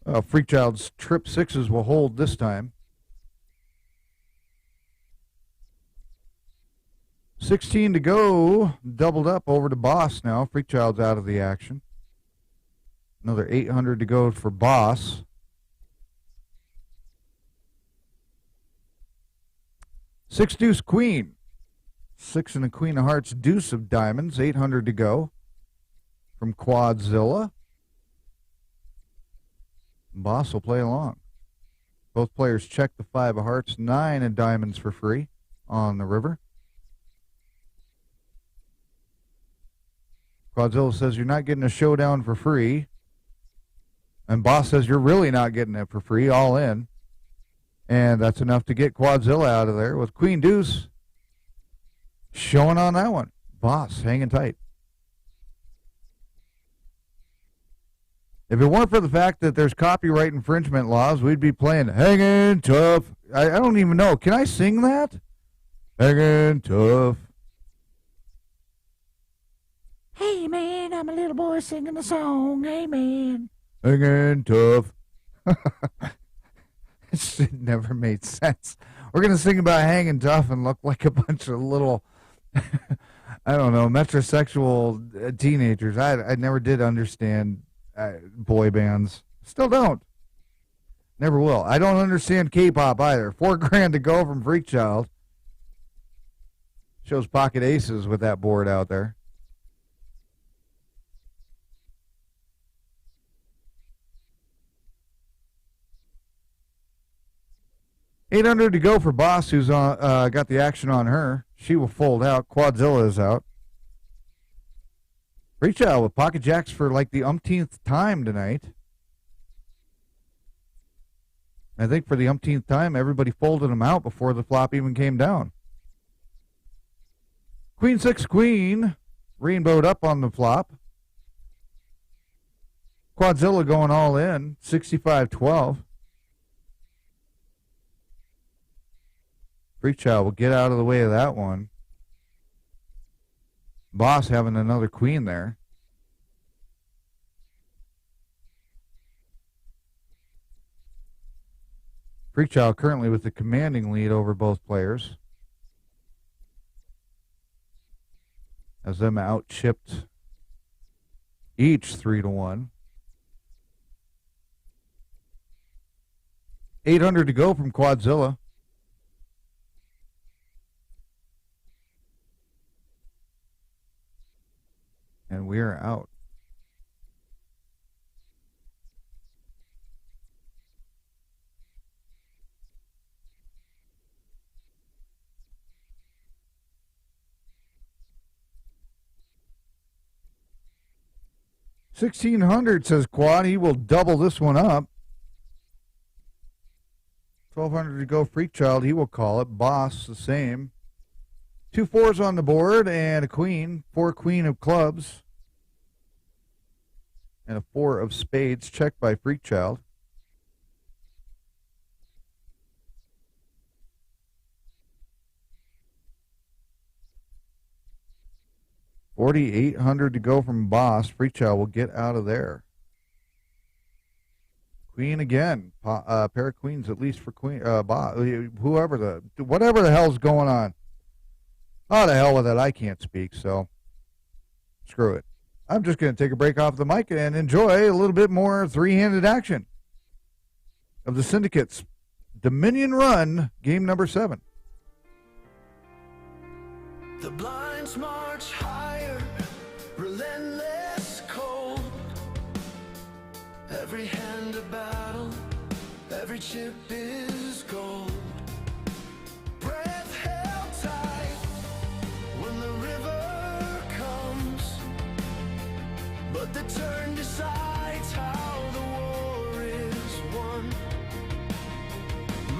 Freachild's trip 6s will hold this time. 16 to go. Doubled up over to Boss now. Freachild's out of the action. Another 800 to go for Boss. 6 deuce queen. 6 and a queen of hearts, deuce of diamonds. 800 to go from Quadzilla. Boss will play along. Both players check the 5 of hearts, 9 of diamonds for free on the river. Quadzilla says you're not getting a showdown for free. And Boss says you're really not getting it for free, all in. And that's enough to get Quadzilla out of there with Queen Deuce showing on that one. Boss hanging tight. If it weren't for the fact that there's copyright infringement laws, we'd be playing Hanging Tough. I don't even know. Can I sing that? Hanging Tough. Hey, man, I'm a little boy singing a song. Hey, man. Hanging Tough. It never made sense. We're going to sing about hanging tough and look like a bunch of little, I don't know, metrosexual teenagers. I never did understand boy bands. Still don't. Never will. I don't understand K-pop either. $4,000 to go from Freak Child. Shows pocket aces with that board out there. $800 to go for Boss, who's got the action on her. She will fold out. Quadzilla is out. Reach out with pocket jacks for like the umpteenth time tonight. I think for the umpteenth time, everybody folded them out before the flop even came down. Queen 6 Queen, rainbowed up on the flop. Quadzilla going all in, 65-12. Freak Child will get out of the way of that one. Boss having another queen there. Freak Child currently with the commanding lead over both players. As them out chipped each 3-1. $800 to go from Quadzilla. And we are out. $1,600 says Quad. He will double this one up. $1,200 to go. Freak Child. He will call it. Boss the same. 2 4s on the board and a queen. 4 queen of clubs. And a 4 of spades, checked by Freak Child. $4,800 to go from Boss. Freak Child will get out of there. Queen again. Pair of queens at least for Queen. Boss, whatever the hell's going on. Oh, the hell with it. I can't speak, so screw it. I'm just going to take a break off the mic and enjoy a little bit more three-handed action of the Syndicate's Dominion Run, game number 7. The blinds march higher, relentless cold. Every hand a battle, every chip is gold. Breath held tight when the river comes, but the turn decides how the war is won.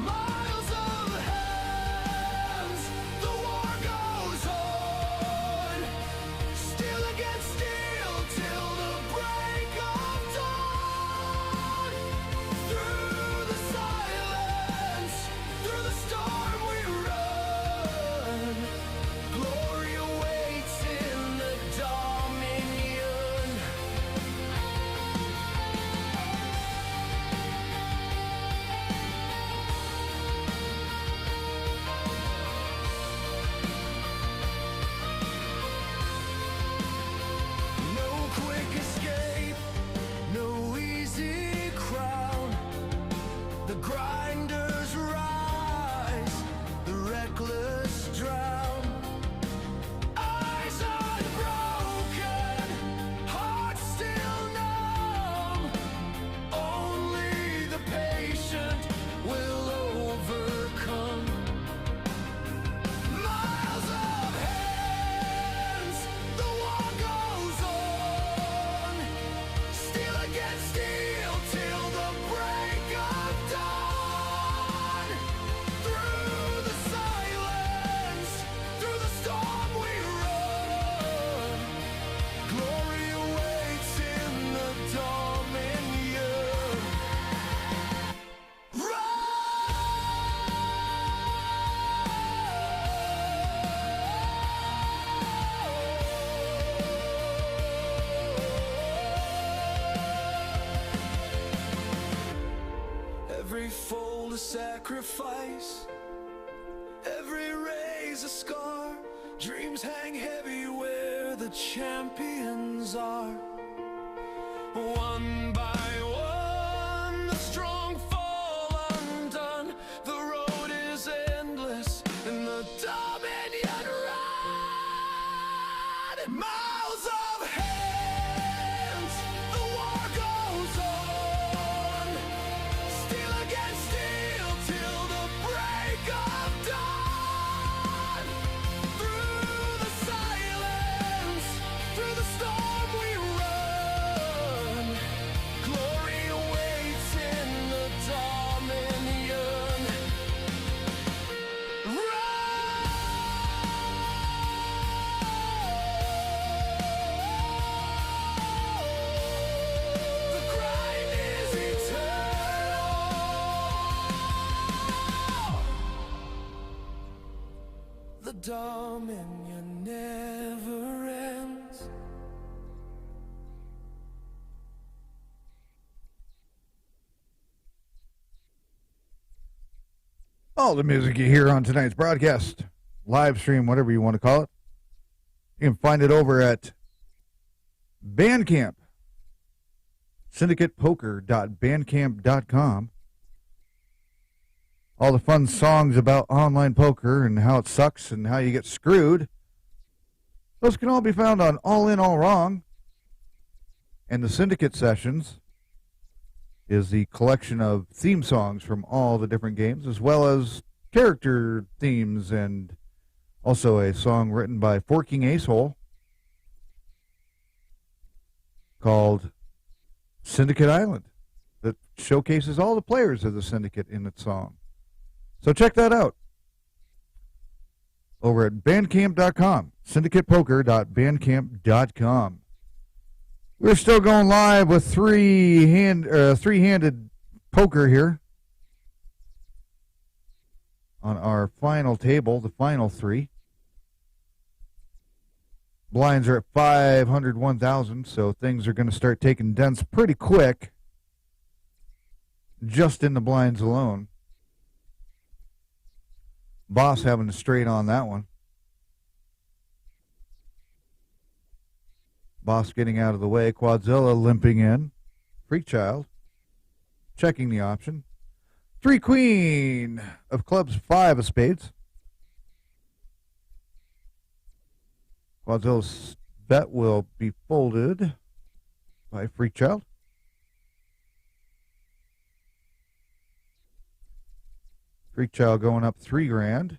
Miles of hands, the war goes on. Steel against steel till the break of dawn. Through the silence, Every fold a sacrifice, every raise a scar. Dreams hang heavy where the champions are. One by one, the strong fall undone. The road is endless in the Dominion run. And miles of hands, the war goes on. Steel against steel till the break of dawn. Through the silence, through the storm we run. Glory waits in the Dominion. The grind is eternal. The Dominion never ends. All the music you hear on tonight's broadcast, live stream, whatever you want to call it, you can find it over at Bandcamp, syndicatepoker.bandcamp.com. All the fun songs about online poker and how it sucks and how you get screwed, those can all be found on All In, All Wrong. And the Syndicate Sessions is the collection of theme songs from all the different games, as well as character themes, and also a song written by Forking Acehole called Syndicate Island that showcases all the players of the Syndicate in its song. So check that out over at bandcamp.com, syndicatepoker.bandcamp.com. We're still going live with three-handed poker here on our final table, the final three. Blinds are at 500, 1,000, so things are going to start taking dents pretty quick, just in the blinds alone. Boss having to straight on that one. Boss getting out of the way. Quadzilla limping in. Freakchild checking the option. 3 queen of clubs, 5 of spades. Quadzilla's bet will be folded by Freakchild. Freakchild going up 3 grand.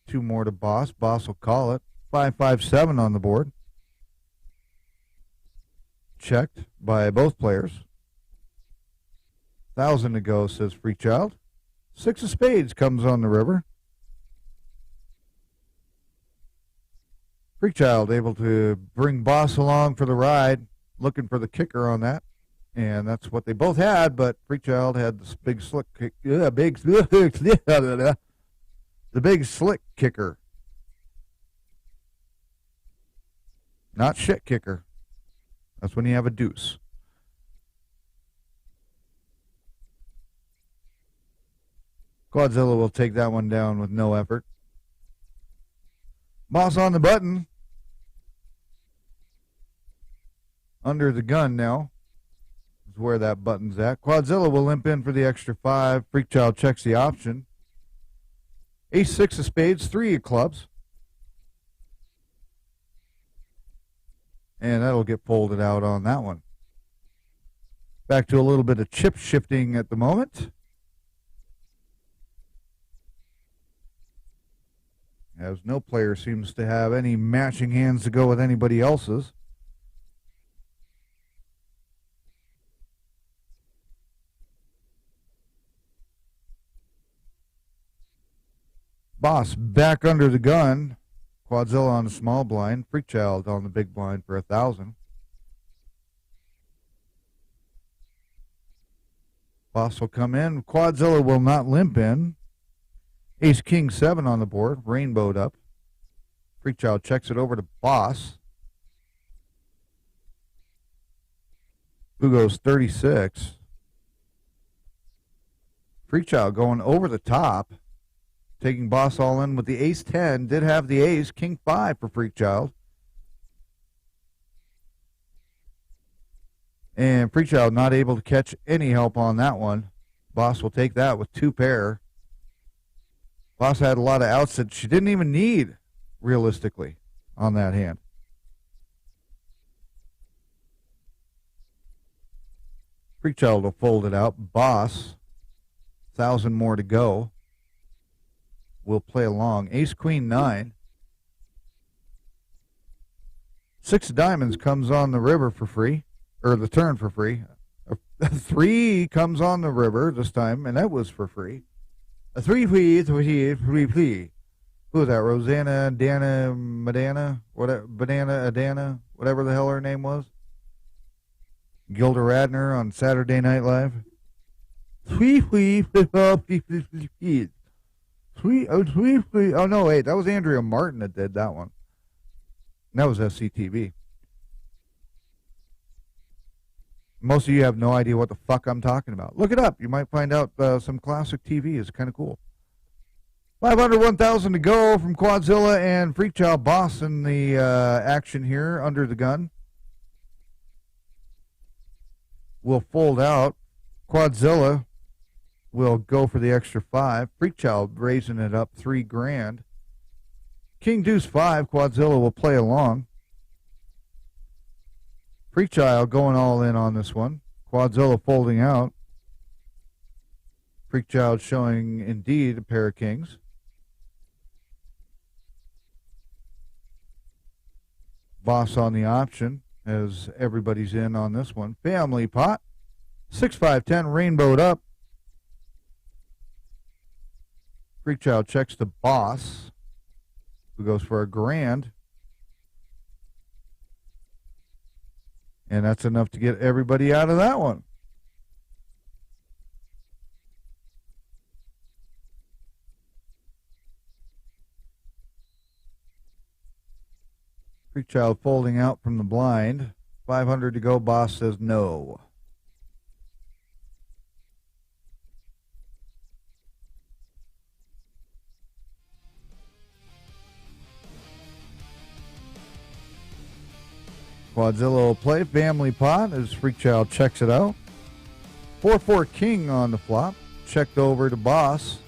2 more to Boss. Boss will call it. 5-5-7 on the board. Checked by both players. 1,000 to go, says Freakchild. 6 of spades comes on the river. Freakchild able to bring Boss along for the ride, looking for the kicker on that. And that's what they both had, but Freakchild had this big slick kick, the big slick kicker. Not shit kicker. That's when you have a deuce. Quadzilla will take that one down with no effort. Boss on the button. Under the gun now is where that button's at. Quadzilla will limp in for the extra 5. Freakchild checks the option. Ace-6 of spades, 3 of clubs. And that'll get folded out on that one. Back to a little bit of chip shifting at the moment. As no player seems to have any matching hands to go with anybody else's. Boss back under the gun. Quadzilla on the small blind. Freakchild on the big blind for 1,000. Boss will come in. Quadzilla will not limp in. Ace King 7 on the board. Rainbowed up. Freakchild checks it over to Boss. Who goes 36. Freakchild going over the top, taking boss all in with the ace-10. Did have the ace, king-5 for Freakchild. And Freakchild not able to catch any help on that one. Boss will take that with 2 pair. Boss had a lot of outs that she didn't even need, realistically, on that hand. Freakchild will fold it out. Boss, 1,000 more to go. We'll play along. Ace, queen, 9. 6 of diamonds comes on the river for free, or the turn for free. A 3 comes on the river this time, and that was for free. A 3, please. Who was that? Rosanna, Dana, Madana, whatever, Banana, Adana, whatever the hell her name was. Gilda Radner on Saturday Night Live. Oh no, wait, that was Andrea Martin that did that one. That was SCTV. Most of you have no idea what the fuck I'm talking about. Look it up. You might find out some classic TV is kind of cool. 500, 1,000 to go from Quadzilla and Freakchild. Boss in the action here under the gun. Will fold out. Quadzilla will go for the extra 5. Freakchild raising it up 3 grand. King deuce 5. Quadzilla will play along. Freakchild going all in on this one. Quadzilla folding out. Freakchild showing indeed a pair of kings. Boss on the option as everybody's in on this one. Family pot. 6, 5, 10 rainbowed up. Freakchild checks the boss, who goes for a grand. And that's enough to get everybody out of that one. Freakchild folding out from the blind. 500 to go. Boss says no. Quadzilla will play family pot as Freakchild checks it out. 4-4 king on the flop. Checked over to boss.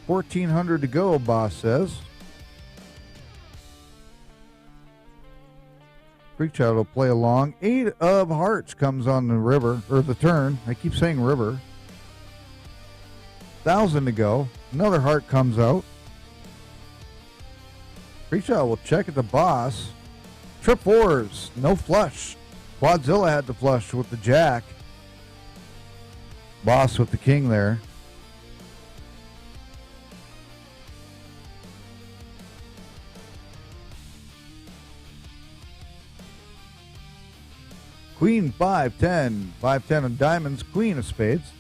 $1,400 to go, boss says. Freakchild will play along. 8 of hearts comes on the river, or the turn. I keep saying river. 1,000 to go. Another heart comes out. Freakchild will check at the boss. Trip 4s, no flush. Quadzilla had to flush with the jack. Boss with the king there. Queen 5-10. 5-10 of diamonds. Queen of spades.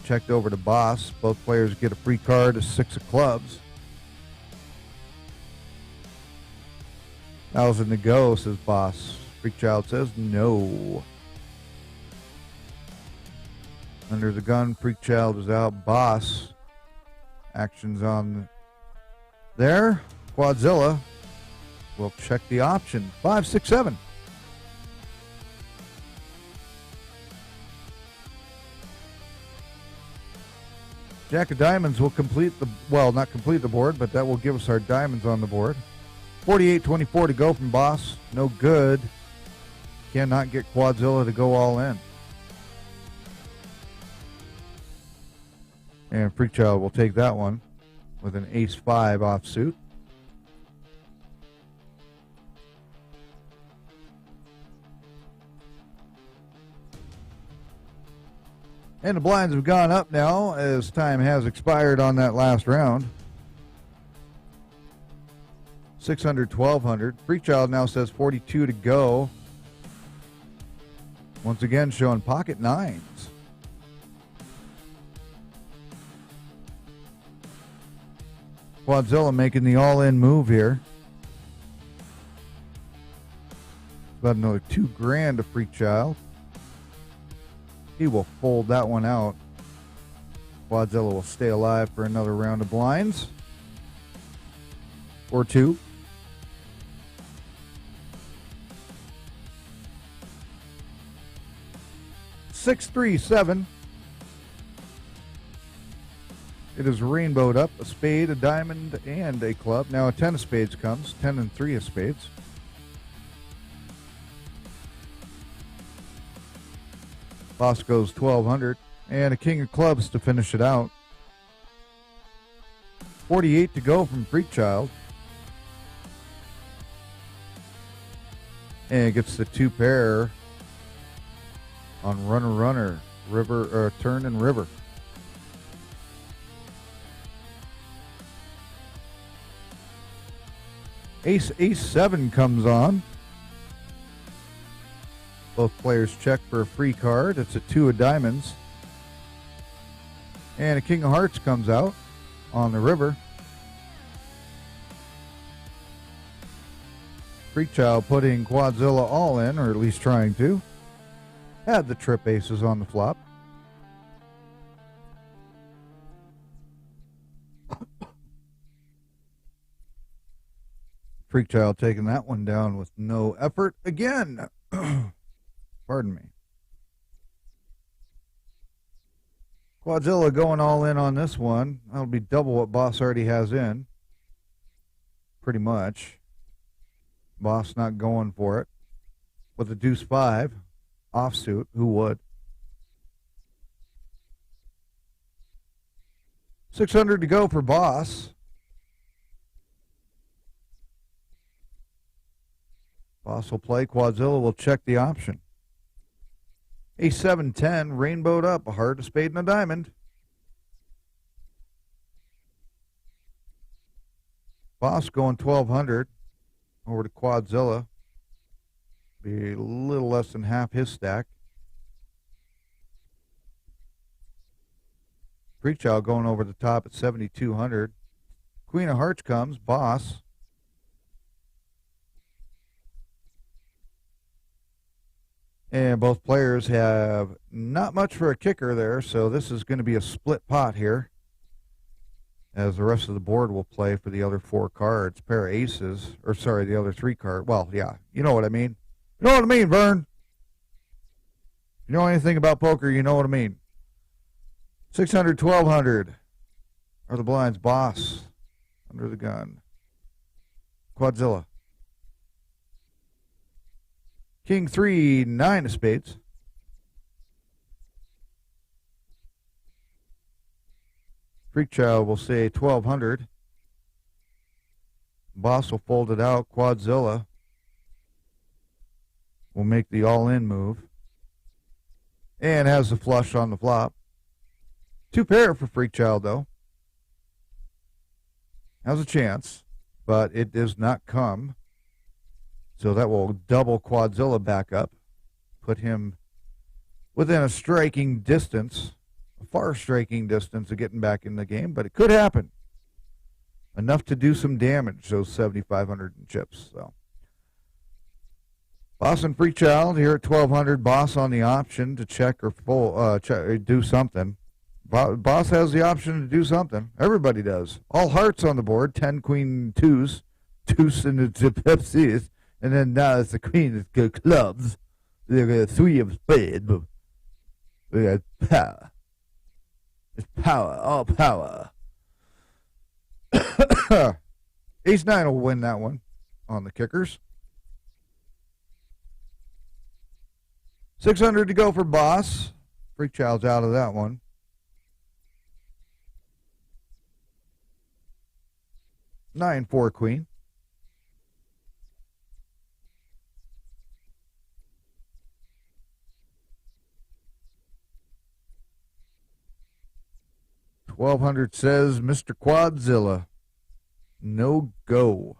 Checked over to boss. Both players get a free card. A 6 of clubs. 1,000 to go, says boss. Freakchild says no. Under the gun, Freakchild is out. Boss. Action's on there. Quadzilla will check the option. 5, 6, 7. Jack of diamonds will complete the, well, not complete the board, but that will give us our diamonds on the board. 48-24 to go from boss. No good. Cannot get Quadzilla to go all in. And Freakchild will take that one with an ace-5 offsuit. And the blinds have gone up now as time has expired on that last round. 600, 1,200. Freakchild now says 42 to go. Once again showing pocket nines. Quadzilla making the all-in move here. About another $2,000 to Freak Child. He will fold that one out. Quadzilla will stay alive for another round of blinds. Or two. Six, 3, 7. It is rainbowed up, a spade, a diamond, and a club. Now a 10 of spades comes, 10 and 3 of spades. Boss goes 1,200, and a king of clubs to finish it out. 48 to go from Freak Child. And gets the 2 pair on runner, runner, river, turn and river. Ace, Ace 7 comes on. Both players check for a free card. It's a 2 of diamonds. And a king of hearts comes out on the river. Freak Child putting Quadzilla all in, or at least trying to. Had the trip aces on the flop. Freak Child taking that one down with no effort again. Pardon me. Quadzilla going all in on this one. That'll be double what Boss already has in. Pretty much. Boss not going for it. With a deuce 5 offsuit, who would? 600 to go for Boss. Boss will play. Quadzilla will check the option. A 7-10, rainbowed up, a heart, a spade, and a diamond. Boss going 1,200 over to Quadzilla. Be a little less than half his stack. Freak Child going over the top at 7,200. Queen of Hearts comes, Boss. And both players have not much for a kicker there, so this is going to be a split pot here, as the rest of the board will play for the other 4 cards. Pair of aces, or sorry, the other 3 cards. Well, yeah, you know what I mean. You know what I mean, Vern? You know anything about poker, you know what I mean. 600, 1,200 are the blinds. Boss under the gun. Quadzilla. King 3, 9 of spades. Freak Child will say 1,200. Boss will fold it out. Quadzilla will make the all-in move. And has the flush on the flop. 2 pair for Freak Child, though. Has a chance, but it does not come. So that will double Quadzilla back up, put him within a striking distance, a far striking distance of getting back in the game, but it could happen. Enough to do some damage, those 7,500 chips. So, Boss and Freak Child here at 1,200. Boss on the option to check or full, do something. Boss has the option to do something. Everybody does. All hearts on the board, 10 queen twos, deuce in the Pepsis. And then now it's the queen of clubs. They got 3 of spades. We got power. It's power, all power. Ace 9 will win that one on the kickers. 600 to go for Boss. Freak Child's out of that one. 9-4 queen. $1,200 says Mr. Quadzilla. No go.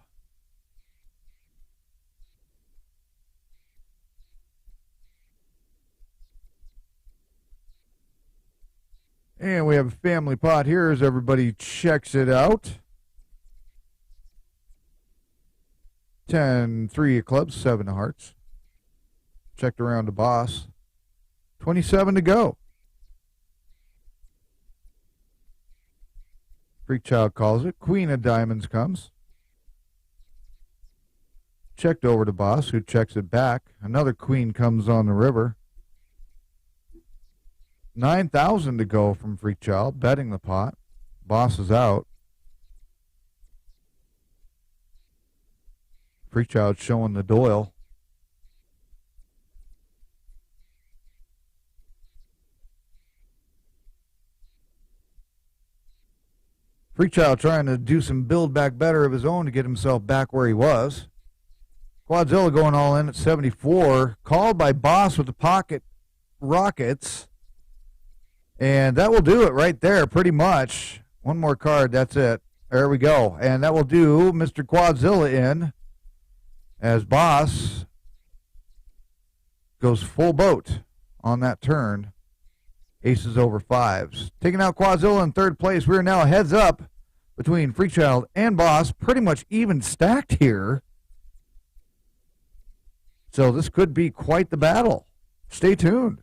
And we have a family pot here as everybody checks it out. 10, 3 of clubs, 7 of hearts. Checked around to boss. 27 to go. Freak Child calls it. Queen of diamonds comes. Checked over to boss, who checks it back. Another queen comes on the river. 9,000 to go from Freak Child, betting the pot. Boss is out. Freak Child showing the Doyle. Freak Child trying to do some build back better of his own to get himself back where he was. Quadzilla going all in at 74. Called by boss with the pocket rockets. And that will do it right there, pretty much. One more card, that's it. There we go. And that will do Mr. Quadzilla in as boss goes full boat on that turn. Aces over fives. Taking out Quadzilla in third place. We are now heads up between Freak Child and boss. Pretty much even stacked here. So this could be quite the battle. Stay tuned.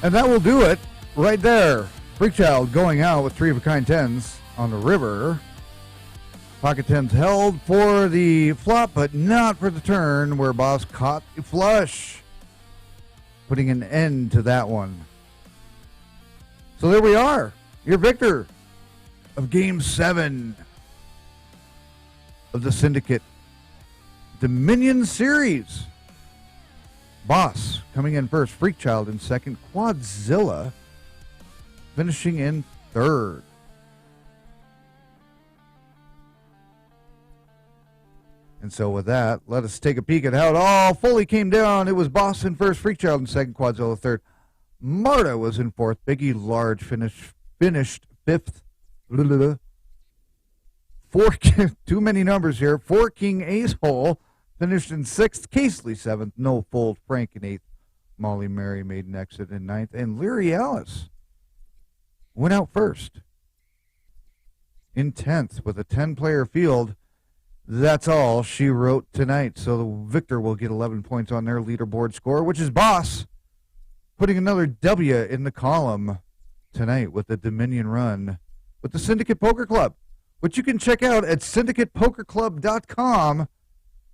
And that will do it right there. Freak Child going out with 3-of-a-kind tens on the river. Pocket tens held for the flop, but not for the turn, where boss caught the flush, putting an end to that one. So there we are, your victor of Game 7 of the Syndicate Dominion Series. Boss coming in first. Freakchild in second. Quadzilla finishing in third. And so with that, let us take a peek at how it all fully came down. It was Boss in first, Freakchild in second, Quadzilla third. Marta was in fourth. Biggie Large finished fifth. Too many numbers here. Four King Ace Hole finished in sixth. Casely seventh. No Fold Frank in eighth. Molly Mary made an exit in ninth. And Leary Alice went out first in 10th with a 10-player field. That's all she wrote tonight. So the victor will get 11 points on their leaderboard score, which is Boss, putting another W in the column tonight with the Dominion run with the Syndicate Poker Club, which you can check out at syndicatepokerclub.com,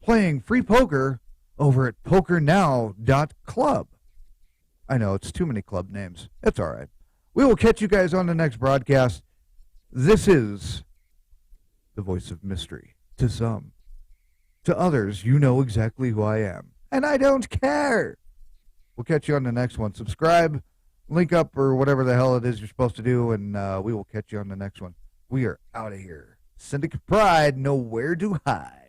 playing free poker over at pokernow.club. I know, it's too many club names. That's all right. We will catch you guys on the next broadcast. This is the voice of mystery. To some. To others, you know exactly who I am. And I don't care. We'll catch you on the next one. Subscribe, link up, or whatever the hell it is you're supposed to do, and we will catch you on the next one. We are out of here. Syndicate Pride, nowhere to hide.